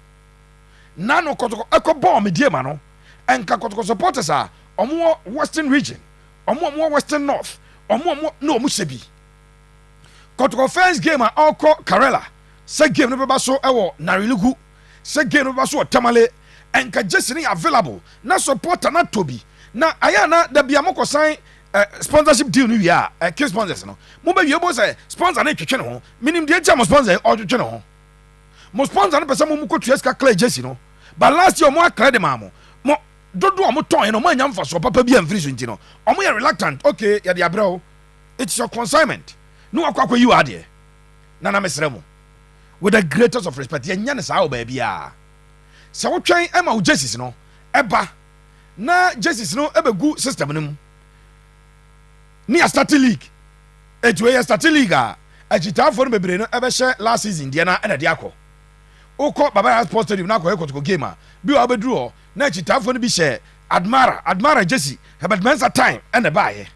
Nano Kotoko echo bomb mediamano and Kotoko supporters are on more western region, or more western north, or more no musebi. Kotoko first game at Oko Karela, second game no baso ewo Narilugu, second game no baso Tamale. And Jesse available na supporter na Toby na ayana da bia moko sign sponsorship deal ni ya key sponsors no mo ba wiebo say sponsor na twetwe no minim de etia mo sponsor o twetwe no mo sponsor na pesa mo ko tueska clear Jesse no but last year mo akra de mamo mo dodo ɔmo tɔn no ɔmo anya mfasoɔ papa bi amfiri so nti no ɔmo yɛ reluctant. Okay, yɛde abrɛ wo, it's your consignment ne wakɔ akɔyi wɔ adeɛ na mesrɛ mu with the greatest of respect yɛnyɛ ne saa wɔ baabi a sɛ wotwɛn ɛma wo jerseys no ɛba na jerseys no ɛbɛgu system no mu ne yɛstarte league ɛti wei yɛstarte league a akyitaafoɔ no bebree no ɛbɛhyɛ last season deɛ na ɛna de akɔ wokɔ babaya sports stadium na akɔyɛ kɔtɔkɔ game a bi wɔ wobɛduru hɔ na akyitaafoɔ no bi hyɛ admara jersey Herbert Mensah time ɛna baayɛ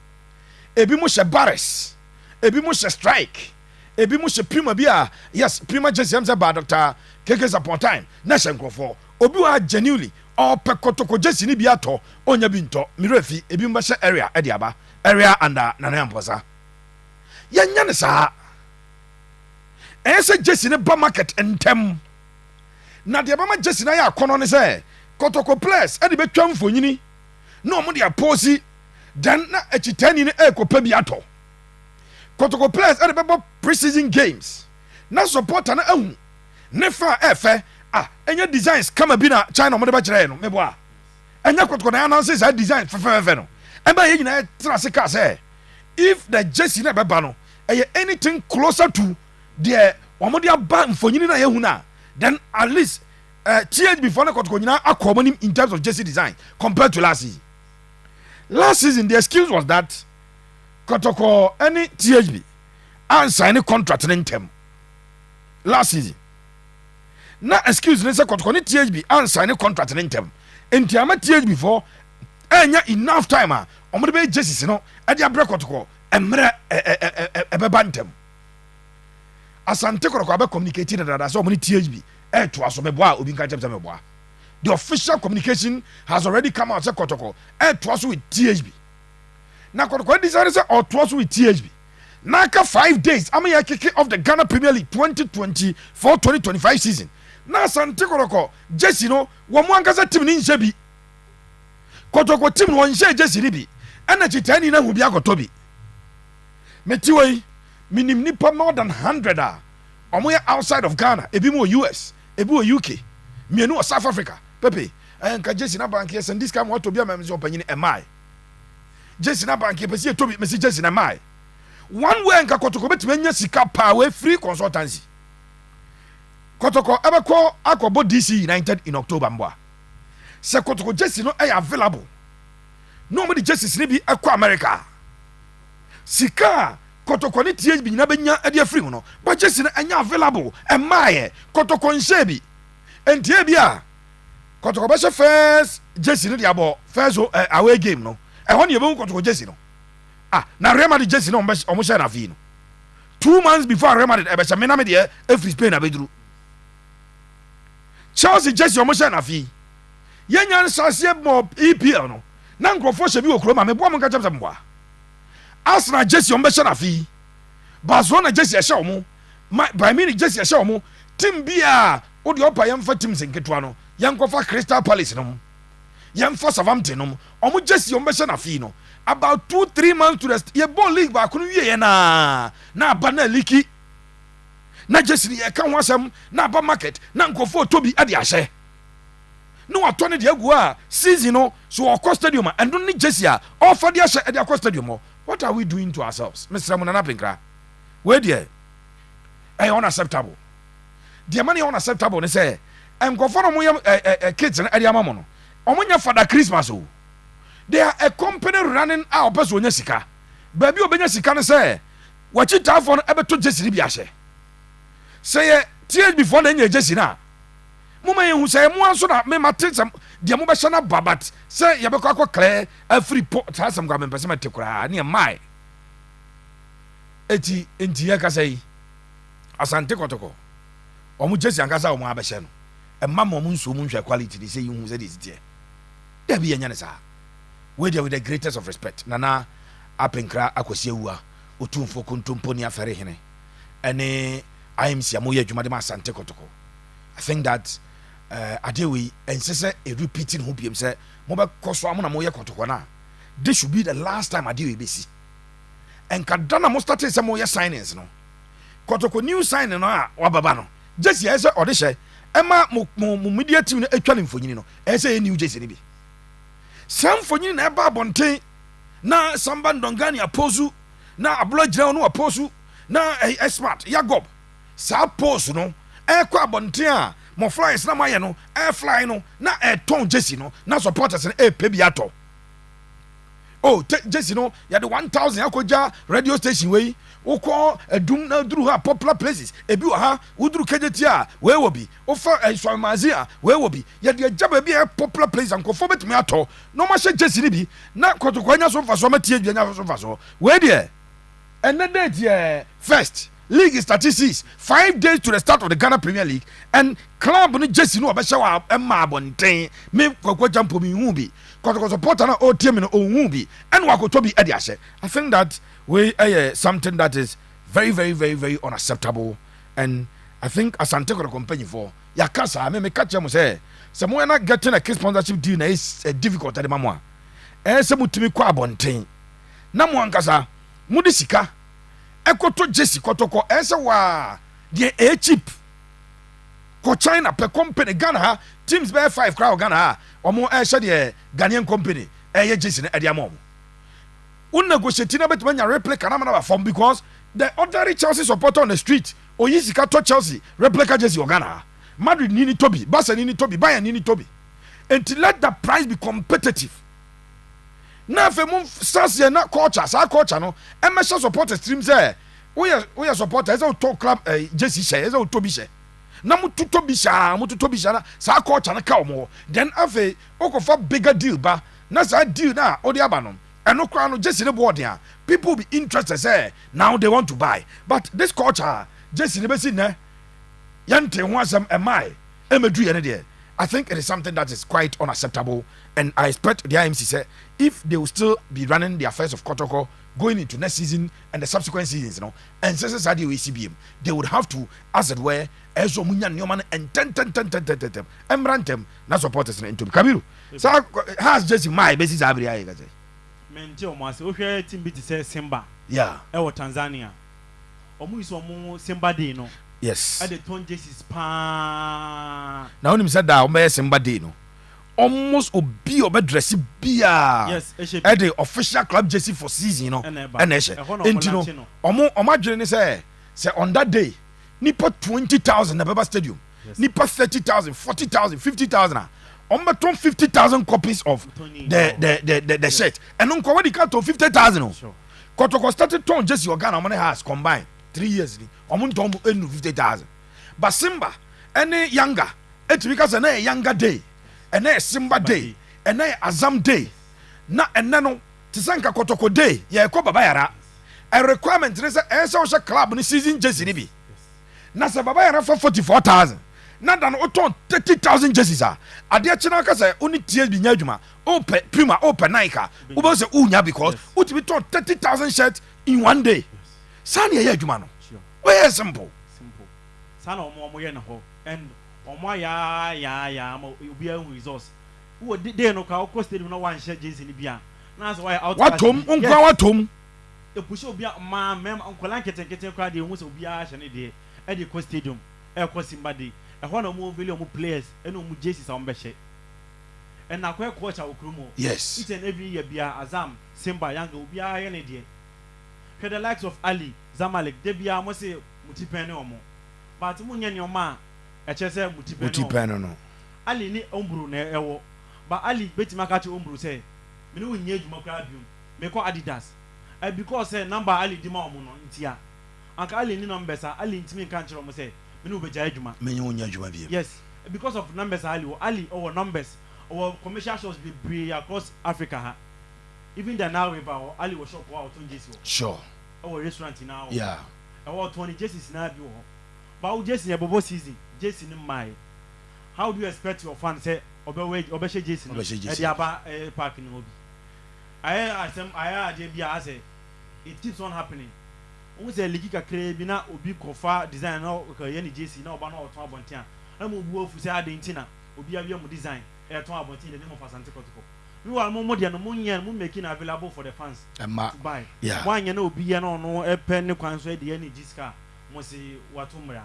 ebi mo hyɛ Barres, ebi mo hyɛ Strike, ebi mo hyɛ Prima bi a yes Prima jersey ɛm sɛ ba Dr. KK Sapon time na hyɛ nkurɔfoɔ obi wɔ genuinely ɔpɛ kɔtɔkɔ jersey ni bi atɔ ɔnya bi ntɔ mmerɛ fi ebi mo bɛhyɛ area ɛde aba area under Nana Amposa yɛnya ne saa ɛyɛ sɛ jersey ne ba market ntɛm na deɛ bɛma jersey na yɛ akɔnɔ ne sɛ kɔtɔkɔ players ɛde bɛtwa mfonyini na ɔmo de apɔsi dan na akyitani ne ɛkɔpɛ bi atɔ kɔtɔkɔ players ɛde bɛbɔ pre-season games na supporter na ahu ne fa ɛfɛ ɛnyɛ designs kama bi na China ɔmo de bɛkyerɛ no meboa ɛnyɛ kɔtɔkɔ na announce saa designs fɛfɛɛfɛ no ɛbɛn yɛ nyinaa tena se kaa sɛ if the jersey na ɛbɛba no ɛyɛ anything closer to deɛ ɔmo de aba mfonyini na yɛhu na then at least THB for the kɔtɔkɔ nyinaa akɔ ɔmo nim in terms of jersey design compared to last season. Last season the excuse was that kɔtɔkɔ any THB ansa ne contract ne ntɛm last season na excuse ne sɛ kɔtɔkɔ ne THB ansa ne contract ne ntɛm nti ama THB for ɛnya enough time a ɔmo de bɛ jerseys no ɛde abrɛ kɔtɔkɔ ɛmmerɛ ɛbɛba ntɛm Asante kɔtɔkɔ abɛ communicate na dada sɛ ɔmo ne THB ɛtoa so mɛboa obi nka kyɛm sɛ mɛboa the official communication has already come out sɛ kɔtɔkɔ ɛtoa so with THB na kɔtɔkɔ decide sɛ ɔtoa so with THB na aka 5 days ama yɛ kicking off the Ghana Premier League 2024-2025 season na Asante kɔtɔkɔ jersey no wɔn mo ankasa team ne nhyɛ bi kɔtɔkɔ team no wɔn nhyɛ jersey ne bi ɛna kyitani na hu bi akɔtɔ bi metiwa yi minim nipa more than 100 a ɔmo yɛ outside of Ghana ebi mo wɔ US ebi wɔ UK mienu wɔ South Africa pepe nka jersey na bank yɛ sɛ this time wɔtɔ bi ama mɛ sɛ ɔpanyin ɛmaa jersey na bank yɛ pɛ sɛ yɛtɔ bi mɛ sɛ jersey na ɛmaa one way nka kɔtɔkɔ bɛtumi anya sika paa wɔ free consultancy kɔtɔkɔ ɛbɛkɔ akɔbɔ DC United in October mboa sɛ kɔtɔkɔ jersey no ɛyɛ available na ɔmo de jerseys ne bi ɛkɔ America sika kɔtɔkɔ ne THB nyina bɛnya ɛde afiri mu no but jersey no ɛnya available ɛmaayɛ kɔtɔkɔ nhyɛ bi ɛntie bi a kɔtɔkɔ bɛhyɛ first jersey no de abɔ first away game no ɛhɔ ne yɛbɛhu kɔtɔkɔ jersey no na Real Madrid jersey no ɔmo hyɛ na afei no 2 months before Real Madrid ɛbɛhyɛ me na me deɛ ɛfiri Spain abɛduru Chelsea jersey ɔmo hyɛ na afei yɛnya nsaseɛ mɔ EPL no na nkurɔfoɔ hyɛ bi wɔ kurom a meboa mo nka kyɛm sɛ mboa Arsenal jersey ɔmo bɛhyɛ na afei Barcelona jersey ɛhyɛ ɔmo Bayern Munich jersey ɛhyɛ ɔmo team bi a wode ɔpa yɛmfa team nketewa no yɛnkɔfa Crystal Palace no yɛmfa Southampton no ɔmo jersey ɔmo bɛhyɛ na afei no about 2-3 months to rest yɛbɔ league baako no wie yɛ na aba na liki na jersey yɛka ho asɛm na aba market na nkɔfoɔ tɔ bi ade ahyɛ na watɔ ne deɛ agu a season no so ɔkɔ stadium a ɛno ne jersey a ɔfa de ahyɛ ɛde akɔ stadium hɔ. What are we doing to ourselves? Mr. Munana Pinkra. Where dear? Unacceptable. The money unacceptable. They say, I'm going for kids and Ediamamono. Omonya for the Christmas. They are a company running out of Sika. Baby Obenya Sika say, what you tell for ever to Jesse Biashe. Say, tears before then you're Jesse now. Muma who say, Mua so that me matrix the Mubashana Babat say Yabako Claire a free port has some government person to cry near my Eti Intiaka say Asante Kotoko Omu Jesse and Gaza Mabashan a mamma Munsu quality they say you said is dear. There be a Yanasa. Where there with the greatest of respect. Nana Apenkra Akosiwa Utum for Kuntumponia Ferrehene. And I am Siamoya Jumadima Asante Kotoko. I think that adewe ensese a repeating who be say moba koso amuna moye kotokona this should be the last time adewe be see and kadana mo start say moye signings no kotoko new signing no a wababa no just ye say odehye ema mo media team no atwa ne mfonyini no say new jersey ni bi sam fonyi na eba bonten na samba ndongani apozu na ablo gyina no apozu na expert yagob sa pose no ekwa abonten a mo flyers na maye no fly no na ton jesi no na supporters na pe bi ato oh jesi no ya de 1000 akoja radio station we wokọ adum na duru ha popular places ebi wa ha wuduru kejeti a we wo bi ofa swamazi a we wo bi ya de agaba bi popular places ankofo betumi ato no ma hye jesi ni bi na Kotoko anya so mfa so matie anya so mfa so we de another day first league statistics 5 days to the start of the Ghana Premier League and club no jesi no obehye wa emma abonten me Kotoko jampo mi hu bi Kotoko supporter na o team no hu bi and wakoto bi e de ahye. I think that we something that is very very very very unacceptable, and I think Asante Kotoko company for ya kasa me catch am say someone not getting a key sponsorship deal na is difficult at the mama se mutumi kwa abonten na mo ankasa mudi sika ekoto jesi Kotoko se wa de cheap ko China per company Ghana ha teams by 5 crowd Ghana ha omo hye de Ghanaian company ye jesi na e amom negotiate na betima nya replica na na form because the ordinary Chelsea supporter on the street oyisika to Chelsea replica jersey Ghana Madrid nini tobi Barca nini tobi Bayern nini tobi and to let the price be competitive na fe mum stars na culture sa culture no emerson supporter stream say we supporter is to club jersey share is to bi share na mutu tobi sha na sa culture na ka omo then afa okofa bigger deal ba na sa deal na odi aba no and no crown just in the board here. People will be interested, say now they want to buy. But this culture, just in the basin, Yante wants some I think it is something that is quite unacceptable. And I expect the IMC say if they will still be running the affairs of Kotoko going into next season and the subsequent seasons, and since the ECBM, they would have to, as it were, Ezo Munyan Newman and 10 Emrantem, not supporters into Kabiru. So has just in my basis every Menti o mase o hwe team bi ti say Simba e wo Tanzania omu iso omu Simba day no yes e de ton jerseys pa na onim said that o me Simba day no almost obi obedress bia yes e de official club jersey for season no and enti no omo adwene ni say on that day nipa 20,000 na Baba Stadium nipa 30,000 40,000 50,000 on 50,000 copies of the shirt. And on Kowadi cut to 50,000. Kotoko started to just your Ghana money has combined 3 years. On 50,000. But Simba, any younger, it's because a younger day, and a Simba day, and a Azam day. Na and nano Tisanka Kotoko day, ya Koba Bayara. A requirement is a social club in the season just in Nasa Babayara for 44,000. Na dan oton 30,000 jerseys ade chena ka say oni tie bi nya adwuma open Puma open Nike wo say unya because utimi ton 30,000 shirts in one day sane ye adwuma no we simple sane omo ye na ho and omo ya obi a resource wo dey no ka o stadium no one share jersey ni bia na so why out watom onkwa watom e push obi a ma mem onkola nkete kwa de hu say obi a hye ne de e de stadium e ko Simba dey e ho na mo value mo players e no mo jerseys a mo be hye and na kwa coach a okrumo yes each and every year bia Azam Simba Yanga obi a ye ne de hwe the likes of Ali Zamalek de bia mo say mutipen ne omo but mo nya ne oma e che say mutipen no Ali ni ombru na ewo but Ali betima ka che ombru say me no nya adwuma kwa biom me ko Adidas because say number Ali di ma omo no ntia anka Ali ni numbers Ali ntimi kan kire omo say me no beja adwuma me nya adwuma bi yes because of numbers Ali or numbers or commercial shows be across Africa ha even the now river Ali was shop wa oton jesi sure our restaurant now yeah our 20 jerseys na bi ho but jesi e bobo season jesi ni mai how do you expect your fans say obeshe jesi e dia ba park ni obi I dey bia say it keeps on happening we say ligi kakre bi na obi kofa design na ka ye ni jesi na oba na oton abontia na mo bu ofu say adentina obi abia mo design e ton abontia the name of Asante Kotoko we were mo de no mo nya mo making available for the fans to buy one nya na obi ye no no e pen ne kwan so e de ni jiska mo si watumra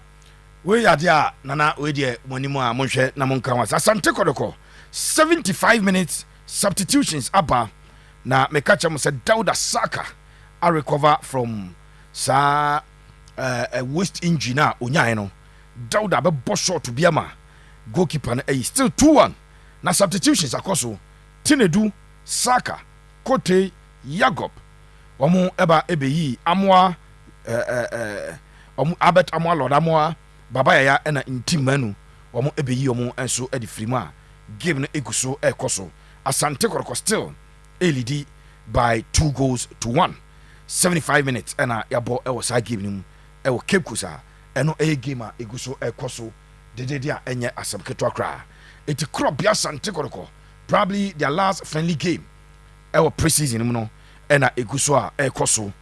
we ya dia nana we de monimu a mo hwe na mo nka wa Asante Kotoko 75 minutes substitutions aba na meka kyerɛ mo sɛ Dauda Saka a recover from saa waist injury na onyae no. Dauda bɛbɔ shot bi ama goalkeeper no ɛyi still 2-1 na substitutions akɔ so. Tinedu, Saka, Kote, Yagob wɔn ɛba ɛbɛyi Amoa Albert Amoa Lord Amoa Baba Yaya ɛna Ntimanu wɔn ɛbɛyi wɔn nso ɛde firi mu a game no egu so ɛkɔ so. Asante Kotoko still lead by 2-1 75 minutes ɛna yabɔ ɛwɔ saa game no mu ɛwɔ Cape Coast a ɛno ɛyɛ game a egu so ɛkɔ so dedede a ɛnyɛ asɛm ketewa koraa. Eti kuro bia Asante Kotoko probably their last friendly game ɛwɔ pre-season mu no ɛna egu so a ɛkɔ so.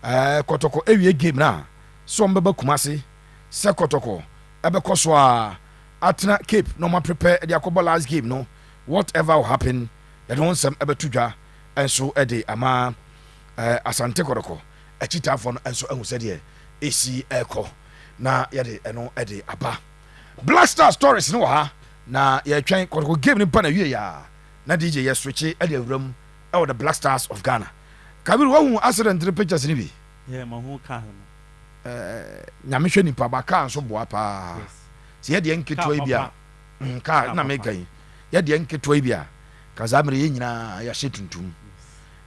Kotoko ɛwie game na so ɔmbɛba Kumasi sɛ Kotoko ɛbɛkɔ so a atena Cape na ɔma prepare ɛde akɔbɔ last game no whatever will happen yɛde wɔn nsɛm ɛbɛto dwa ɛnso ɛde ama Asante Kotoko akyitaafo no ɛnso ɛho sɛdeɛ esi ɛkɔ na yɛde ɛno ɛde aba. Blackstars stories no wɔ ha na yɛtwɛn Kotoko game no pa na wie ya na DJ yɛ switch ɛde awuram ɛwɔ the Blackstars of Ghana. Kabiru wahu accident ne pictures ni bi. Yeah, ma hu ka no. Nyame hwɛ nipa ba ka nso boa pa. Se yɛde nketewa yi bia. Ka na meka yi. Yɛde nketewa yi bia. Kazamre yɛ nyina yɛhyɛ tuntum.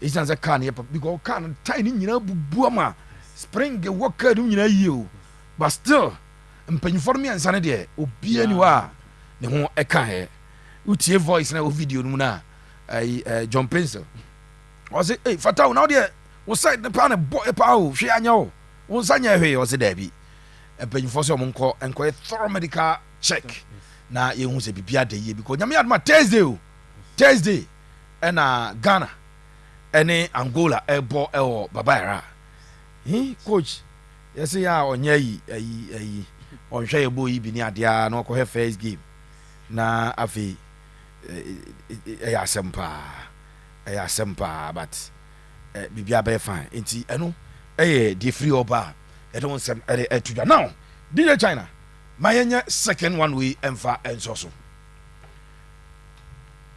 It's not a car because car tiny buama spring work nyina yi o. But still mpanyinfo me ansane de obi aniwa ne ho ɛka he. Utie voice na o video no na John Pencil. Was it hey fata now there was side the pan boy pa o hwe anya o. Won sanya hwe o se da bi. Mpanyinfo so mo nkɔ thorough medical check na ye hu se bibia da yi because nyame adma Thursday ɛna Ghana ɛne Angola ɛbɔ ɛwɔ Babayara. Coach yɛsɛ ya ɔnyɛ yi ɔnhwɛ yɛ bɔ yi bi ne adeɛ na ɔkɔhɛ first game na afei ɛyɛ asɛm paa but bibia bɛyɛ fine nti ɛno ɛyɛ de free ɔba ɛde wɔn nsɛm ɛde ɛtudwa now DJ China ma yɛnyɛ second one way ɛmfa ɛnsɔ so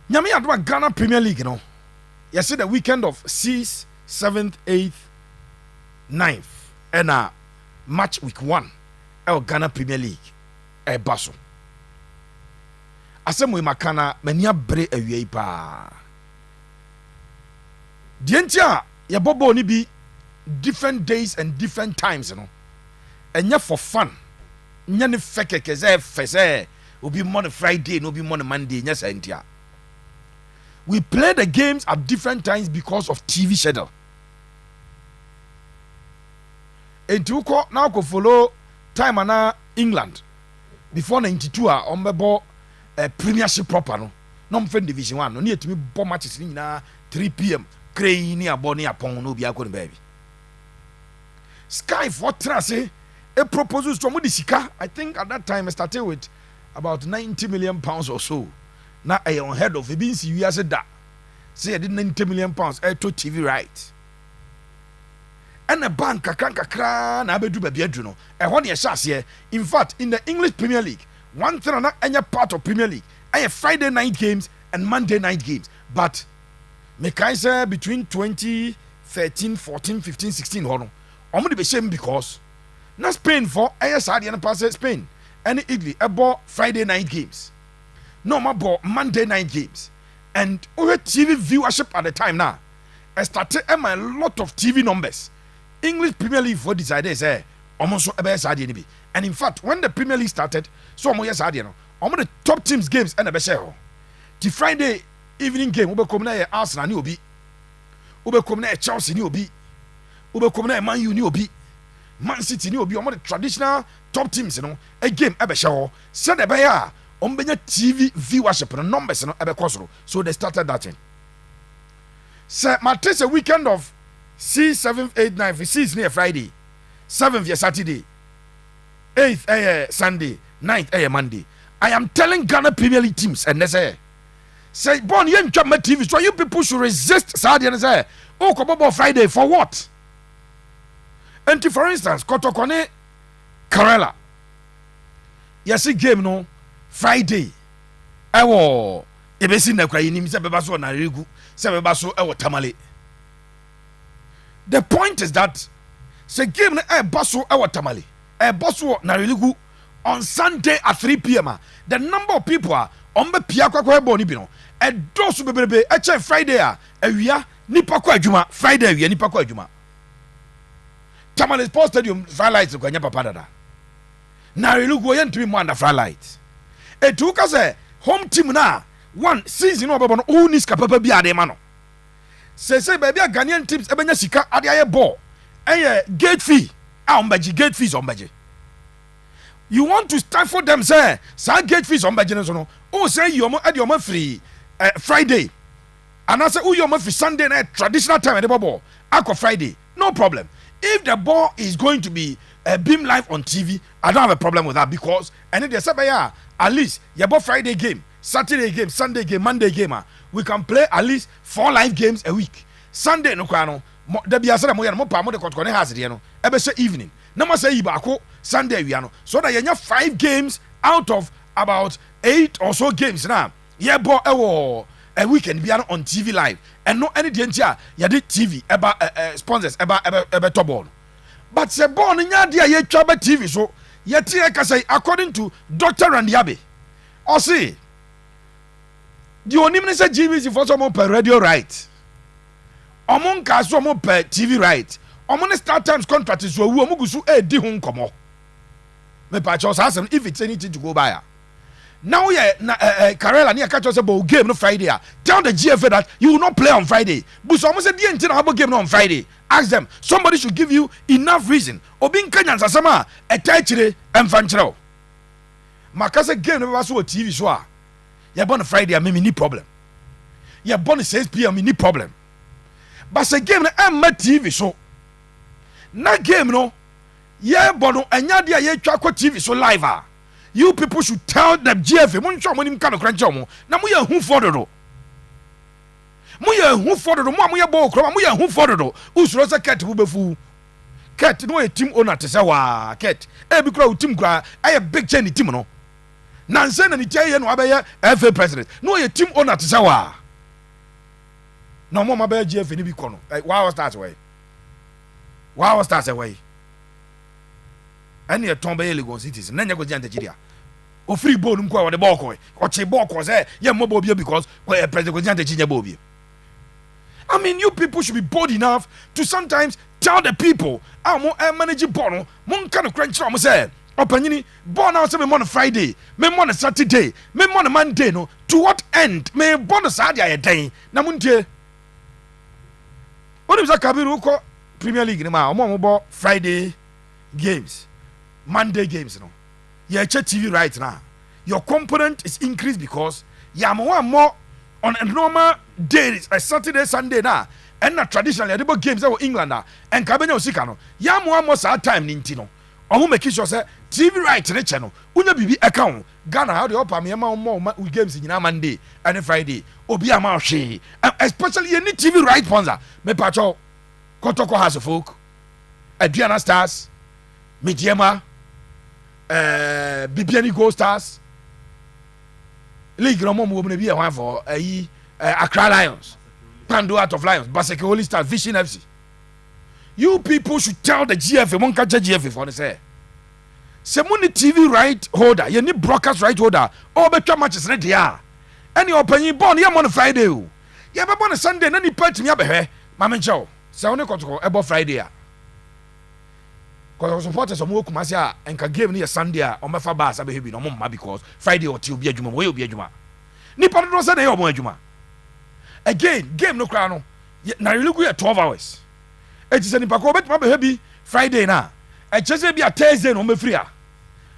nyame adoma Ghana Premier League no. You see the weekend of 6th, 7th, 8th, 9th, and match week 1, our Ghana Premier League, basso. Asem we makana mania bre awie pa. Dientia ya bobo ni bi different days and different times, you know. And for fun. Nya ne fekeke ze obi money Friday, no be money Monday, nya sentia. We play the games at different times because of TV schedule. And to now go follow time ana England before 92 on the premiership proper no. No mfen division 1 no need to be bomb matches na 3 p.m. Cray ni abo ni apon no bi akọ baby. Sky for trase a proposal from Sika. I think at that time I started with about 90 million pounds or so. Na on head of ebinsi we as da say I did 90 million pounds to TV right and a bank kakra na abedu baabi adu no e ho ne yɛ in fact in the English Premier League one thing na any part of Premier League Friday night games and Monday night games but me can say between 2013 14 15 16 ho no omo de be shame because na Spain for saa de na pass Spain and Italy about Friday night games. No more Monday night games. And over TV viewership at the time now. I started a lot of TV numbers. English Premier League for decided say almost a and in fact when the Premier League started, so almost the top teams games and a beshero. The Friday evening game ube come na Arsenal ni obi. Ube come na Chelsea ni obi. Ube come na Man U ni obi. Man City ni obi almost the traditional top teams, you know. A game a beshero. Said the bear Ombenya TV viewership no numbers no ebe kosoro so they started that thing. Say a weekend of 6, 7, 8, 9 6 near Friday, 7th Saturday, 8th Sunday, 9th Monday. I am telling Ghana Premier League teams and they say born you ain't my TV so you people should resist Saturday and say oh kobobo Friday for what? And for instance Kotoko ne Karela. You see game no Friday, ebesi na kwa yinim se beba so na regu se beba so e wo tamale. The point is that se game na e baso e wo tamale e baso na regu on Sunday at 3 p.m. The number of people are on be pia kwakwa e bo ni bi no e do so beberebe e che Friday a awia nipa kwa adwuma Friday awia nipa kwa adwuma. Tamale Sports Stadium Firelight ko nya papa dada na regu ye ntumi mo under Firelight e tu ka say home team na one season no bebo no ni ska papa bi ade ma no say baby a Ghanaian teams ebenya sika ade aye ball eye gate fee ombaji gate fees ombaji. You want to stand for them say gate fees ombaji no so no o say you ade o ma free Friday and I say you ma free Sunday na traditional time ade ball akọ Friday no problem. If the ball is going to be beam live on TV, I don't have a problem with that because and if they say at least your ball Friday game, Saturday game, Sunday game, Monday game, we can play at least 4 live games a week. Sunday no kwano, there be a certain mo pa mo de Kotoko ne has no. Ebe say evening. Na ma say ibako Sunday we no. So that you have 5 games out of about 8 or so games now. Yeah, ball a weekend be on TV live and no any danger ya did TV eba sponsors eba top ball. But se ball nya dia ye twa TV so ye tie ka say according to Dr. Randiabe or see the only say GBC for some per radio right omon ka so mo per TV right omon start times contract so wu omugusu e di ho nkomo me pa cho say if it's anything to go by. Now Karela near catch us about game no Friday. Tell the GFA that you will not play on Friday. But someone said the about game on Friday. Ask them. Somebody should give you enough reason. Obin Kenyan Sasama a title and fanchero. Makasa game never saw a TV show. You're born on Friday, I mean problem. You're born at 6 p.m. any problem. But say game and my TV show. Na game no. Yeah, bono and yadia ye chako TV so live. You people should tell them GFA mun show money kan kranche mo na mo ya hu fododo mo ya hu fododo mo ya bo kro mo ya hu fododo usuro se ket bu befu ket no a team owner te say wa ket e bi kro team kra aye big change team no na nse na ni tie no abaye FA president no a team owner te say wa no mo ma ba GFA ni bi ko no wow start away and your tombe Lagos cities na nya go jante Nigeria o free ball nko wa de ball ko o che ball ko say ye mo bobie because president go jante Nigeria bobie. I mean you people should be bold enough to sometimes tell the people mo manage ball no mo kan no crunch mo say opanyini ball now say me on Friday me on Saturday me on Monday no to what end me ball no Saturday aye den na mo ntie oni bisa Kabiru ko Premier League ni ma mo ball Friday games Monday games no you check TV right now your component is increased because you more on a normal days a Saturday Sunday na and na traditionally the games that were England na and kabenya osika no ya more sad time ninti no omo make sure say TV right ne channel unya bibi account Ghana how the upper me more games in Monday and Friday obi ama hwe especially any TV right sponsor me pacho Kotoko has a folk Adriana Stars Mediema Bibiani Gold Stars League no more be a one for Accra Lions Pando out of Lions Baseke Holy Stars Vision FC. You people should tell the GFA won't catch a GFA for the say money TV right holder you need broadcast right holder all better matches ready ya any open born here on Friday you be born Sunday and any part me abehe mama chow say only Kotoko about Friday. Because supporters of Mokumasia and can give me a Sunday on my fabas abehi no mama because Friday or two be a juma will be a juma. Nipa no say no more juma. Again, game no crown. Now you look at 12 hours. It is an impako bet mabehi Friday na. I just be a Thursday no me free.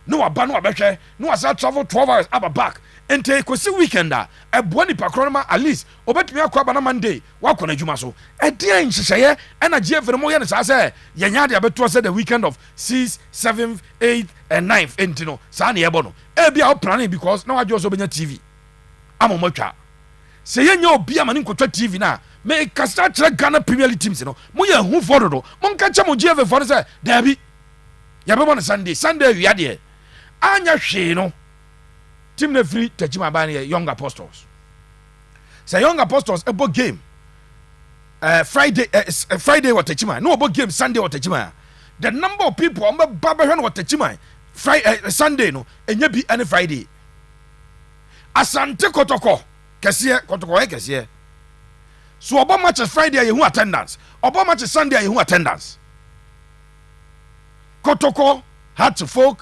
No abano abehwe no asa travel 12 hours up back. Ente kwesi weekend a boni pakronoma at least obetumi akwa bana Monday wakona adwuma so e dia nhyehyeye na GF no mo ye ne sa say ye nya de abeto say the weekend of 6th 7th 8th and 9th enti no sa na ye bo no e bia o planning because na wajo so benya TV amomotwa say ye nya obi amane nkotwa TV na me kasa kire Ghana Premier League teams no mo ye hu fododo mo nka che mo GF for say da bi ye be bo no Sunday wi ade anya hwe no team na free Tajima Bani young apostles say young apostles a book game Friday what techima no book game Sunday what techima the number of people on babahwan what techima Friday Sunday no enye bi any Friday Asante Kotoko kesiye so obo match Friday you attendance obo match Sunday you attendance Kotoko Hartlepool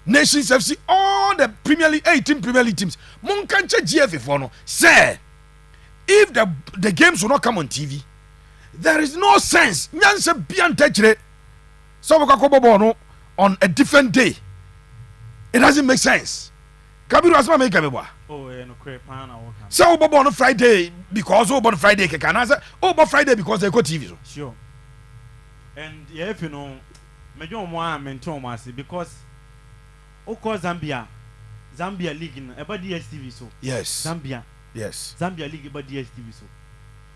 Nations FC all the Premier League 18 Premier League teams monkanche GFA for no say if the games will not come on TV there is no sense nyanse bian techre so we go no on a different day it doesn't make sense Kabiru asma make kabeba no crepe pan so we on Friday because we on Friday can answer Friday because they go TV so sure and yeah if you know mejo mo a menton mo ase because oko Zambia league no eba DStv so yes Zambia league eba DStv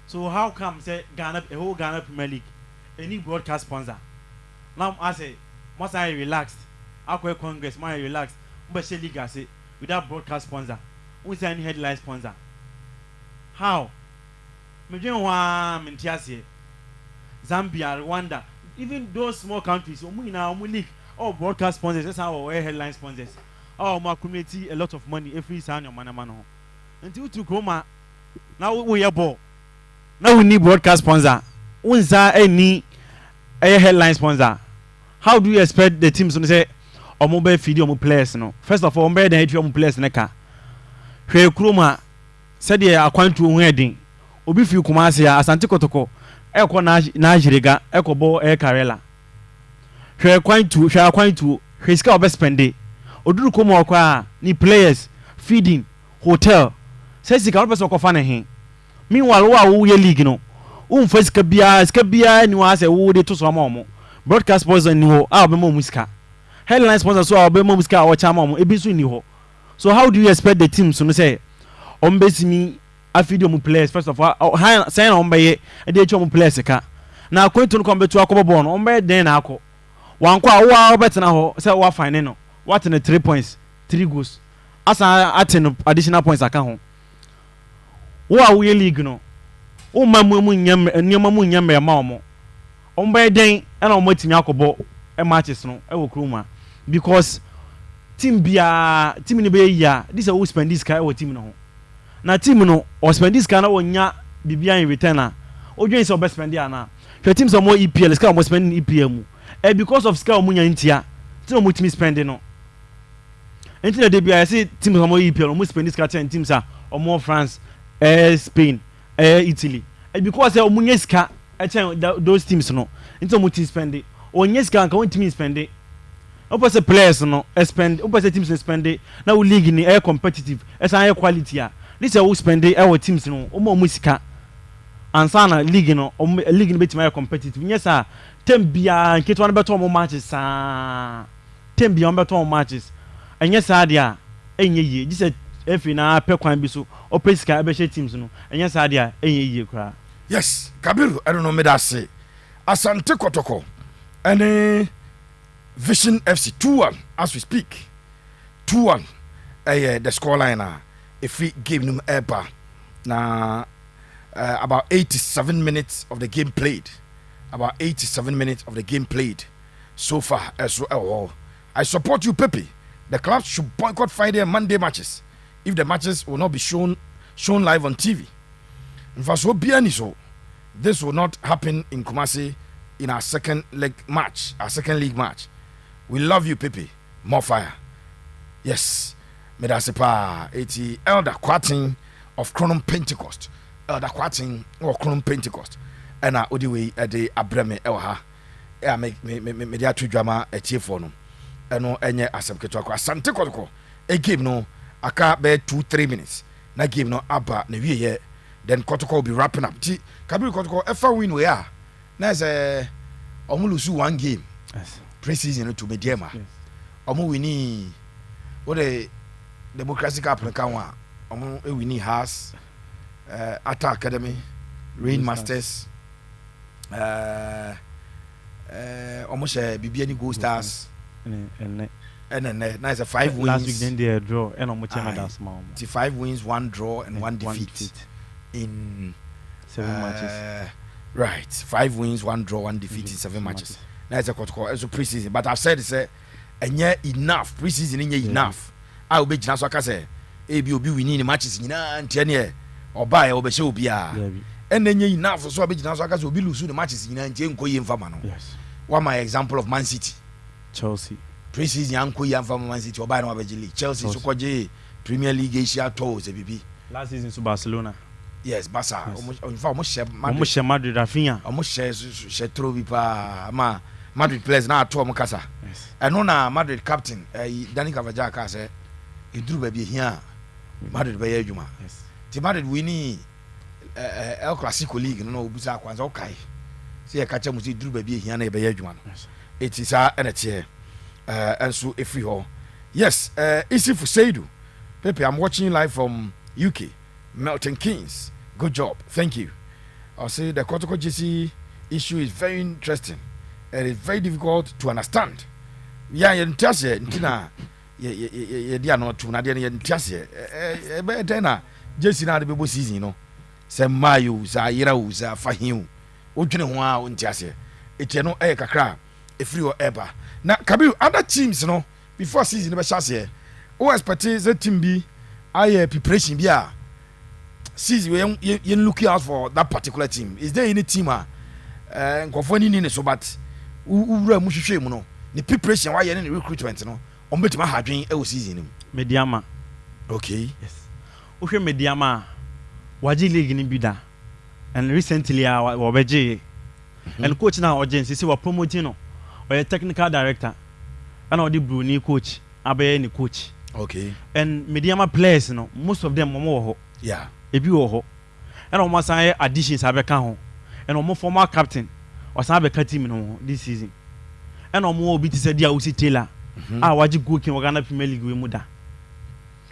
so how come say Ghana a whole Ghana Premier League any broadcast sponsor now I say must I relaxed akwa congress my relaxed but say league say without broadcast sponsor we say any headline sponsor how mejo wa mentiase Zambia Rwanda even those small countries omu league all broadcast sponsors that's how our headline sponsors my community a lot of money every sign your man until to Roma now we are ball now we need broadcast sponsor unza any headline sponsor how do you expect the teams to say mobile feed your players no first of all mobile then your players neka hwe Roma said they are quite to wedding obi fi Kumasi Asante Kotoko eko na jirega eko bo karela hwe kwantu hwe ska obe spende oduru komo okwa ni players feeding hotel say sika obe so kofa na he meanwhile wo ye league no umfa sika bia ni wa say wo de to so ma broadcast sponsor ni ho obe mo musika headline sponsor so obe mo musika o cha ma ebi so ni ho so how do you expect the teams to say ombesimi afidio mu players first of all say na ombaye e de cho mu players ka na akwantu no kombetu akobo no ombaye den na akọ wankọ awo obetena ho say wa fine no what in 3 points 3 goals asa atin additional points aka ho wo ye league no o mamu nyam ma omo ombaye den e na omatimi akobo e matches no e wo kroma because team ni be ya this who spend this guy or team no na team no or spend this kind of onya bibia in return na odwen say best spend ana the teams are more EPL ska mo spend EPL mu because of ska omunya ntia team mo team spend no entina de bia say teams are more EPL mo spend this kind of teams are or more France Spain Italy because omunya ska those teams no entina mo team spend onya ska kan team spend opposite players no spend opposite teams spend na we league ni competitive esa high quality this who spend our teams no omo musika ansana league no league ni betima competitive nyesa tembia nketwa no beto omo matches tembia on beto omo matches enyesa dia enye this efi na pe kwan bi so opesika be she teams no enyesa dia enye kra yes Kabiru I don't know me that say Asante Kotoko and Vision FC 2-1 as we speak 2-1 the scoreline if we game them ever now about 87 minutes of the game played so far as well. I support you Pepe. The club should boycott Friday and Monday matches if the matches will not be shown live on TV. In fact, so this will not happen in Kumasi in our second league match. We love you Pepe, more fire. Yes, Medasepa 80 Elder Quatin of Chronom Pentecost. Elder Quatin or Chronom Pentecost. And Odiwe at the Abreme Elha. Me dia tu drama a chief for no. Eno enye asempketo Asante Kotoko. A game no aka be 2-3 minutes. Na game no aba na wiye then Kotoko will be wrapping up. Kabiru Kotoko efa win we are. Na say omulusu one game. Yes. Pre-season to Mediema. Omo wini what the Democracy Cup nkanwa. Omo wini has Atta Academy, Rain Masters. Omo she Bibiani Gold Stars. And now it's a 5 wins. Last week then they draw and omo chema that small. 5 wins, 1 draw and 1 defeat. in 7 matches. Right, 5 wins, 1 draw, 1 defeat in 7 matches. That's a Kotoko. Also preseason, but I've said it's enough preseason enough. I will be just like I say. Obi winning the matches nyina ntie or buy or be show bia. And then enough so I be just like I say obi lose the matches nyina ntie nko ye mfa ma no. Yes. One my example of Man City. Chelsea. Preseason nko ye mfa Man City or buy no abegili. Chelsea so kwaje Premier League Asia tours bibi. Last season to Barcelona. Yes, Barca. In fact, almost Madrid Rafinha. Almost share throw bipa ma Madrid players na to mukasa. Yes. And na Madrid captain Dani Carvajal say he drew baby here. Madrid be adwuma. Yes. Ti Madrid winning El Clasico League no obusa kwanza okay. Say e kacha mu say drew baby here na be adwuma no. It is energy and so if we yes, easy for Seidu. Pepe, I'm watching live from UK. Milton Keynes. Good job. Thank you. I'll say the Kotoko GC issue is very interesting and it's very difficult to understand. Yeah, you tell you, Ntina, you not to Nadia, you tell you, better just now the baby season, you know. Say, Mayu, Zaira, Fahim, Utina, and Jassi. It's no air kakra, if you were ever. Now, Kabu, other teams, you know, before season, never chassis. Oh, expertise, the team be, I preparation, yeah. See, you're looking out for that particular team. Is there any team so but no the preparation why you're in the recruitment no on bet my hardware season Mediama. Okay. Yes. Okay, Mediama Waji League in Bida. And recently our Wabeji and coach now urgency say we're promoting or a technical director and all the Bruni coach, Abe any coach. Okay. And Mediama players, you know, most of them are more. Yeah. Ebi wo ho and almost additions abeka ho and almost former captain was abeka team no this season and almost obi ti say dia Usi Taylor waji go kin Ghana Premier League we muda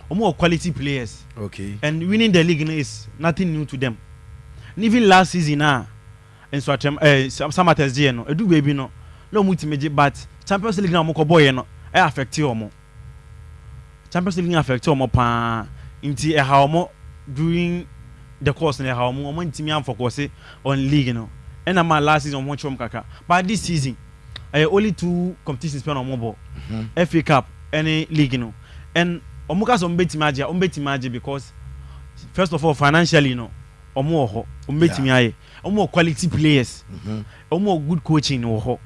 almost quality players. Okay. And winning the league is nothing new to them. And even last season and so Samate's day no edu baby no muti but Champions League na mo ko boy no affect omo Champions League affect omo pa inti ha omo during the course in the how more focus on league, you know. And my last season on chom kaka. But this season, I only 2 competitions on mobile. FA Cup, any league, you know. And omukas on beti maji because first of all financially, you know, omo beti miaye, omo quality players, omo good coaching oho.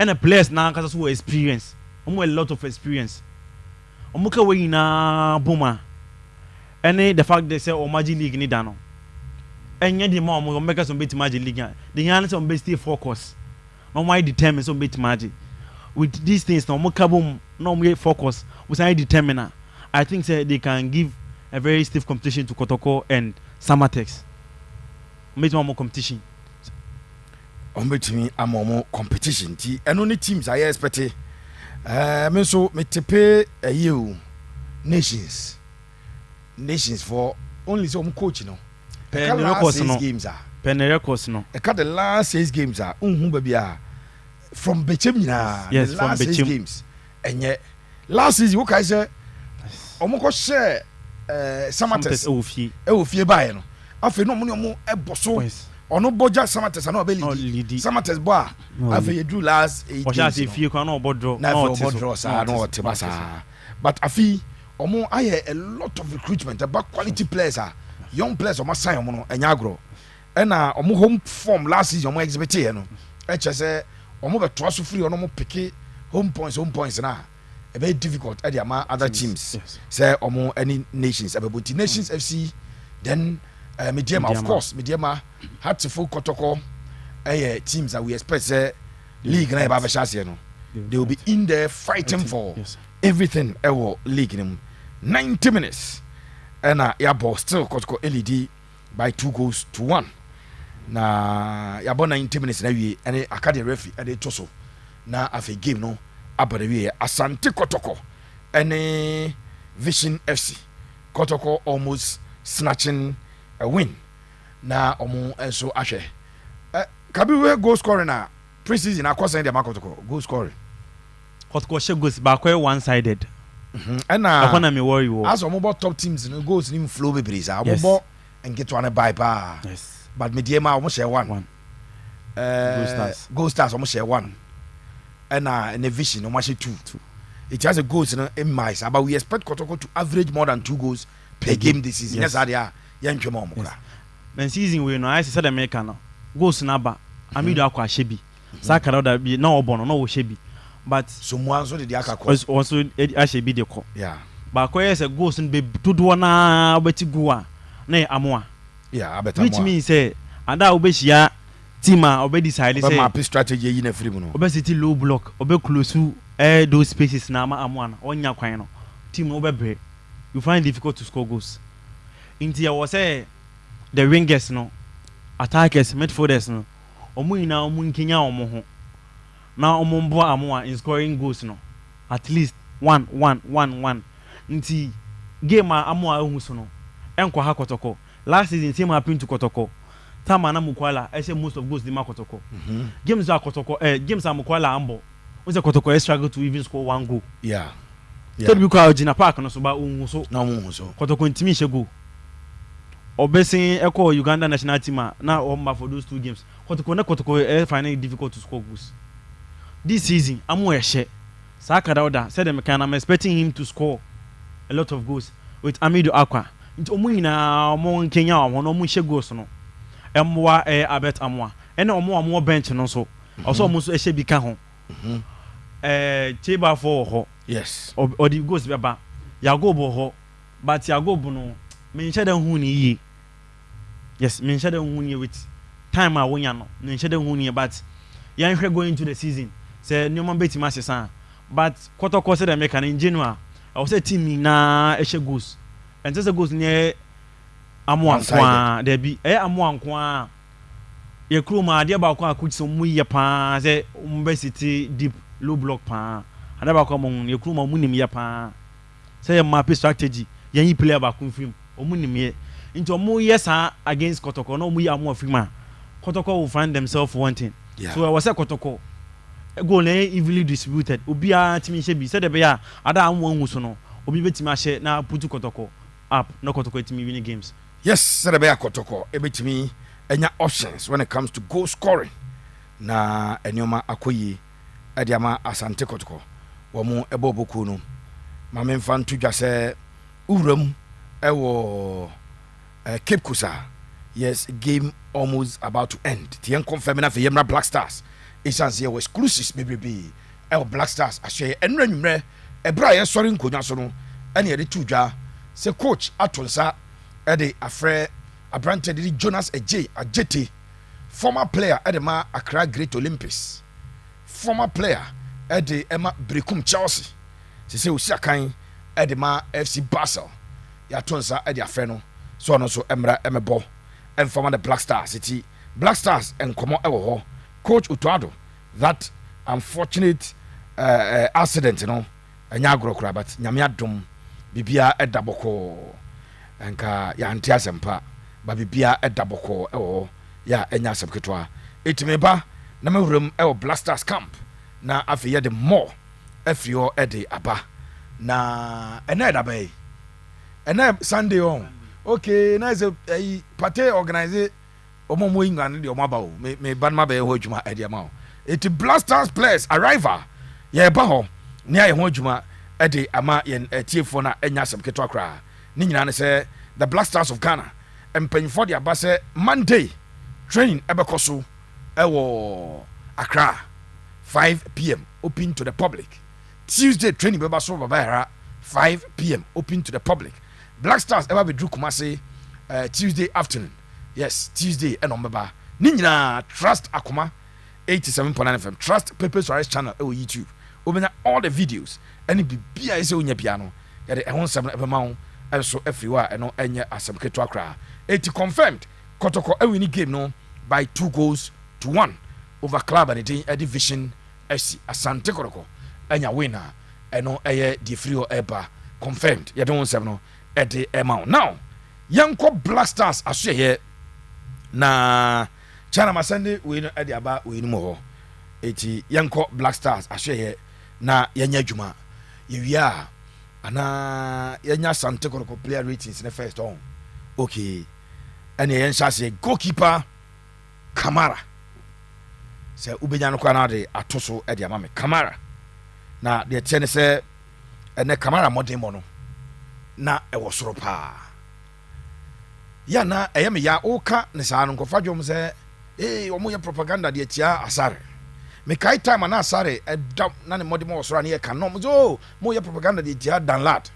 And the players now cause who experience, omo a lot of experience. Omuka we na boma. And the fact they say Omaji League ni dano. And yet the mom make us on bit magic league. The answer on best stay focus. No why determine some bit magic. With these things, no more kabum, no more focus. With I determiner, I think say they can give a very stiff competition to Kotoko and Samatex. Make more competition. On between a more competition. And only teams I expect. Me so me tepe a you nations for only some coach no. The last 6 games are. Records no. The last 6 games are. Baby from Bechem yes, the from last 6 Bechem games. And yet last season what I say omoko share Samates e buy no. Afi no money omo e boso. Ono boja Samates na obeli. Samates boy afi you do last 8 games. Oja say fie kwa na obodro. Na obodro sa no otebasa. But afi omo aye a lot of recruitment about quality players young players omo sign omo no enyagro. And omo home form last season omo exhibit here no. E say omo be to so free omo pick home points na. A very difficult at the other teams. Yes. Say omo any nations about nations FC then Mediama of course Mediama had to full Kotoko teams that we expect say league na ba chance no. They will be in there fighting for everything our league in 90 minutes. And your ball still Kotoko LED by 2-1. Na ya 90 minutes na wie and akade referee and they toso. Na afi game no about the way Asante Kotoko and Vision FC. Kotoko almost snatching a win. Na omo enso ahwe. Kabi goal scoring na preseason akwasa the Kotoko goal scoring. Kotoko she goes back one-sided. And I me worry as omo top teams no goals in flow be breeze. Omo and get one buy pa. Yes. But Mediema almost share one. Gold Stars almost share one. And in a vision almost share two. It has a goals in mice, but we expect Kotoko to average more than 2 goals per game this season. Yes, they are young Chemo. When season we know I said America now. Goals number. Amido akwa shebi. Sakara da be no obono no shebi. But someone so did the aka also shebi de ko. Yeah. But ko yes goals be dodo na beti gua na amoa. Yeah, I better. Which means say and that obeshia team obe decide say map strategy yin free mu no. Obe city low block, obe close those spaces na amoa na onya kwan no. Team obe bre. You find it difficult to score goals. Inti I was say the wingers no, attackers, midfielders no. Omo ina omo nkinya omo ho. Na omo mbo amoa in scoring goals no. At least 1 nti game amoa ehu so no. Enko ha Kotoko. Last season same happened to Kotoko. Tama na Mukwala I say most of goals di ma Kotoko. Games are Kotoko games are Mukwala ambo. We say Kotoko struggle to even score 1 goal. Yeah. Tell me kwa Gina Park no so ba unhu so. Na unhu so. Kotoko ntimi hye goal. Obesin eko Uganda national team na omba for those 2 games. Kotoko find it difficult to score goals. This season amu ehye. Sakara oda said I'm expecting him to score a lot of goals with Amido Akwa. Nti omu ina omo Kenya omo no mu hye goals no. Emwa abet amwa. Ene omo bench no so. Also omo so ehye bi ka ho. Cheba for ho. Yes. Or the goals beba. Yagobo ho. But Yagobo no me nche den hu ni yi. Yes, me nche den hu ni with time a wonya no. Me nche den hu ni but yan hwe going into the season. Say nyoma beti ma sesa. But Kotoko said make an in January. I was say team na ehye goals. And just goals near amoa kwa there be amoa kwa ye crew ma dia ba kwa akuti so mu ye pa say City deep low block pa ada ba kwa mon ye crew ma mu nim ye pa say map strategy yan player ba kun film omu nim ye into omu yes against Kotoko no mu ye amoa film Kotoko will find themselves wanting. Yeah. So I was say Kotoko goal na evenly distributed obi a timi hye bi say the be a ada amoa hu so no obi betimi a hye na putu Kotoko up no Kotoko to me winning games. Yes, Serebea Kotoko ebetimi enya options when it comes to goal scoring. Na enyoma akoyi ediama Asante Kotoko. Womu ebo boku no. Ma memfa ntudwa se uwram ewo Cape Kusa. Yes, game almost about to end. Tien confirm na fe yemra Blackstars. Isanse ye exclusives bebrebe. Ewo Blackstars ahye enra nwumre ebra ye sori nkonya so no ene ye de tudwa se coach atonsa ede afre abrante de Jonas Ajete former player ede ma Accra Great Olympics former player ede ema Brekum Chelsea se usiakan ede ma FC Basel ya tonsa ede afre no so no so emra emebo and former the Blackstars city Blackstars enkomo ewo ho coach Utuado that unfortunate accident no anya agrokura but nyame adom bibia edaboko enka ya ntia sempa ba bibia edaboko ewo ya enya sebketwa etimeba na mawuram ewo Blackstars camp na afeye de more afrio ede aba na ena edabai ena Sunday on okay na is a party organize omomo ingane de omaba o me ban ma be ho adwuma ede ma o eti Blackstars players arrival ye ba ho ne aye ho adwuma ede ama yen tiefo na enya sebketo akra ni nyina ne se the Blackstars of Ghana empanyfo de aba se Monday training ebekoso ewo Accra 5 p.m. open to the public. Tuesday training beba so baba 5 p.m. open to the public. Blackstars ever be drew Kumasi Tuesday afternoon. Yes, Tuesday and on baba ni nyina Trust Akoma 87.9 FM Trust Pepe Suarez channel on YouTube. Obena all the videos and bibia ise onya piano ya de ehon sem ebema ho so everywhere eno enye asem keto akra it confirmed Kotoko win game no by 2-1 over club and the division FC Asante Kotoko enya winner eno eye di frio eba confirmed ya don sem no e de ema now yanko Blackstars aso ye na China Masande we no e de aba we ni mo ho eti yanko Blackstars aso ye na yanya dwuma yewia ana yanya Asante Kotoko player ratings in the first on okay ɛne yɛn hyɛ ase goalkeeper Kamara sɛ wobɛnya no kwa na de ato so de ama me Kamara na deɛ tiɛ ne sɛ ɛnɛ Kamara mmɔden mɔ no na ɛwɔ soro paa ya na ɛyɛ me ya woka ne saa no nkɔfa dwom sɛ ɔmo yɛ propaganda deɛ tia Asare mekae time ana Asare ɛda na ne mmɔden mɔ wɔ soro a ne yɛ ka no mo yɛ propaganda deɛ tia Danlad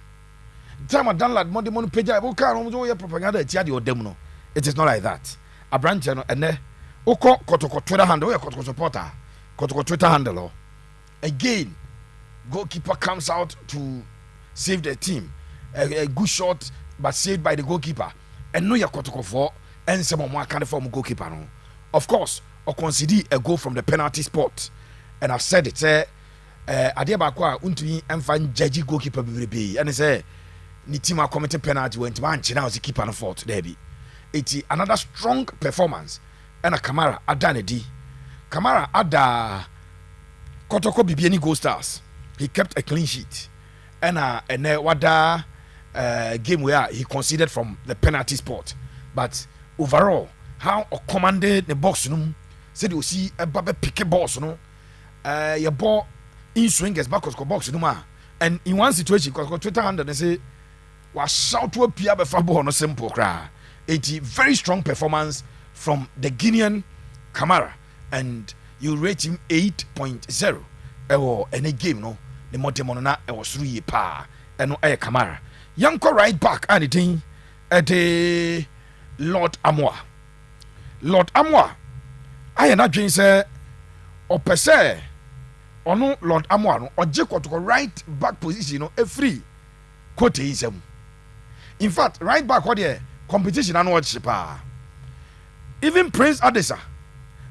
time a Danlad mmɔden mɔ no pagya woka no mo yɛ propaganda deɛ tia deɛ ɔda mu no. It is not like that abrante no ɛnɛ wokɔ Kotoko Twitter handle woyɛ Kotoko supporter Kotoko Twitter handle again goalkeeper comes out to save the team a good shot but saved by the goalkeeper and no yɛ Kotoko for and some more kind of form goalkeeper no of course or consider a goal from the penalty spot and I've said it say adeɛ baako a untumi ɛmfa judge goalkeeper bebrebe and say ni team a committed penalty when man china was the keeper no fault there be it's another strong performance and a Kamara adanedi Kamara ada Kotoko bibiani goal stars he kept a clean sheet and wada game where he conceded from the penalty spot but overall how commanded the box no said you see a baby pick balls no your ball in swingers back of box no ma and in one situation because Twitter handle they say was shout to a pia be ball no simple cry. A very strong performance from the Guinean Kamara and you rate him 8.0 or any game no the motemonona was 3 pa and no Kamara yanko right back anything at the Lord Amoa I am not say or per se or no Lord Amoa no or Jacob to right back position no a free quotation in fact right back what there competition and watch pa even Prince Adesa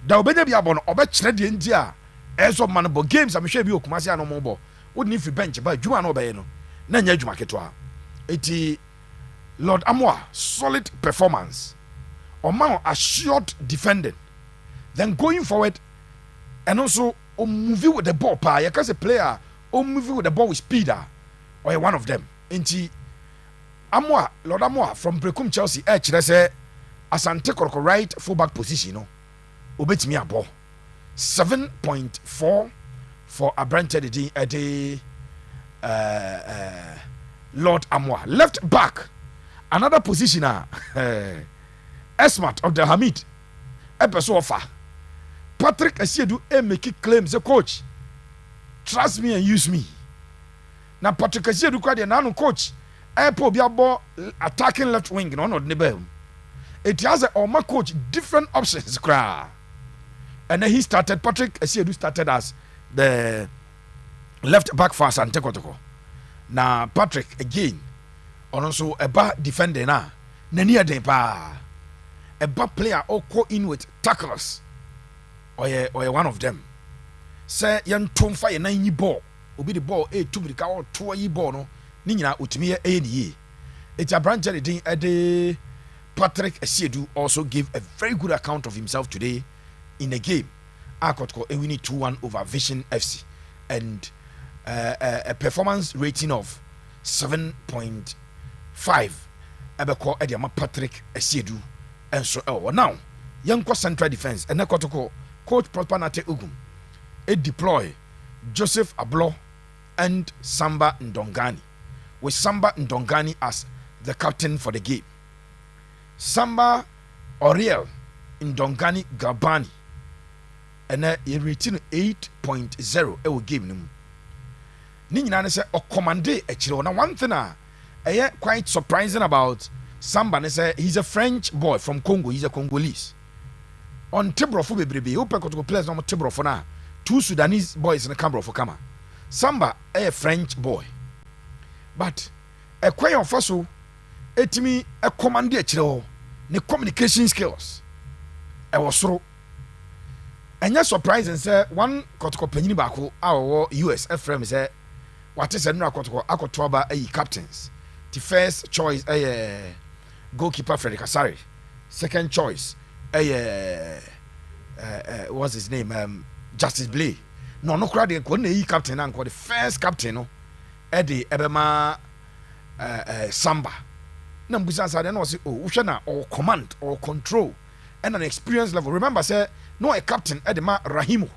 da obenya bi abon obekire de ntia eso man bo games am hwe bi okumase ano mo bo wodni fi bench ba djuma no obeye no na nya djuma ketwa eti Lord Amoa solid performance Oman assured defending then going forward and also move with the ball pa you can say player move with the ball with speed or one of them enti Lord Amoa from Brekum Chelsea kyerɛ sɛ Asante Kotoko right fullback position no obetimi abo 7.4 for abrante de Lord Amoa left back another position Esmat of the Hamid epeso offer Patrick Asiedu make claims the coach trust me and use me na Patrick Asiedu kwa de na no coach Airport be about attacking left wing no the bell. It has a my coach different options cry. And then he started Patrick Asiedu started as the left back for Asante Kotoko. Now Patrick again on also a back defender na near de pa a back player or co in with tacklers or one of them. Say yan tom fire 9 ball obi the ball 2 bi ka 2 ball no ni nyina otumi ye it's a branch de Patrick Asiedu also gave a very good account of himself today in a game Kotoko winning 2-1 over Vision FC and a performance rating of 7.5 ebeko ediama Patrick Asiedu and so now young central defense and Kotoko coach Prosper Nate Ugum deploy Joseph Ablo and Samba Ndongani with Samba Ndongani as the captain for the game. Samba Oriel Ndongani Gabani and he rating 8.0 e game no. Ni nyina ne say o commande ekire. Now one thing quite surprising about Samba ne say he's a French boy from Congo, he's a Congolese. On Tibrofo bebrebe, o Kotoko players no Tibrofo na 2 Sudanese boys in the camera for Kama. Samba a French boy. But a quay of fossil etimi a command ekire ne communication skills I was so and you're surprising say one Kotoko penny bako our US FM say what is a no Kotoko akotoba captains the first choice goalkeeper Frederick Asare second choice what's his name Justice Blay no crowd the captain and the first captain no Eddie Ebema Samba na mbusa sa de na say oh wohwe na or command or control and an experience level. Remember say no a captain Edema Rahimu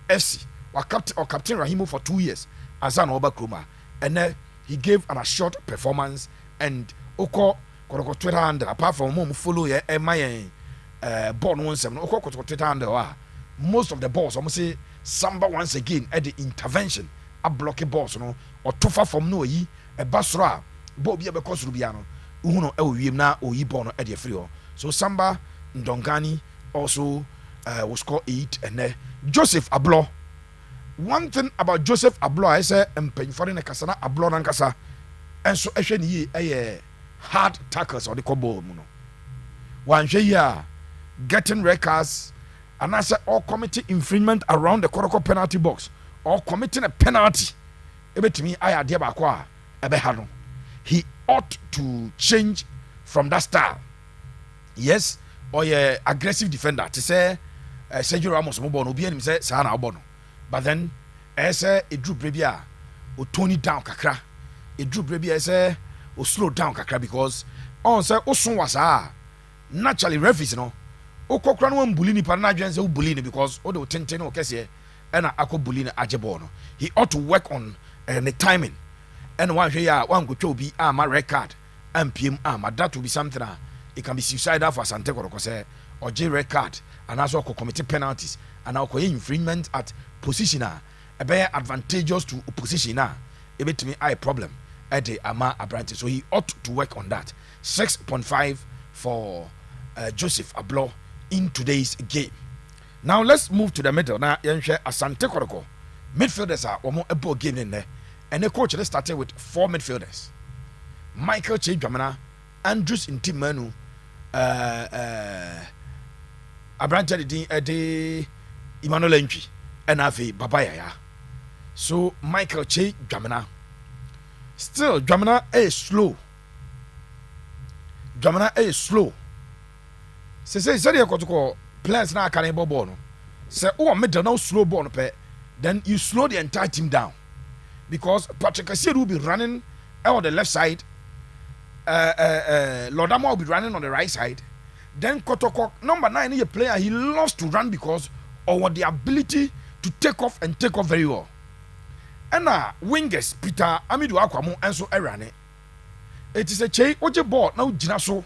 FC or captain Rahimu for 2 years as an Oba Kroma, and then he gave an assured performance and Oko Kotoko Twitter handle apart from mom follow ye my born 17 Oko Kotoko Twitter handle most of the balls almost say Samba once again at the intervention a blocky balls no or tofa from no yi a basra Bobby because Rubiano uno e na o yi bono e de free. So Samba Ndongani also was scored 8 and then Joseph Ablo. One thing about Joseph Ablo I say foreign kasana Ablo nankasa and so actually a hard tackles or the combo muno. One year getting records and I say all committing infringement around the Kotoko penalty box or committing a penalty. Ebe to me I idea bakwa ebe hano. He ought to change from that style. Yes, or a aggressive defender to say Sergio Ramos mo bono obi anim say sa na obono. But then say e drew brebia o tone down kakra. E drew brebia say o slow down kakra because on say o son wasa naturally referees no o kokra no bully ni pa na adwen say o bully ni because o de o tenten o kese e na akọ bully na ajebo no. He ought to work on the timing. And one here one go to be my record and PM that will be something it can be suicidal for Asante Kotoko say or J record and also commit penalties and now infringement at position a be advantageous to opposition a bit me a problem at the Ama Abrante. So he ought to work on that. 6.5 for Joseph Ablo in today's game. Now let's move to the middle. Now Asante Kotoko midfielders are one more game in there. And the coach started with 4 midfielders. Michael Chejamana, Andrews in Team Manu, Abrante de Emmanuel Entry, and Afi Babaya. So Michael Chejamana. Still, Jamana is slow. Jamana is slow. Say you got to call players now can ball. Say, oh, middle now slow ball, then you slow the entire team down. Because Patrick Asier will be running on the left side, Lodama will be running on the right side. Then Kotoko, number 9, is a player he loves to run because of the ability to take off and take off very well. And wingers Peter Amidu Akwamo and so Erane. It is a change. What you bought now, Jinaso?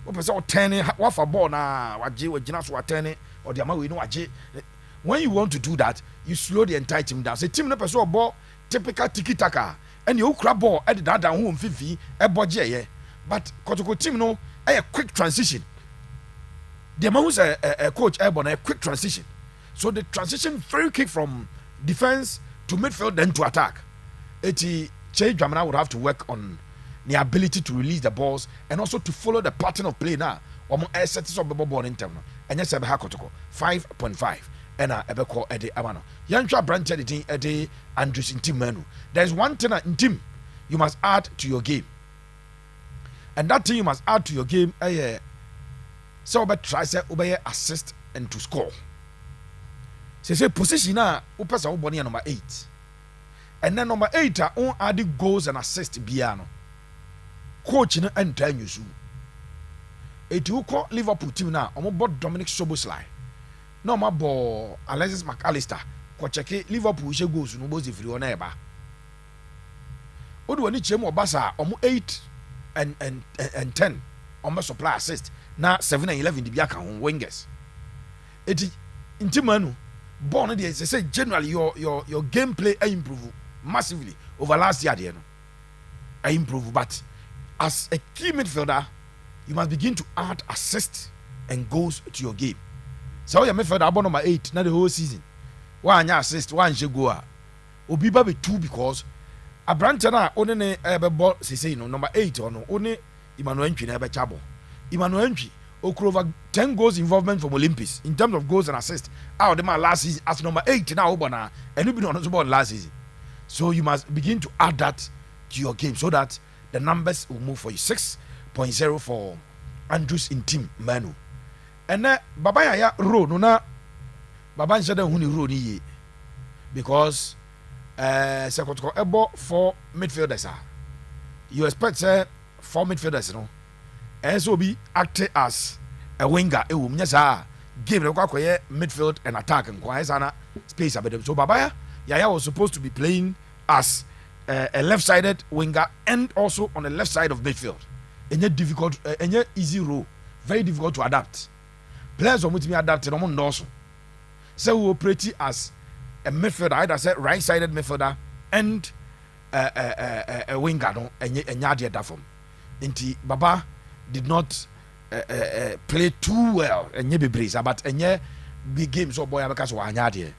What was our 10? What for ball now? What Jinaso are 10 or the amount we know? When you want to do that, you slow the entire team down. Say team never saw ball. Typical tiki taka and you grab ball at the down home 50 a budget but Kotoko team no a quick transition. The amount a coach airborne a quick transition, so the transition very quick from defense to midfield then to attack. Che Dramana would have to work on the ability to release the balls and also to follow the pattern of play now. Sets of the ball in term and yes Kotoko 5.5. And Ebeko Ede Amano. Yancha Branch editing Ede Andrews in team menu. There's one thing in team you must add to your game. And that thing you must add to your game, so but try say obey assist and to score. Say position na upesa uboni number 8. And then number 8 are on adding goals and assists biano. Coach no enter you. It will call Liverpool team now. Omo bought Dominic Soboslai. No ma bo Alexis McAllister ko cheke Liverpool she goals no bozi free on eba odu oni chemo basa omo 8 and 10 omo supply assist na 7 and 11 di bia kan wingers eti intimanu ball no dey say generally your gameplay improve massively over last year there no improve, but as a key midfielder you must begin to add assists and goals to your game. So your midfielder about number 8 now the whole season. One assist, one goal. Obi ba be 2 because Abrante na only ne ball say no number 8 or no only Emmanuel Entry na be chabo. Emmanuel Entry over 10 goals involvement from Olympics in terms of goals and assists. Out the man last season as number 8 now Obana and you been on the last season. So you must begin to add that to your game so that the numbers will move for you. 6.0 for Andrews in team Manu. And then Baba Yaya row no na Baba Nshada huni row ni ye because Kotoko ebo for midfielders you expect say four midfielders no ɛsɛ obi act as a winger ɛwɔ mu nyɛ saa game no kwakoyɛ midfield and attack nkwa ɛsɛ na space abɛdɛm so Babaya Yaya was supposed to be playing as a left-sided winger and also on the left side of midfield. Enye difficult, enye easy role, very difficult to adapt. Players who me adapt no mo also. So we operate as a midfielder, either say right-sided midfielder and a winger no enye ade da form. Inti Baba did not play too well enye bebree but enye big games or boy because wa anya ade.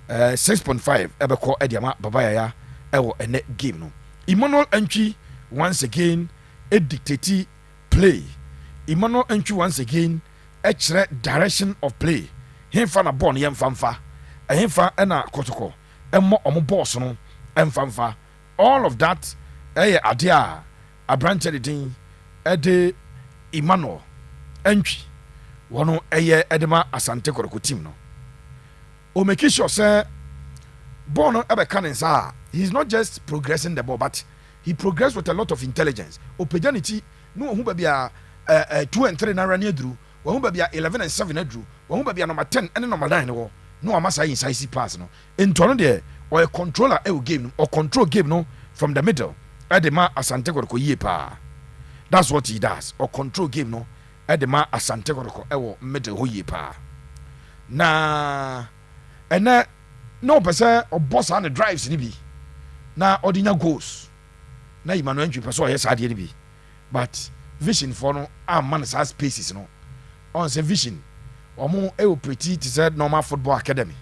6.5 ebeko ediama Baba Yaya ewo ene game no. Emmanuel Entry once again a dictate play. Emmanuel Entry once again a direction of play. Hemfa na ball yem famfa. Hemfa na Kotoko. Emmo omo boss no emfamfa. All of that adia a branch editing ede Emmanuel Entry. Wono edema Asante Kotoko team no. O make sure say ball no ebe kan he's not just progressing the ball but he progressed with a lot of intelligence. Opejanity no hu ba bia 2 and 3 na run edru, wo hu ba bia 11 and 7 edru, wo hu ba bia number 10 and number 9 no no amasa inside pass no. Into no there or a controller e game or control game no from the middle. Edema Asante Kotoko yie pa. That's what he does. Or control game no edema Asante Kotoko e wo middle ho yie pa. Na ena no person or boss on the drives ni bi na ordinary goals na Emmanuel Entry person yes ade ni bi but vision for no man has spaces no on say vision omo e operate to say normal football academy.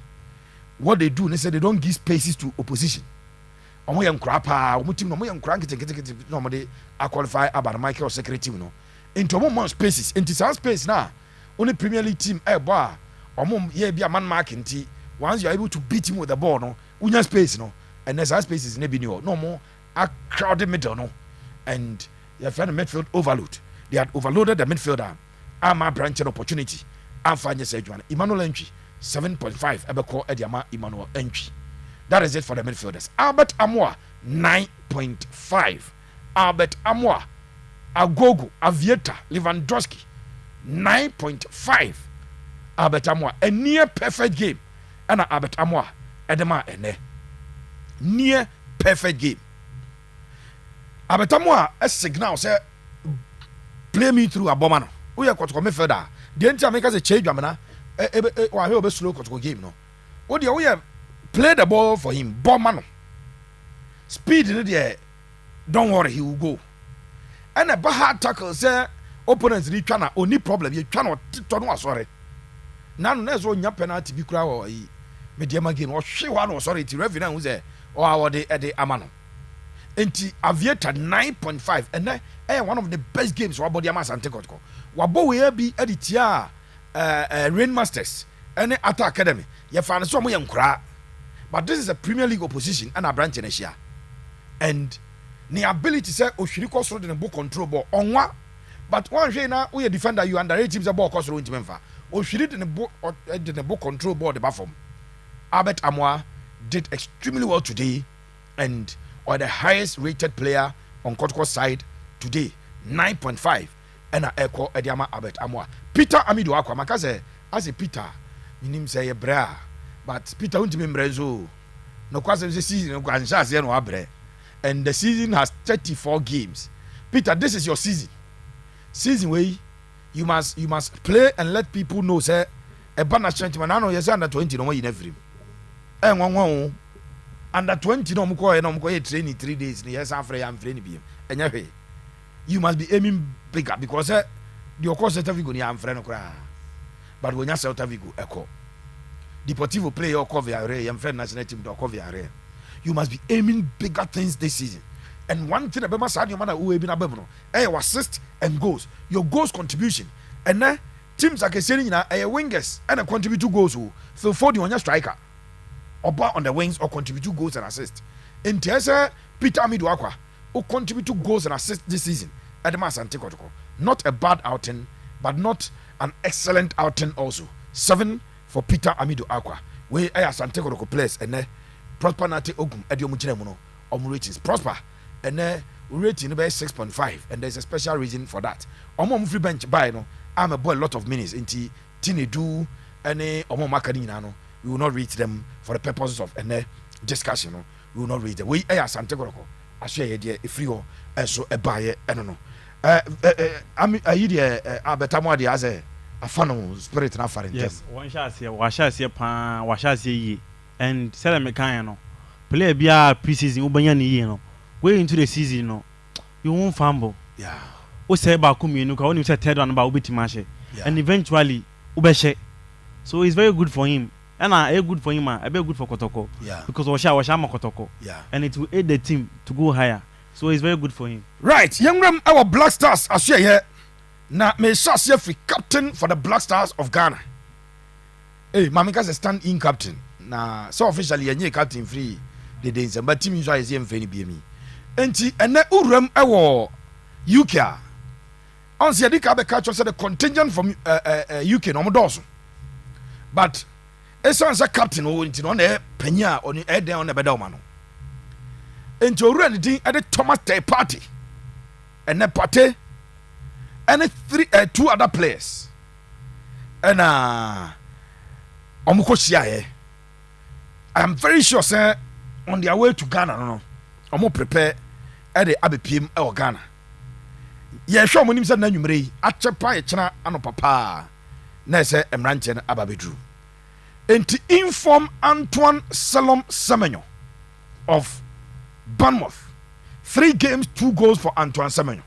What they do they say they don't give spaces to opposition. Omo yem kra pa omo team no omo yem kra nkete no omo dey qualify about Michael secretary team no into omo spaces into space na only Premier League team e bo a omo ye bi a man mark nti once you are able to beat him with the ball no unya space no and there's space is nebi no more a crowded middle no and your friend midfield overload. They had overloaded the midfielder. Ama branching opportunity and find yourself Emmanuel Entry 7.5 ebeko ediama Emmanuel Entry. That is it for the midfielders. Albert Amoa 9.5. Albert Amoa, Agogo, Avieta, Lewandowski 9.5. Albert Amoa, a near perfect game. And Albert Amoa edema ene near perfect game. Albert Amoa a signal say play me through a bomber. We are Kotoko midfielder. The entire makers a change jamana wa he obe slow Kotoko game no. O dey we play the ball for him bomber no. Speed in there, don't worry, he will go. And a hard tackle say opponents ni twa na only problem you twa no no sorry. Now there's one penalty be kura or medium game or she one sorry to revenue who's there or our de amano. Enti Aviator 9.5 and then one of the best games for body Asante Kotoko. Wabo we be editia Rain Masters and Atta Academy. You find some young cra. But this is a Premier League opposition and a branch in Asia. And the ability to say Oshiriko through the book control ball on what? But one day now we a defender you underrate teams a ball cost into Memphis. Oshiri in the book control ball the bathroom. Albert Amoa did extremely well today and or the highest rated player on Kotoko's side today 9.5 and I echo Ediama Albert Amoa. Peter Amidu Akwa makaze as a Peter minim say bra but Peter untimi mrezo no kwase the season no kwansha se no abre and the season has 34 games. Peter, this is your season where you must play and let people know say a banner strength man no yes under 20 no you never nwan under 20 no mko training 3 days yes after am training bi enya hwe you must be aiming bigger because the course Celta Vigo ni am frɛ no kra but when you Celta Vigo eko Deportivo play your cover area am frɛ national team do cover area you must be aiming bigger things this season. And one thing about Sadio Mane who be na bem no assist and goals your goals contribution and then teams like saying na wingers and contribute 2 goals who Phil Foden on your striker or on the wings or contribute 2 goals and assists. In Tessa Peter Amidu Akwa who contribute 2 goals and assists this season at the Asante Kotoko. Not a bad outing but not an excellent outing also. 7 for Peter Amidu Akwa where Asante Kotoko players and Prosper Nate Ogum Ediomuchine Muno ratings Prosper and rating by 6.5, and there's a special reason for that. Omo free bench by no, I'm a boy a lot of minutes into tini do any omo makani no. We will not read them for the purposes of any discussion. No, we will not read them. We Asante Kotoko. I share idea if you so a buyer. I don't know. I idea abetamo de as a fan spirit na farin. Yes, one shall say, pan, what shall say, and sell me kind no. Play be a preseason ubanyani no. Way into the season no. You won't fumble. Yeah. O say ba kumi no ka only say third one ba ubetimashe. And eventually ubeshe. So it's very good for him. And a good for him, a very good for Kotoko. Yeah. Because Washama Kotoko. Yeah. And it will aid the team to go higher. So it's very good for him. Right. Young Ram, our Blackstars, I share here. Now, may Shasha free captain for the Blackstars of Ghana. Hey, Mamika's a stand in captain. Now, so officially, a new captain free the days, but team is here in Fanny BME. And then Uram, our UK. On the Adika, catch us the contingent from UK, no more. But sounds a captain who went on a penya on the head down the bedomano. And to already at the Thomas Day party and the party and two other players. And Omukoshia, I am very sure, sir, on their way to Ghana, no, Omo prepare at the Abbey PM or Ghana. Yeah, sure, when him said Nanumre, at Chapa, China, and Papa. Nese Emranchen Ababidru. And to inform Antoine Salom Semenyo of Bournemouth. 3 games, 2 goals for Antoine Semenyo.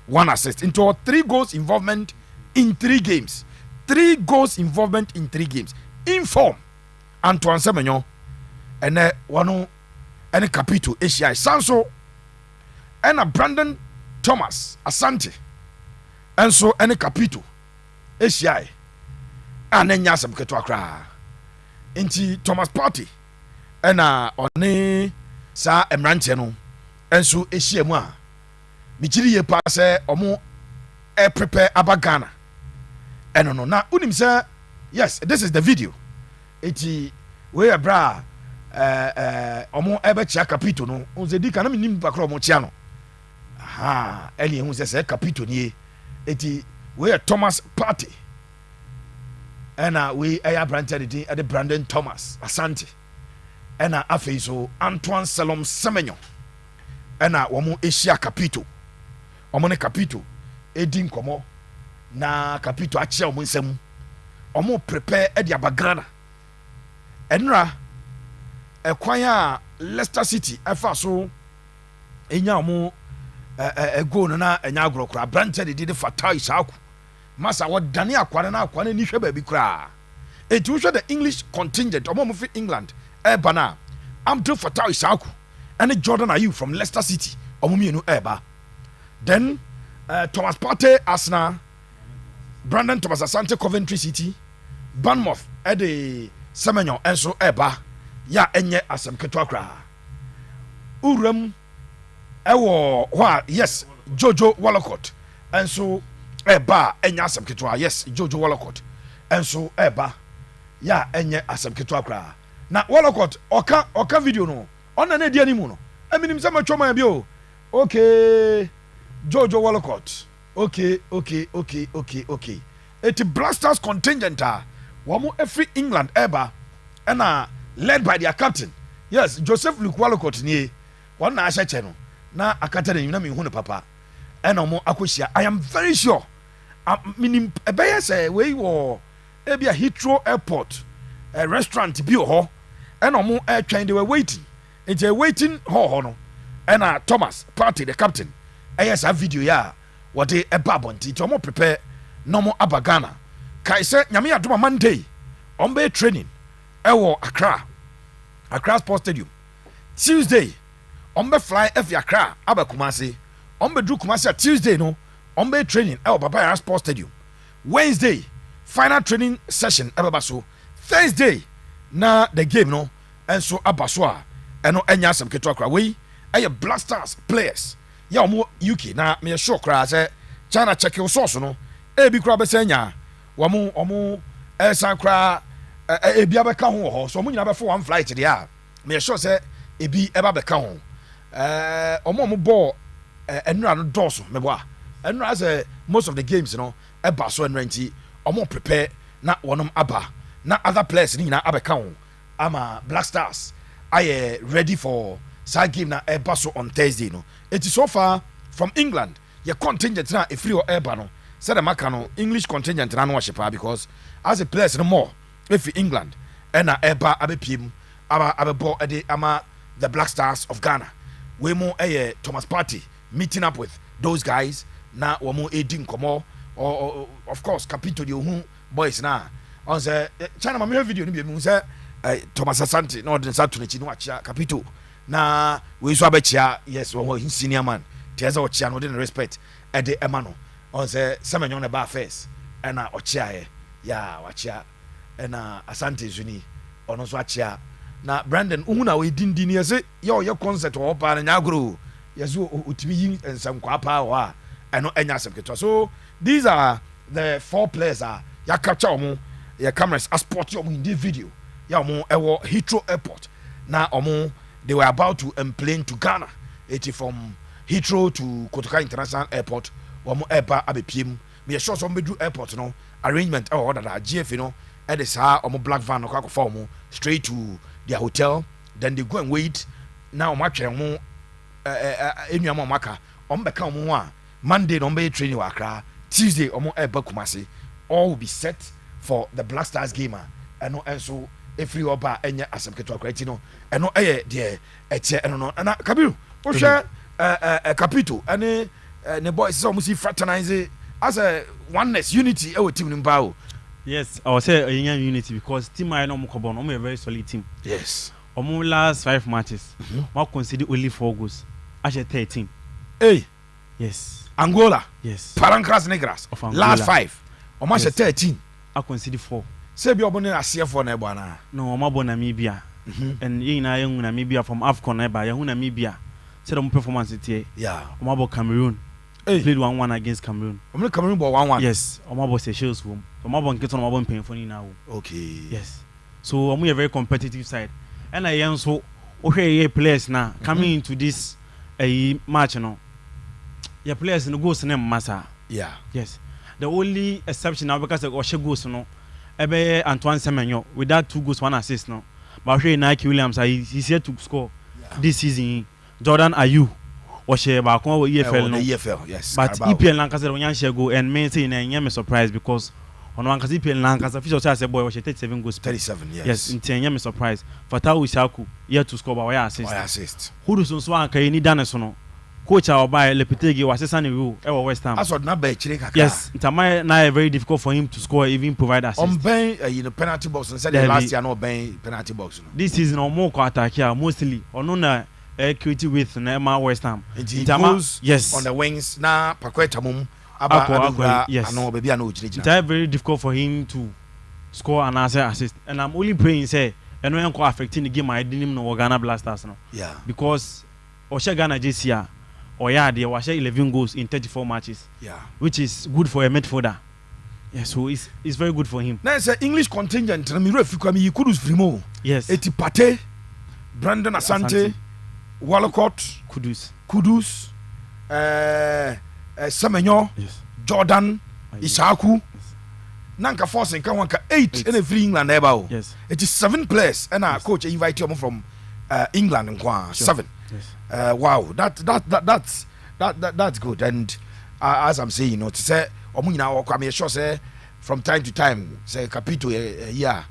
1 assist. Into 3 goals involvement in 3 games. 3 goals involvement in 3 games. Inform Antoine Semenyo. And one and Capito ACI Sanso and Brandon Thomas Asante. And so any Capito ACI and then yasam ketwa kra enti Thomas Party ena one sa emrante no enso ehia mu a migiri ye pa se omo prepare abagana eno no na unim se yes this is the video enti we bra omo chia capito no unze di kana minim bakro omo chia no aha eli hu se capito ni enti we Thomas Party and we branted at the Brandon Thomas Asante and afe so Antoine Salom Semenyo and womu Asia Capito omone Capito edin komo na Capito achia omo nsem omo prepare e dia bagana enra ekwan a Leicester City efa so enya omo go no na enya agrokura branted di fatai isaku masa what dani akwane na akwane ni hwe ba bi kra etu hwe the English contingent omo mo fi England bana Amto Fatai Isaku and Jordan Ayew from Leicester City omo mienu eba then Thomas Partey Arsenal, Brandon Thomas Asante Coventry City, Bournemouth the Semenyo enso eba ya enye asem ketwa kra uram ewo wa yes Jojo Wallacott enso eba enya asem ketwa yes Jojo Wallacott enso eba ya enye asem ketwa kra na Wallacott oka video no ona na di animu no eminim se matwoma bi o okay Jojo Wallacott okay it Blackstars contingent womo every England eba and led by their captain yes Joseph Luke Wallacott ni one na acheche no na akata na nyina me hu ne papa and omo akohia I am very sure minim ebeye say we wo ebia Heathrow airport a restaurant bi ho and omo twan they were waiting ho no and Thomas Partey the captain yes a video ya what they ebabonti to omo prepare normal abagana kai say nyame adoma Monday ombe training ewo Accra Sports Stadium. Tuesday ombe fly efi Accra aba Kumasi ombe dru Kumasi Tuesday no ombe training ewo Baba Sports Stadium. Wednesday final training session eba so. Thursday na the game no enso abaso a eno enya asem keto akra we eye Blackstars players ya omo UK na me sure kra say China check your source no e bi kra be senya omo san kra ebi abeka ho so mo nyina be for one flight there me sure say ebi eba beka ho omo ball enura no dɔɔso meboa enura sɛ most of the games no ɛba so enura nti ɔmo prepare na wɔnom aba na other players ni nyinaa abɛka ho ama Blackstars ayɛ ready for side game na ɛba so on Thursday no eti so far from England your contingent na efiri hɔ ɛba no sɛ de maka no English contingent na no wɔhyɛ paa because as a players no more efi England ɛna ɛba abɛpiem abɛbɔ ɛde ama the Blackstars of Ghana we mo ɛyɛ Thomas Partey meeting up with those guys na wɔn edi nkɔmɔ or of course Capito the ohun boys na on say China mama video ni bi mu say Thomas Asante na ɔde nsa to n'akyi na wakyia Capito na we so abɛkyia yes wɔn senior man tiɛ sɛ ɔkyia no ɔde ne respect ɛde ɛma no on say Semenyo na ba first ɛna ɔkyia yɛ ya wakyia ɛna Asante zuni ɔno nso akyia na Brandon uhu na we dindin yɛ sɛ yɛ ɔyɛ concert wɔ pa na nyagoro yɛ so otimi yi nsɛmkwa pa wɔ a ɛno ɛnya asɛm ketewa so these are the 4 players ya capture omo ya cameras a spot omo in the video ya omo ewo Heathrow airport na omo they were about to plane to Ghana it from Heathrow to Kotoko international airport omo eba abepiem me sure so medu airport no arrangement order that GF no e dey sa omo black van no kwakọ omo straight to their hotel then they go and wait now omo atwe omo enuamo maka omo beka omo a Monday no be training wa Accra Tuesday omo eba Kumasi all will be set for the Blackstars game eno enso every oba enye asem keto akwati no eno eye de eche eno no na Kabiru wo hwe Capito ene ne boys so musi fraternize as a oneness unity e team nimba o. Yes, I will say a unity because team I know Mukobon, I'm a very solid team. Yes. Omo last 5 matches, I consider only 4 goals. Actually 13. Hey. Yes. Angola. Yes. Parancras Negras. Of Angola. Last 5. Omo yes. 13. I consider 4. Say be obone ASEAN na ebo na. No, omo bo Namibia. And ye na young Namibia from AFCON na ba, ye hu Namibia. Say the performance it yeah. Omo bo Cameroon. Hey. Played 1-1 against Cameroon. Omo Cameroon bo 1-1. Yes. Omo bo Seychelles home. Omo bo nketo omo bo mpemfoni na wo. Okay. Yes. So omo a very competitive side. And I am so okay players now coming into this match no. Your players no goals name massa. Yeah. Yes. The only exception now because Oshe goals no. Ebe Antoine Semenyo with that 2 goals 1 assist no. But Nike Williams he's here to score this season. Jordan Ayew Oshe ba kon EFL no. EFL yes. But EPL Lancaster when share go and me say na me surprise because on one cause EPL Lancaster official say boy Oshe 37 goals. 37 yes. Yes, in me surprise. Fatau Isaku here to score by assist. Assist. Who do so anka ni dane so no. Coach our by Lepetegi was assistant rule e West Ham. As na ba chire kakra. Yes, Tamai na very difficult for him to score even provide assist. On ben penalty box and said the last year no ben penalty box no. This season on more attack here mostly ono na equity with na West Ham. Goes yes on the wings na Pakweta mum aba yes. Ano baby ano ujirigina. It's very difficult for him to score and assist and I'm only praying say eno enko affecting the game I didn't know Ghana Blasters no. Yeah. Because Osha Ghana JCA or yeah, they was 11 goals in 34 matches. Yeah. Which is good for a midfielder. Yeah, so it's very good for him. Now it's an English contingent. Na miro efikami Kudus Frimo. Yes. Eti Partey, Brandon Asante, Walcott, Kudus, Semenyo, yes. Jordan, Isaku. Yes. Nanka force and wanka 8 in every England eba. Yes. It is 7 players and our coach invite you from England and sure. 7. Yes. Wow, that's good. And as I'm saying, you know, to say, I'm sure say from time to time, say Capito, yeah,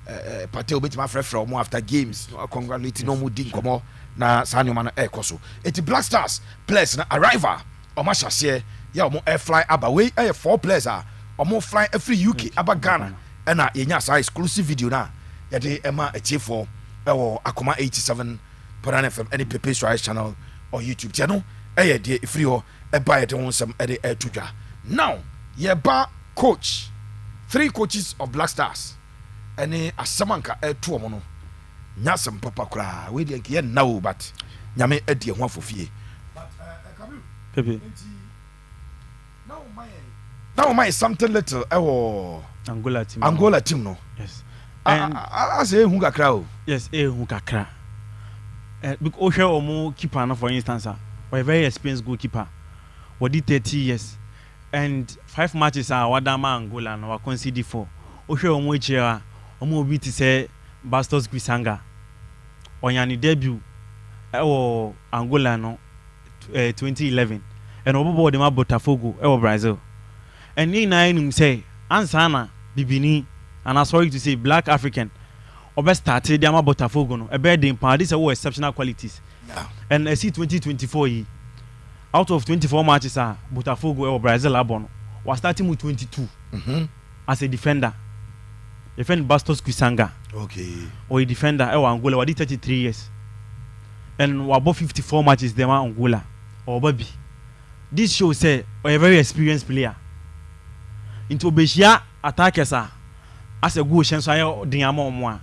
Partey will be my friend from after games. Congratulating no more ding come na Sanyo man air koso. It's Blackstars players na arrival. Omo shase yeah omo air fly abaway 4 players are omo fly every UK aba Ghana. And yenya sa exclusive video na yade ema etie for Akoma 87 Paran FM any Pepe Strides channel or YouTube channel de free ho buy it on some tudwa. Now ye ba coach 3 coaches of Blackstars any asamanka two omo no nyasem papa kra we de ye now but nyame ade ho afofie but Pepe now my something little Angola team no. Yes. And as a hu kakra o. Yes, hu kakra. Because Osha omo keeper na for instance a very experienced goalkeeper. We did 30 years. And 5 matches are Wadama Angola and we conceded 4. Oshe Omoichera, Omo Obi to say Bastos Gwisanga. Onyani debut Angola no 2011. And Obo Dema Botafogo Brazil. And ni na enum say ansana bibini and I'm sorry to say black African obe started Dema Botafogo no e be dey pa this are exceptional qualities. Yeah. And I see 2024 yi out of 24 matches Botafogo Brazil abon was starting with 22 as a defender. Defend Bastos Gwisanga. Okay. Or a defender Angola we did 33 years. And we about 54 matches them Angola or baby. This shows say a very experienced player. Into Beshia attackers as a good chance I diamo moi.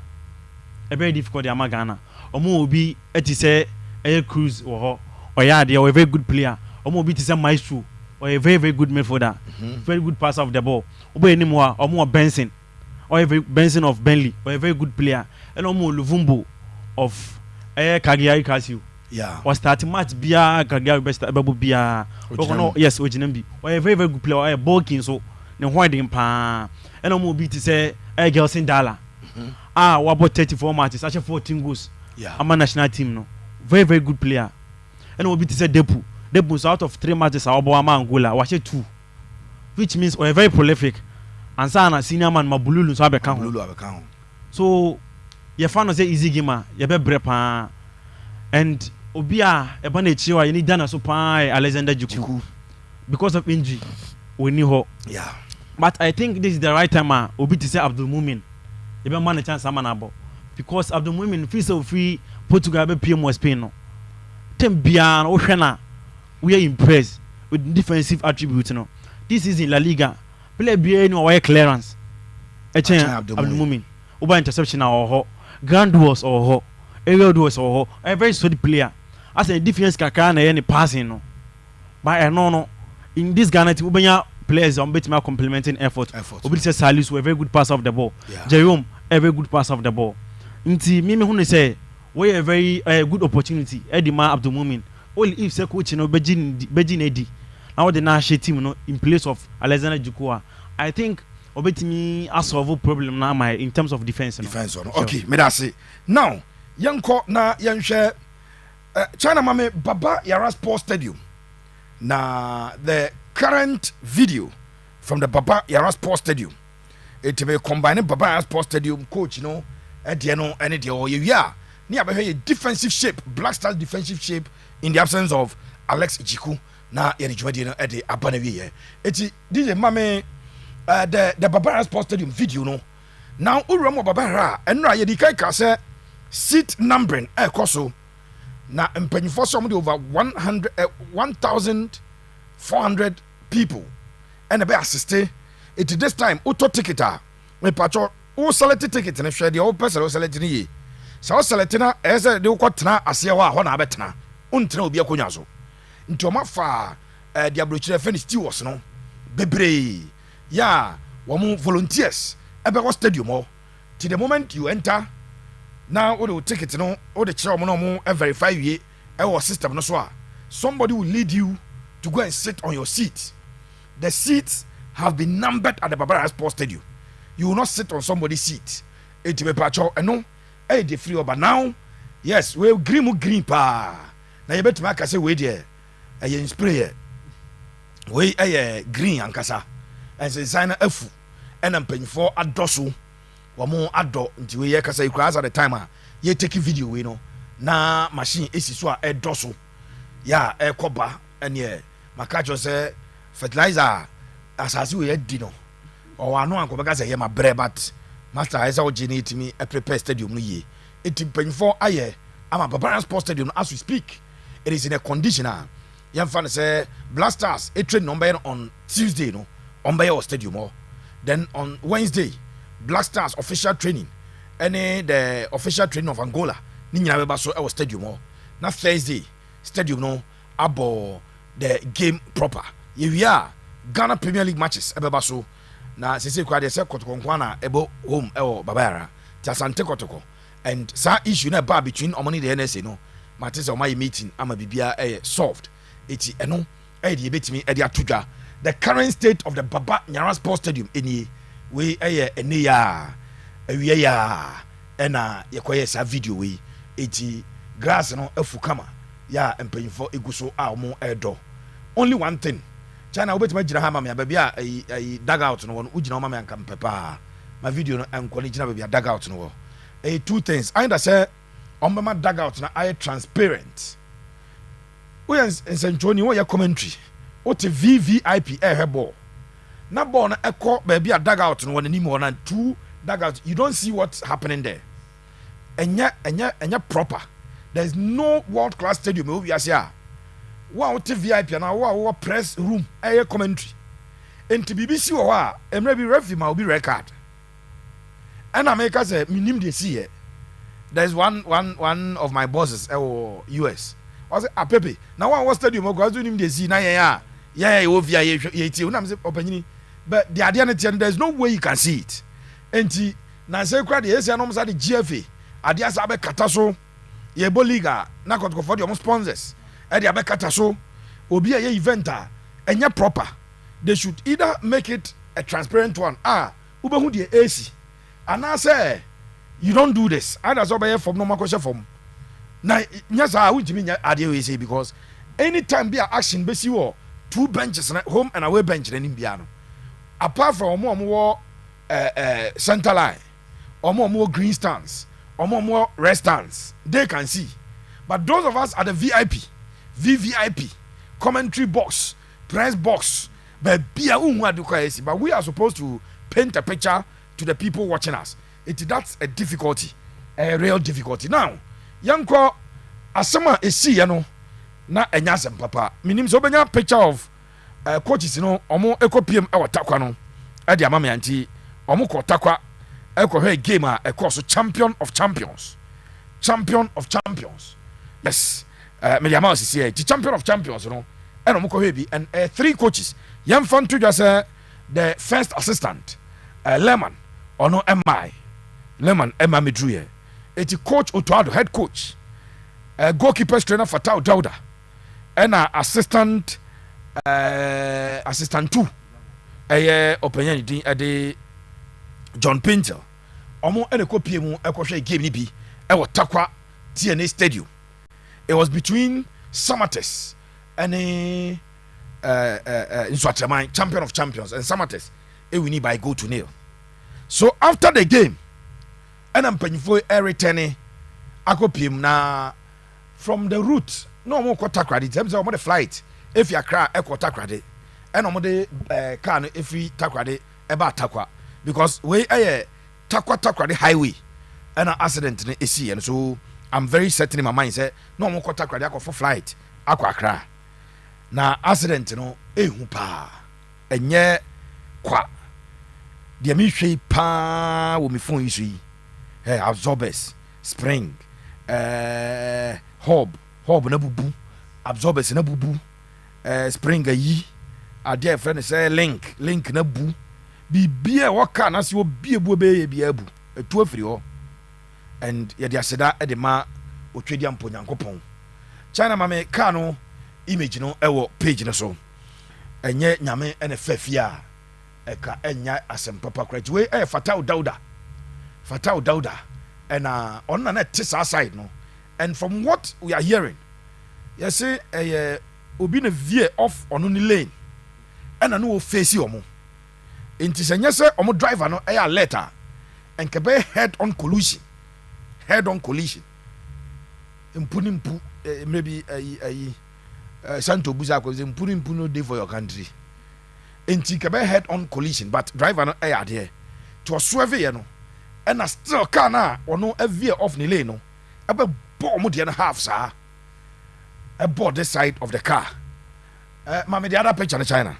A very difficult diama Ghana. Omo obi eti say a cruise or yeah, they are a very good player. Omo obi is a maestro or a very good midfielder. Very good passer of the ball. Obo anymore or more Benson or a very Benson of Bentley or a very good player. And Omo Luvumbo of Cagliari Casio. Yeah. Was starting match bia Cagliari best babu bia. Yes, Ojinembi. Or a very good player or a bulking so ne hoiding pa. And Omo obi to say a Gelson Dala. What about 34 matches? Actually 14 goals. Yeah. I'm a national team no. Very good player. And we'll be to say Depu. Depu's out of 3 matches Angola, watch it 2. Which means we're very prolific. And Sana senior man Mabululu so Abekang. So your fan say easy gamer, you be brepa. And Obia Ebanechiwa, you need Dana Supai, Alexander Juku. Because of injury, we knew her. Yeah. But I think this is the right time Obi to say Abdul Mumin. You be man a chance Samanabo. Because Abdul Mumin feels so free Portugal be PM was Spain. Tembian Oshana, we are impressed with defensive attributes. No, this is in La Liga. Play BA no wire clearance. Abdul Mumin. Over interception or grand duels or aerial duels or a very solid player. As a defense kakana any passing no. But I know in this Ghana team players on better complementing effort. Obi say Salus were a very good passer of the ball. Yeah. Jerome a very good passer of the ball. Inti mimi hunu say we a very good opportunity. Edima Abdul Mumin. Only if say coach no Bejin Edi. Now the national team no in place of Alexander Jukua. I think obetimi a solve problem now my in terms of defense. Defense no. Okay, me that say. Now, yanko na yanhwe China mame Baba Yara Sports Stadium. Na the current video from the Baba Yara Sports Stadium. It be combining Baba Yara Sports Stadium coach, no any day or yeah. Ni a defensive shape, Blackstars defensive shape in the absence of Alex Ichiku. Na yeni jumadi no ede abanewi eti DJ mame the Baba Yara Sports Stadium video no. Now uramo Baba Yara enra yedi kai ka say seat numbering koso na mpanyifo so over 1,400 people and be assist it this time auto ticket me patcho o select ticket na hwe de o person o select ni ye so select na ese de ko tena ase ho na abetena untena obi akonya so nti o mafa de abrochire finish stewards no bebre ya wo mo volunteers ebe go stadium ho till the moment you enter now all the ticket no all the chair no verify you our system no so somebody will lead you to go and sit on your seat. The seats have been numbered at the Baba Yara Sports Stadium. You will not sit on somebody's seat. It be patcho no the free but now yes we green pa na you bet make say we there spray we green ankasa and say sign afu and mpanyfo adoso wamo ado nti we kasa ikura at the time ye take video we no na machine esi so a edoso ya ekoba ene makacho say fertilizer asase we di no o anu anko beka say ye ma bre but master esa o generate me a prepare stadium no ye eti mpanyfo aye ama Baba Yara Sports Stadium as we speak it is in a condition yan fan say Blackstars a train number on Tuesday no on by stadium then on Wednesday Blackstars official training any the official training of Angola ni nyina beba so our stadium na Thursday stadium no abo the game proper we are Ghana Premier League matches ebeba so na sese kwa de se Kotoko nkwana ebo home Baba Yara ti Asante Kotoko and sa issue na ba between omoni the NSA no matches on my meeting ama bibia solved eti eno de betimi de atodwa the current state of the Baba Nyara Sports Stadium eni we ene ya awie ya ena yekoye sa video we eti grass no afukama ya empanyifo eguso a omo edo only one thing China obetima gira ha mama ya baby a dugout no won ugina mama yanka mpepa my video no enko ni gina baby a dugout no two things either say ombema dugout na I transparent we nsentoni wo ya commentary o te VVIP ball na ball na ekọ baby a dugout no won anim won two dugout you don't see what's happening there enya proper. There is no world class stadium we are here. Wow, VIP and our press room, air commentary. And to BBC or maybe referee will be record. And America say minim de see it. There's one of my bosses US. I say Pepe. Now one stadium go do him de see na yeah ovia ye una say opanyini. But the idea there's no way you can see it. And na say crowd dey say no say the GFA. Adia say be kata so Yebo Liga na Kotoko for the sponsors. Edi abekata so obi a ye event a enya proper. They should either make it a transparent one. Ubehu the AC. And I say you don't do this. And that's obey from no makosha form. Na nyasa wuntimi nya ade we say because anytime be action be si wo two benches na home and away bench na nimbia no. Apart from omo center line, omo green stands, omo restaurants, they can see. But those of us at the VVIP, commentary box, press box, but we are supposed to paint a picture to the people watching us. That's a difficulty, a real difficulty. Now, yanko asama esi no na enyasem papa. Minim so benya picture of coaches no omo ekopiem e watakwa no. E dia mama yanti omo ko takwa e game a so champion of champions. Yes. Mediama was here, the champion of champions, you know. And omo ko bi and three coaches. Yam fan to just the first assistant, Lemon or no MI. Lemon Emma Midruye. It's coach Otoado, head coach. Goalkeeper trainer Fatau Dauda. And assistant two. Opinion di John Pintel. Omo ene ko pie mu ekwohwe game ni bi e wo Takwa TNA Stadium. It was between Samates and Nswatraman, champion of champions, and Samates we win by goal to nil. So after the game, and I'm paying for returning akopim na from the route no more Kotoko in terms of the flight. If you cry Kotoko and on the car if we Takwa about Takwa because we Takwa highway and an accident is and so I'm very certain in my mind say no more Kotoko for flight akwa na accident no ehu pa enye kwa de mi hwe pa wo mi phone yi absorbers spring hub na bubu absorbers na bubu spring yi ade friend say link na bu bibia waka na se obi ebu be bia bu etu afiri ho and ye de aseda e de ma otwedi ampo nyankopon China mame ka no image no ewo page no so enye nyame ene fafia eka enya asempapa kwati we Fatau Dauda and on na tisa side no and from what we are hearing you say obi na veer off on the lane and no face omo enti senye se omo driver no letter and kebe head on collision mpu maybe Santo Buza ko mpu no day for your country enti kebe head on collision but driver no there to swerve ye no and a still car na ono veer off the lane no ebe bomb the half sir aboard this side of the car mama the other picture in China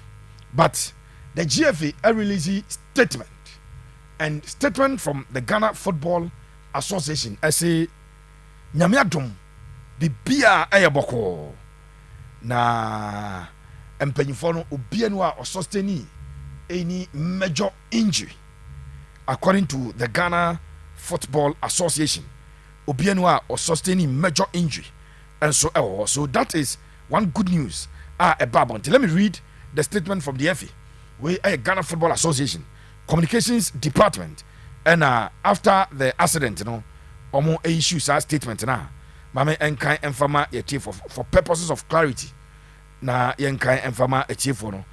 but the GFA released statement from the Ghana Football Association say nyame adom bibia boko na empanyifo no obia no a sustain any major injury according to the Ghana Football Association obia no a sustain major injury and so that is one good news Babonte. Let me read the statement from the FA, we Ghana Football Association Communications Department, and after the accident, omo issues our statement na mame enkan enfama ye for purposes of clarity na yenkan enfama etiefo no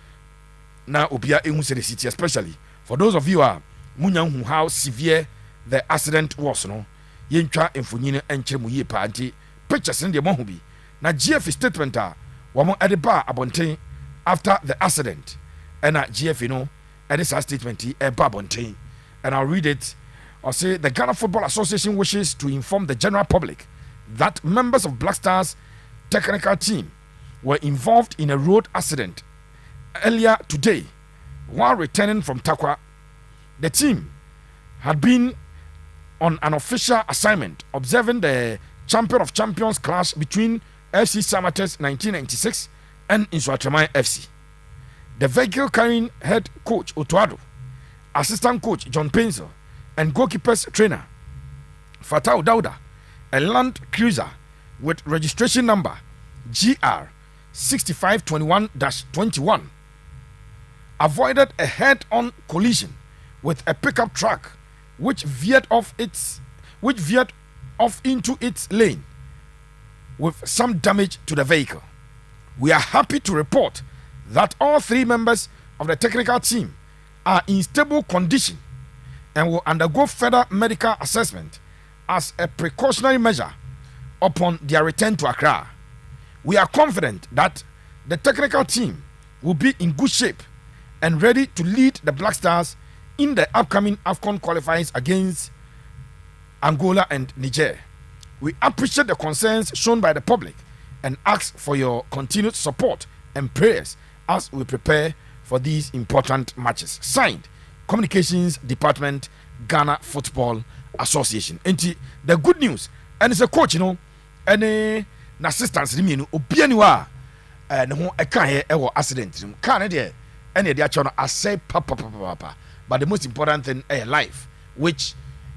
na obia ehu se the city, especially for those of you munya hu how severe the accident was no yentwa emfonyine enkyere mu yie pa anti pictures in the mohu bi na GF statement womo edeba abonten after the accident, and GF edit sa statement eba abonten, and I'll read it. I'll say the Ghana Football Association wishes to inform the general public that members of Blackstars technical team were involved in a road accident earlier today while returning from Takwa. The team had been on an official assignment observing the Champion of Champions clash between FC Samatex 1996 and Insuatramai FC. The vehicle carrying head coach Otuado, assistant coach John Penzel, and goalkeepers trainer Fatau Dauda, a Land Cruiser with registration number GR 6521-21, avoided a head-on collision with a pickup truck which veered off into its lane with some damage to the vehicle. We are happy to report that all three members of the technical team are in stable condition and will undergo further medical assessment as a precautionary measure upon their return to Accra. We are confident that the technical team will be in good shape and ready to lead the Blackstars in the upcoming AFCON qualifiers against Angola and Niger. We appreciate the concerns shown by the public and ask for your continued support and prayers as we prepare for these important matches. Signed, Communications Department, Ghana Football Association. And the good news, and it's a coach, and an assistant, Obianiwa, and who I can't hear accident. Can't hear any of the actual I say papa. But the most important thing is life, which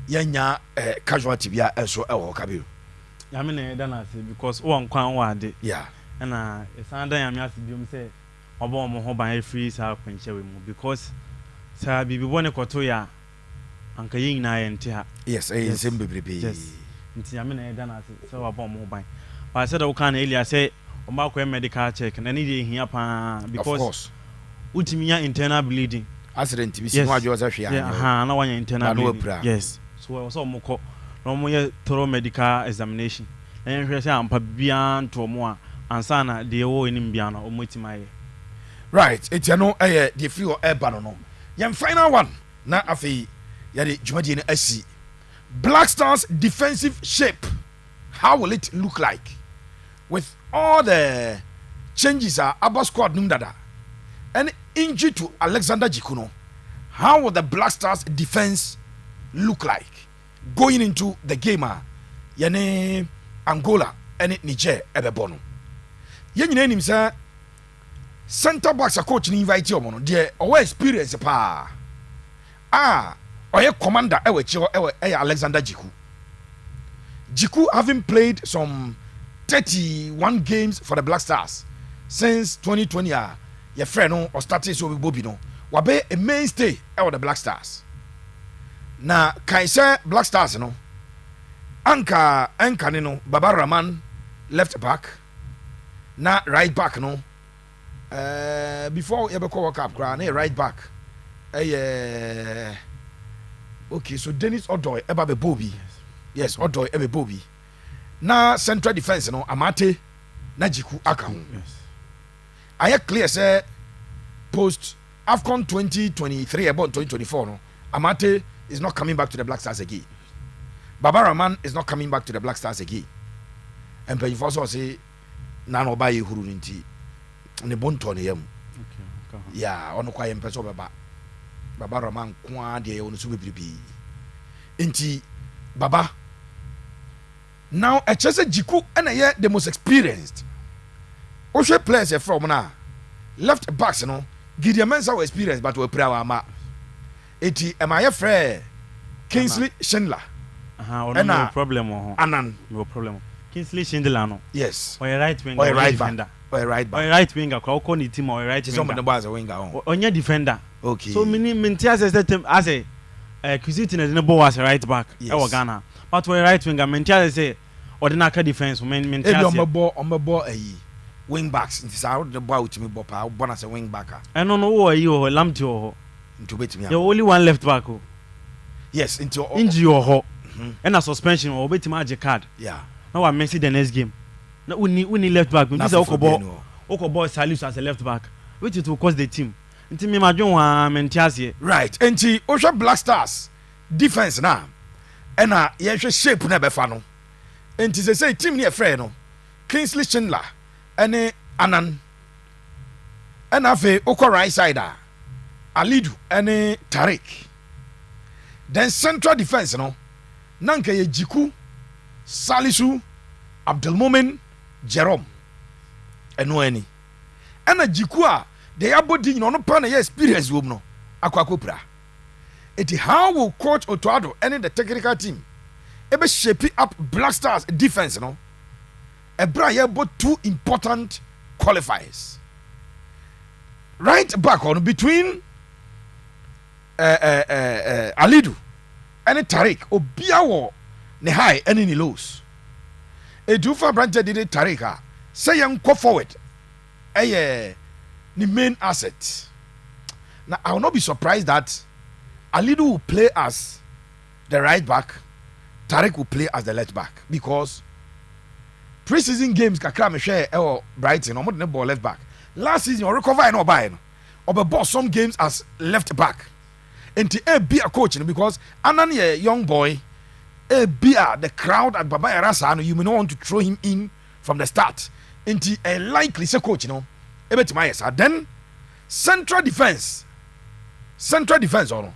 yanya casualty be also Kabiru. I mean, because one can word, yeah, and it's under Yamias say, Obo Mohoba free South because Sir Bibi Kotoya, Uncle Yin and Tia. Yes, yes, yes. Yamina Dana, so about mobile. But I said, I can't Elia say, Omako medical check, and I need here because, of course, Utimia internal bleeding. Accident to be seen what you was actually. Yeah, no one internal bleeding. Yes, so I was almost no more thorough medical examination. And I say, I'm Pabian to more, and Sana, the old in Imbiana, or Mutimai. Right, it's the few air banono. Yam final one, na afi yadi Jumadine SC. Blackstars defensive shape. How will it look like? With all the changes Abba squad numdada. And injury to Alexander Jikuno. How will the Blackstars defense look like going into the game? Yane Angola and Niger ebebono. Yen name sir. Center backs a coach ni invite you mono de our experience pa oye commander Alexander Jiku having played some 31 games for the Blackstars since 2020 your friend or started so with Bobby no wabe a mainstay of the Blackstars na kaisa Blackstars no anka no Baba Rahman left back na right back no before you ever call up crown right back okay, so Dennis Odoy eba be Bobby. Yes, Odoy ebe Bobby. Na central defense no Amate na Jiku aka. Yes. I clear say post AFCON 2023 about 2024 no Amate is not coming back to the Blackstars again. Baba Rahman is not coming back to the Blackstars again. And when you also say nano ba ye huru nti ne bonto ne yam. Okay. Yeah, ono kwa yem peso Baba Rahman kwa de onu so bebribi. Nti Baba now a chese Jiku and ye the most experienced. Oshe players from na left backs no Gideon Mensah was experienced but we pray our ma. Eti am I frɛ Kingsley Schindler. No problem Anan no problem. Kingsley Schindler no. Yes. Or right wing or right back. or a right back. Or a right winger, call the team or a right Some of the winger. boys are winger on. On your defender. Okay. So many Mentias as a acquisition as a ball as a right back. Yes. Our Ghana. But for a right winger, Mentias say or the Naka defense. Mentias on the ball a wing backs. It's out the ball to me, Bopa, born as a wing backer. I don't know who you or Lamb to into wait me. The only one left back. Yes, into injury or ho. And a suspension or wait magic card. Yeah. Now I may see the next game. Now we need left back. This is Oko Salus as a left back. Which it will cost the team. Until me majon Mentias. Right. And the Ocean Blackstars defense now. And yes, shape never fano. And they say team near friend. Kingsley Schindler. And Anan. And Afe Oko right side. Alidu and Tariq. Then central defense no. Nanka ye Jiku, Salisu, Abdelmomen, Jerome. Eno any. And a Jikua, they are body no pan experience woman no. Aquacopra. It how will coach Otoado and the technical team. Ebe shape up Blackstars defense no. Ebra ye both two important qualifiers. Right back on between Alidu and Tariq Obiawo ne high and any lows. A Dufa branch did Tariqa say young go forward. The main asset. Now I will not be surprised that Alidu will play as the right back, Tariq will play as the left back because pre-season games kakra me share or Brighton or more ball left back. Last season or recover and or buy or boss some games as left back. And to be a coach because Anani a young boy, be the crowd at Baba Yarasa, you may not want to throw him in from the start. Into a likely say coach, then central defense or no.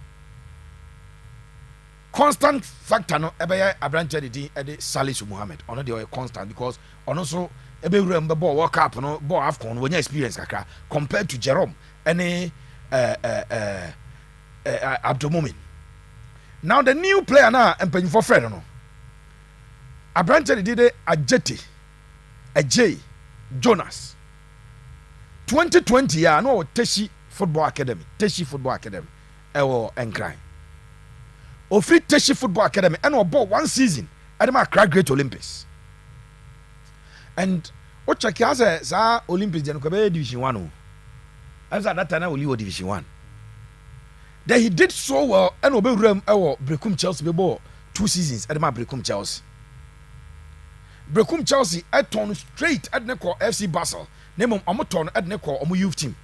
Constant factor no ebe a branch the Salisu Muhammad. Ono they are constant because also ebe remember ball work up no ball AFCON when you experience kakra compared to Jerome any Abdelmomen. Now the new player now and paying for friend no. A branch did a Jetty, a J, Jonas. 2020 yeah no Teshi Football Academy. Ewo Enkrai. Ofri Teshi Football Academy and about one season at my Great Olympics. And what check has a Olympics then Division 1. As at that time I will leave Division 1. Then he did so well and obey Rem or Brecum Chelsea before 2 seasons at my Brecum Chelsea. Brecum Chelsea at turn straight at Neko FC Basel. Name Amoton at Neko Omu youth team.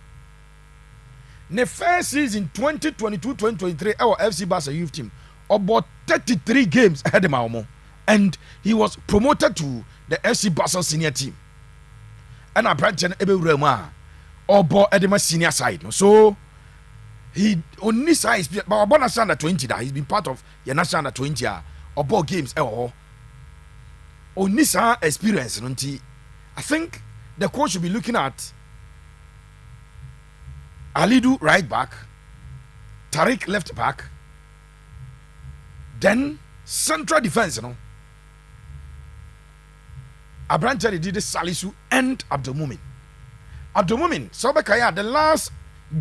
The first season 2022-2023 our FC Basel youth team about 33 games ahead of Maomo. And he was promoted to the FC Basel senior team. And I branch an Ebe Rema or Edema senior side. So he on this side, but about national 20 that he's been part of your national 20 or ball games on this experience. I think the coach should be looking at Alidu right back, Tariq left back, then central defense. Abranchari did Salisu and Abdelmomen. So the last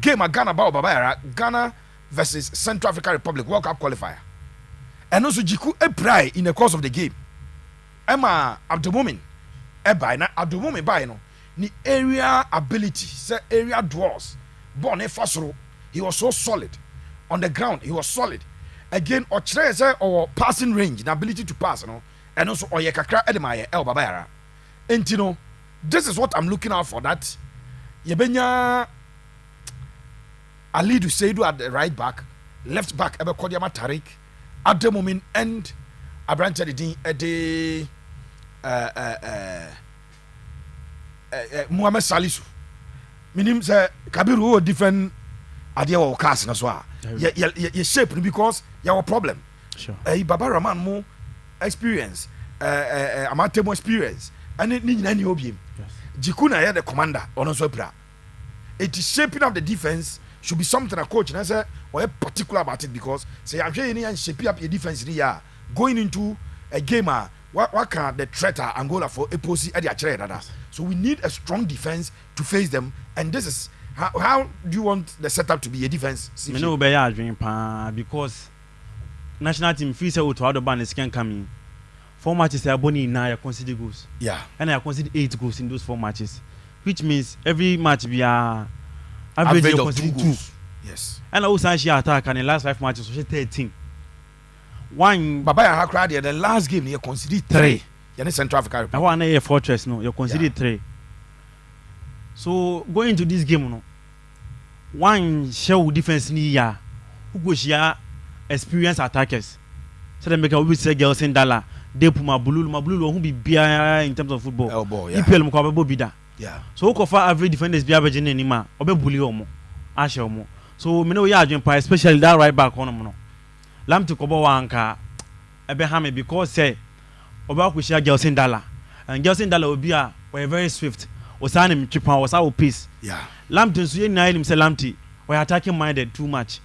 game at Ghana versus Central African Republic World Cup qualifier. And also Jiku Ebrai in the course of the game. Emma Abdelmomen Ebai na Abdelmomen by no ni area ability, say area draws. Born a fasro, he was so solid. On the ground, he was solid. Again, or or passing range, the ability to pass, and also Oyekakra Edemaya El Babara. And this is what I'm looking out for. That Yebenya Alidu Seidu at the right back, left back Ebe Kodiama Tariq, at the moment, and Abranta de Muhammad Salisu. Minim say Kabiru different idea or cast as well. You shape because you have a problem. Sure. Baba Rahman more experience, Amate more experience, and it need any obium. Jikuna here the commander on also pra. It is shaping up the defense should be something a coach and I say or particular about it because say I'm sure you shaping up your defense here going into a game what can the threat Angola for a posi at the So we need a strong defense to face them, and this is how do you want the setup to be a defense? Me no be ya adwen pa because national team feel say to other band is can come in. 4 matches are boni na ya consider goals. Yeah. And I consider 8 goals in those 4 matches, which means every match be a average of 2. Yes. And I also she attack and the last 5 matches so 13. One Baba ya crowd the last game you consider 3. You Central Africa Republic. I want a fortress no, you consider 3. So going into this game no. One show defense ni ya who go share experienced attackers. So they make a we say girls in dollar. They put my blue who be beer in terms of football. Elbow, yeah. EPL mo ko bida. Yeah. So who for average defenders be average ni ma obe bully omo. Ashe omo. So me know ya adwen pa especially that right back on no. Lam to kobo wanka ebe ha me because say oba ko share girls in dollar. And girls in dollar obi a were very swift. Osane me tripa was our pace. Yeah. Lampton so na him say Lamptey we attacking minded too much.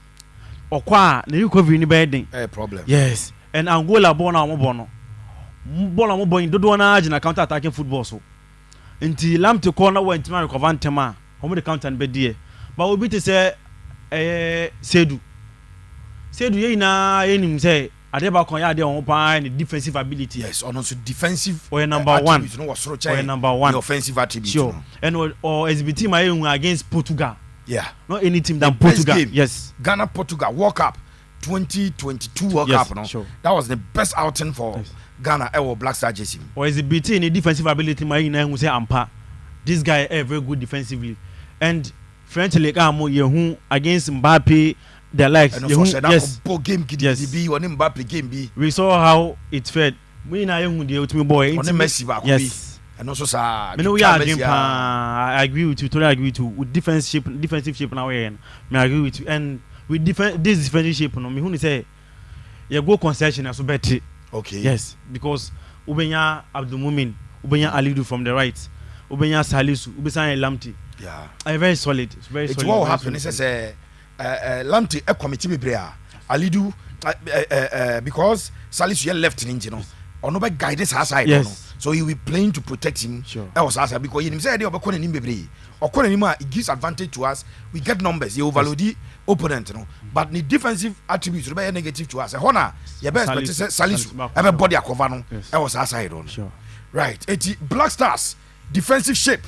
Okwa na recovery ni bad problem. Yes. And Angola born na mo bono. Bola mo boy dodo na agina counter attacking football so. Nti Lamptey corner went to recover ntema. Omo the counter be there. But obi te say Sedu ye na yenim say Adeba kon ya de on pa the defensive ability. Yes, on also defensive or number 1. Or number 1. The offensive attribute. Sure. And or exhibit team against Portugal. Yeah. Not any team than Portugal. Game, yes. Ghana Portugal World Cup 2022 World Cup no. Sure. That was the best outing for Ghana ever Blackstars JC. Or exhibit in the defensive ability my who say ampa. This guy is very good defensively. And French League who against Mbappe the likes yes. Game yes. We saw how it fed. We na who the ultimate boy yes. And also sir I agree with you, totally agree with you. With defensive shape now I agree with you. And with this defensive shape no me who say you go concession as better. Okay. Yes, because Ubenya Abdul Mumin, Ubenya Alidu from the right, Ubenya Salisu, Ubenya Lamptey. Yeah. Very solid. It's very solid. What will happen is Lamptey a committee be prayer. Alidu because Salisu you left in engine or no by guidance aside. Yes. So he will be playing to protect him. Sure. Because he said they are him be it gives advantage to us. We get numbers. You overload the opponent, but the defensive attributes will be negative to us. Honor, your best, but Salisu, everybody are covered. I was aside on. Sure. Right. Blackstars defensive shape.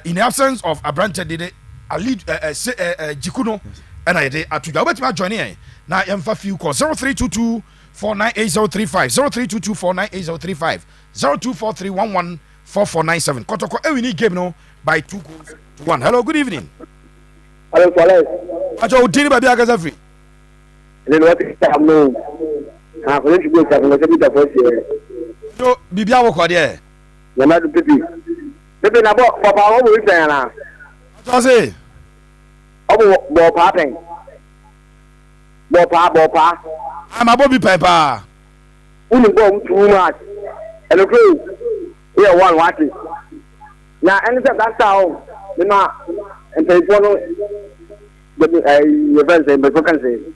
In the absence of Abrante, did a lead Jikuno, and I did at Tuga. Joining now. I'm for few call 0322 498035 0322 498035 0243 4497. Kotoko, we need game no by 2 goals to 1. Hello, good evening. Hello, Falaise. Ajo Udini Babi Agazafri. Then what is happening? I'm going to go to the first year. Yo, Bibia woko there. You're not the Pipi. Pipi, na Papa, what will you say now? What say? Oh, Bopa. I'm a Bobby Pepper. Only go too much. And okay, we are one watching. Now, anything that's how, you know, and they follow the events and the vacancy.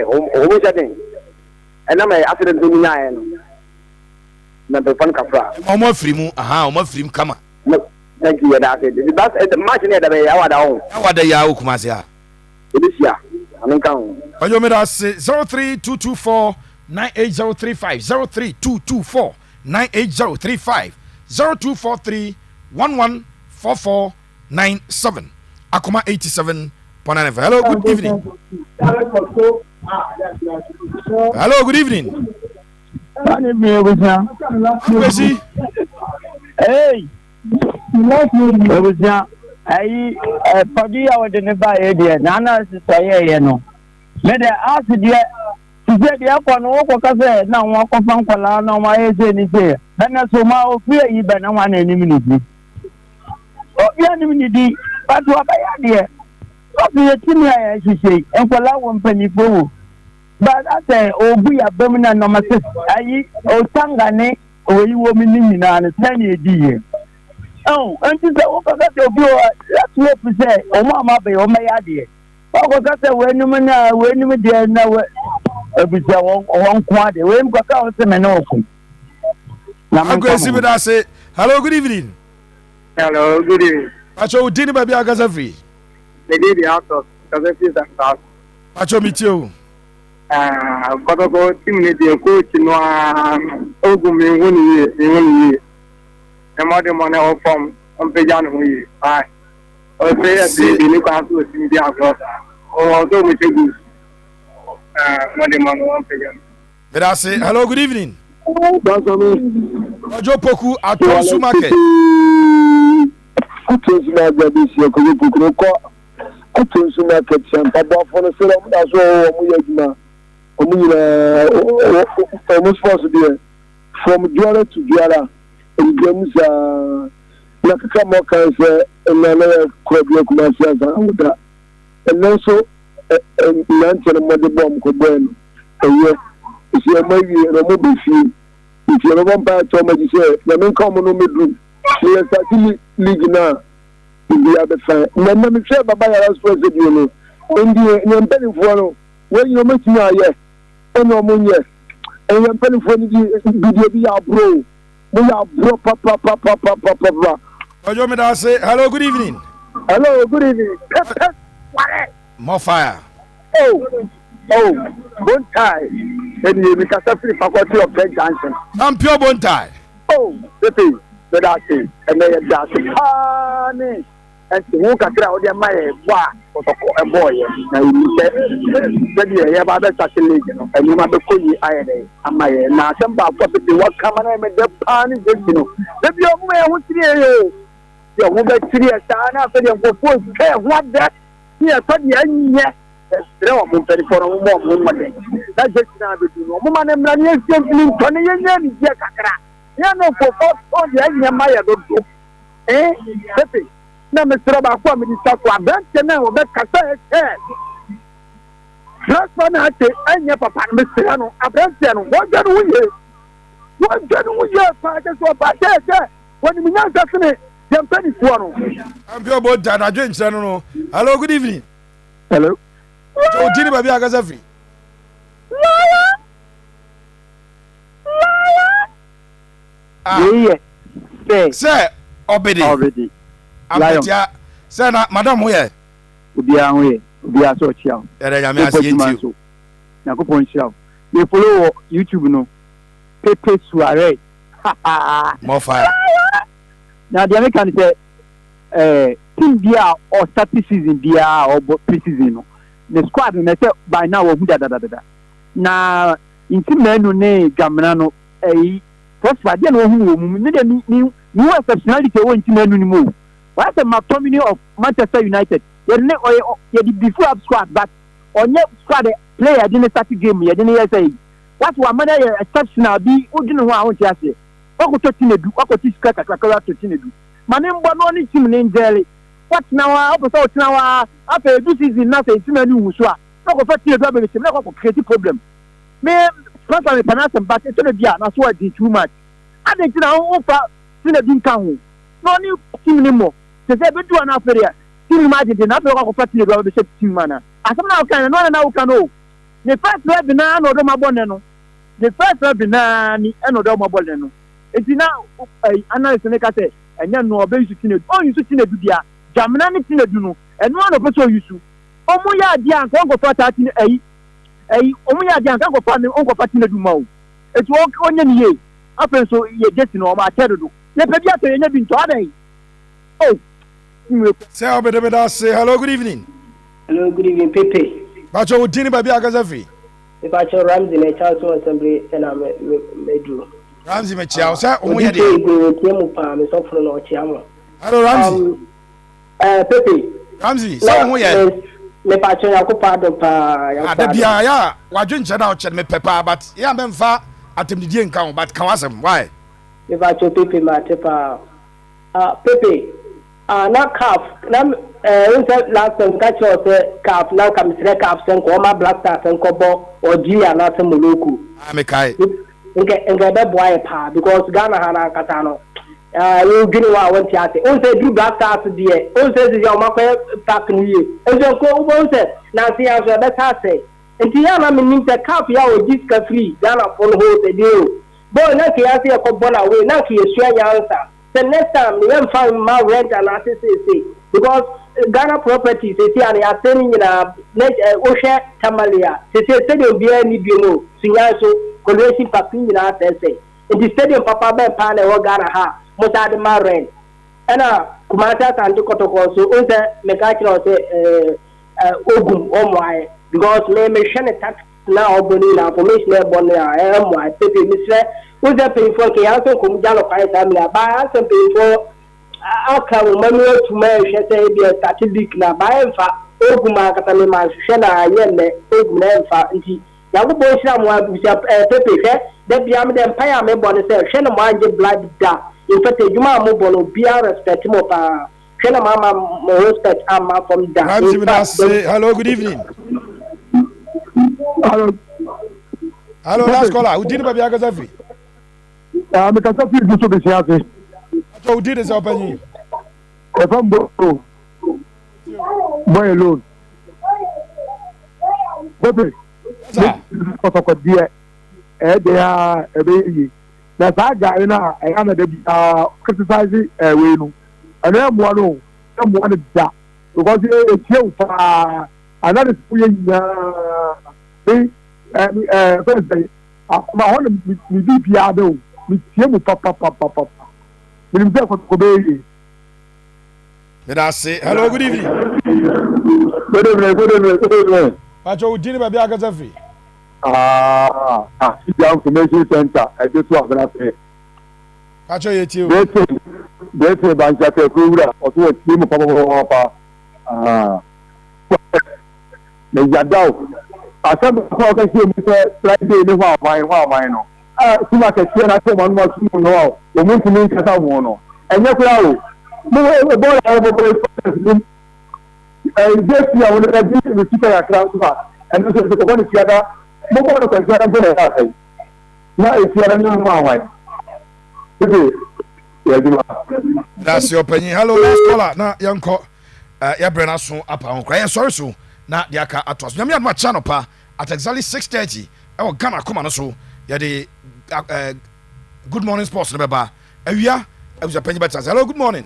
Almost a thing. And I'm after the 29. Number 1 Capra. Omo Frimu, Omo Frim, come on. Thank you, that's it. That's the match near the way I want. How are the Yahoo Kumazia? This year, I'm in count. But you made us 03224 98035 03224 98035 0243 114497 Akuma 87.9. Hello, good evening. Hello, good evening. Hey, I party out in the bay area. Nana is saying, no. Let the ask the said the upon walk cafe. Now walk up on Colana, my age is here. And that's so my fear you by no one any minute. Oh, the enemy, but what I idea. What the team I should say, and for that 1 penny for. But I say, oh, we are Birmingham number 6. Oh, Tangane, oh, you woman in an 10 year. Oh, and you say, oh, that's what we say, oh, Mamma, oh, my idea. Oh, that's when you dare know every one quantity. When you got out some and open. I'm going to see what I say. Hello, good evening. Hello, good evening. Pacho, dini baby agaza free. The lady out of Kazafi South. Pacho meet you. Kotoko team the coach no Ogumi woni e mo de mo na form on peja no yi. Ai. O say the ni kwa so team dia across. O do we take good. Mo de mo no on peja. Bedase, hello, good evening. Pacho Poku at Tonsu Market. Tonsu Market this year ko you ko Tonsu Market center but for the sale of that's all mu yaduma. Almost possible from Juara to Juara and James Nakaka Moka and another Crabio Commercial and also Lantern Mother Bomb Coburn. And yes, if you are maybe a mobile fee, if you are one part of what you say, the main common room, she is actually league now in the other side. And I'm sure Baba has president, you know, in the Penny when you make me, yes. No money, and you're paying for the video, bro. We are bro, papa. Pacho, say hello, good evening. Hello, good evening. More fire. Oh, one tie. And you make a faculty of Greg Johnson. I'm pure bone tie. Oh, but I say, and they are dancing. And who can tell their my a boy, and you said, you have other such a league, and you must call you iron. And my now some property what come and make the pan is, you know. The young man who see you woman 3 years after you go care what that here, but yes, no one for a woman. That's just now the woman and money is simply 20 years. Yeah, no, for the Maya don't go. Eh, Pepe. Na Mr. Bakwa minister kwa benche na wo bekasa e Transfer na ate anya papa Mr. no abranche no wo ganu ye pa ke so pa ke woni mi nyansa sene dem pani fo no I'm pure bone tie na dwen nche no. Hello, good evening. Hello. O dini baby agaza free. Yeah. Say obedi. Abetia say na madam here. Obia ho obia so chia. Ere ya me asienti. Na ko pon chia. Me follow YouTube no. Pepe Suare. More fire. Now the American say team bia or start season bia or pre-season no. The squad na say by now we da. Na in team na no ne gamna no first part dey no hu mu me dey ni exceptionality we in team na no ni mu. What's the McTominay of Manchester United? You the before up squad, but on your squad player didn't start the game. You didn't say what one man exceptional be. Who didn't want to say? What could you do? What could you scratch a cracker to do? My name was only team in jelly. What now? Episode now after this season, nothing. Team new Muswa. Not for you to not for creative problem. Me transfer Panasam, but it's gonna be not so I did too much. I think now offer Sina didn't come. No new team anymore. Say be do an affair. Team imagine na after ko party go be team mana. Asam na kan no na kan o. The first web na no do mabon no. The first web na ni e no do mabon no. Enti na analyst ne ka say enya no obe yusu tinedu. O yusu tinedu dia. Jamna ni tinedu no. Eno no pe so yusu. Omo ya dia an ko fa ta tin omo ya dia an ko fa ni on ko fa tinedu ma o. Eti o onye ni ye. Afen so ye get no ma atedo. Ye pe bia to ye nya bi nto adan. Oh. Say obedi say hello, good evening. Hello, good evening, Pepe. Pacho udini baby agaza free. Pacho Ramsey na Charles Assembly na me do. Ramsey me chia, say omo ye dey. Go tiemu pa me so fro na o chia mo. Hello Ramsey. Pepe. Ramsey, say omo ye. Me Pacho yakopa do pa ya. Ada bia ya, wadwe nche na o che me pepa but ya me mfa atemdidie nka but kan wasem why? Me Pacho Pepe ma tepa. Pepe. Na calf na last time catch us calf now come straight calf sen ko ma Blackstars sen ko bo oji na se Moloko me kai nke be boy pa because Ghana hana kata no you gini wa won tiate on say do Blackstars there on say you ma ko pack ni ye on say ko on say na see as be ta say enti ya na me nim say calf ya oji ska free Ghana for hold the deal boy na ki ya say ko bola we na ki esu anya answer the next time you find my rent and assistance because Ghana properties say and are telling in a Osha Tamalia say stadium be any bimo Sinyaso Collection Papin in our say in the stadium Papa Ben Pan or Ghana ha most of the rent and Kumata and Kotoko so under Mekachino say Ogum Omwai because me shane tax now Bonina formation Bonia MY Pepe Mr. Who's that paying for Kiaso Kumjalo Paisa buy some paying for aka manual to me say be a statistic na buy fa Oguma Katalema Shana Yene Ogum fa nti Yago boy sham wa Pepe that be am the empire me bonne say Shana Manje blood da in fact Juma mo bono bia respect mo pa Shana mama mo respect ama from da hello good evening. Hello, last caller. Who did Baby Agazafi? Because I feel good to be here. Who did this opening? If I'm boy alone. Baby, Kotoko dear, they are a baby. That's our guy now. I am criticizing a win. And I'm one that because it's you for another Thursday, I want to be piano with him, Papa. With himself for Kobe. Let us say hello, good evening. Good evening. Pacho, did Baby Agazafi? The information center. I just want to say. Pacho, you That's a bunch of Kura or to a team of Papa. Yadao. I said, I see Mr. Friday, no, why no. Too much a share, I said, one more soon, no, the moon to me, Catamono. And yes, no, boy, I will and just here, when I did the super account, and this is the one is the other, no more than that. Now it's the other one. That's your opinion. Hello, last caller. Now, young call, Brenna up on crying sorry so. Na dia ka atos nyame adma channel pa at exactly 6:30 e wo Ghana koma no so ya de good morning sports no beba awia e was penny better. Hello, good morning.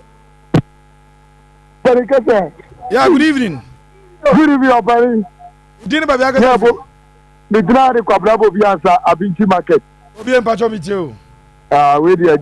Yeah, good evening. Good evening, Barry. Didn't Baby Agazafi? The Grand Quabrabo Bianca Abinchi Market. Obi en pacho mi tio. We the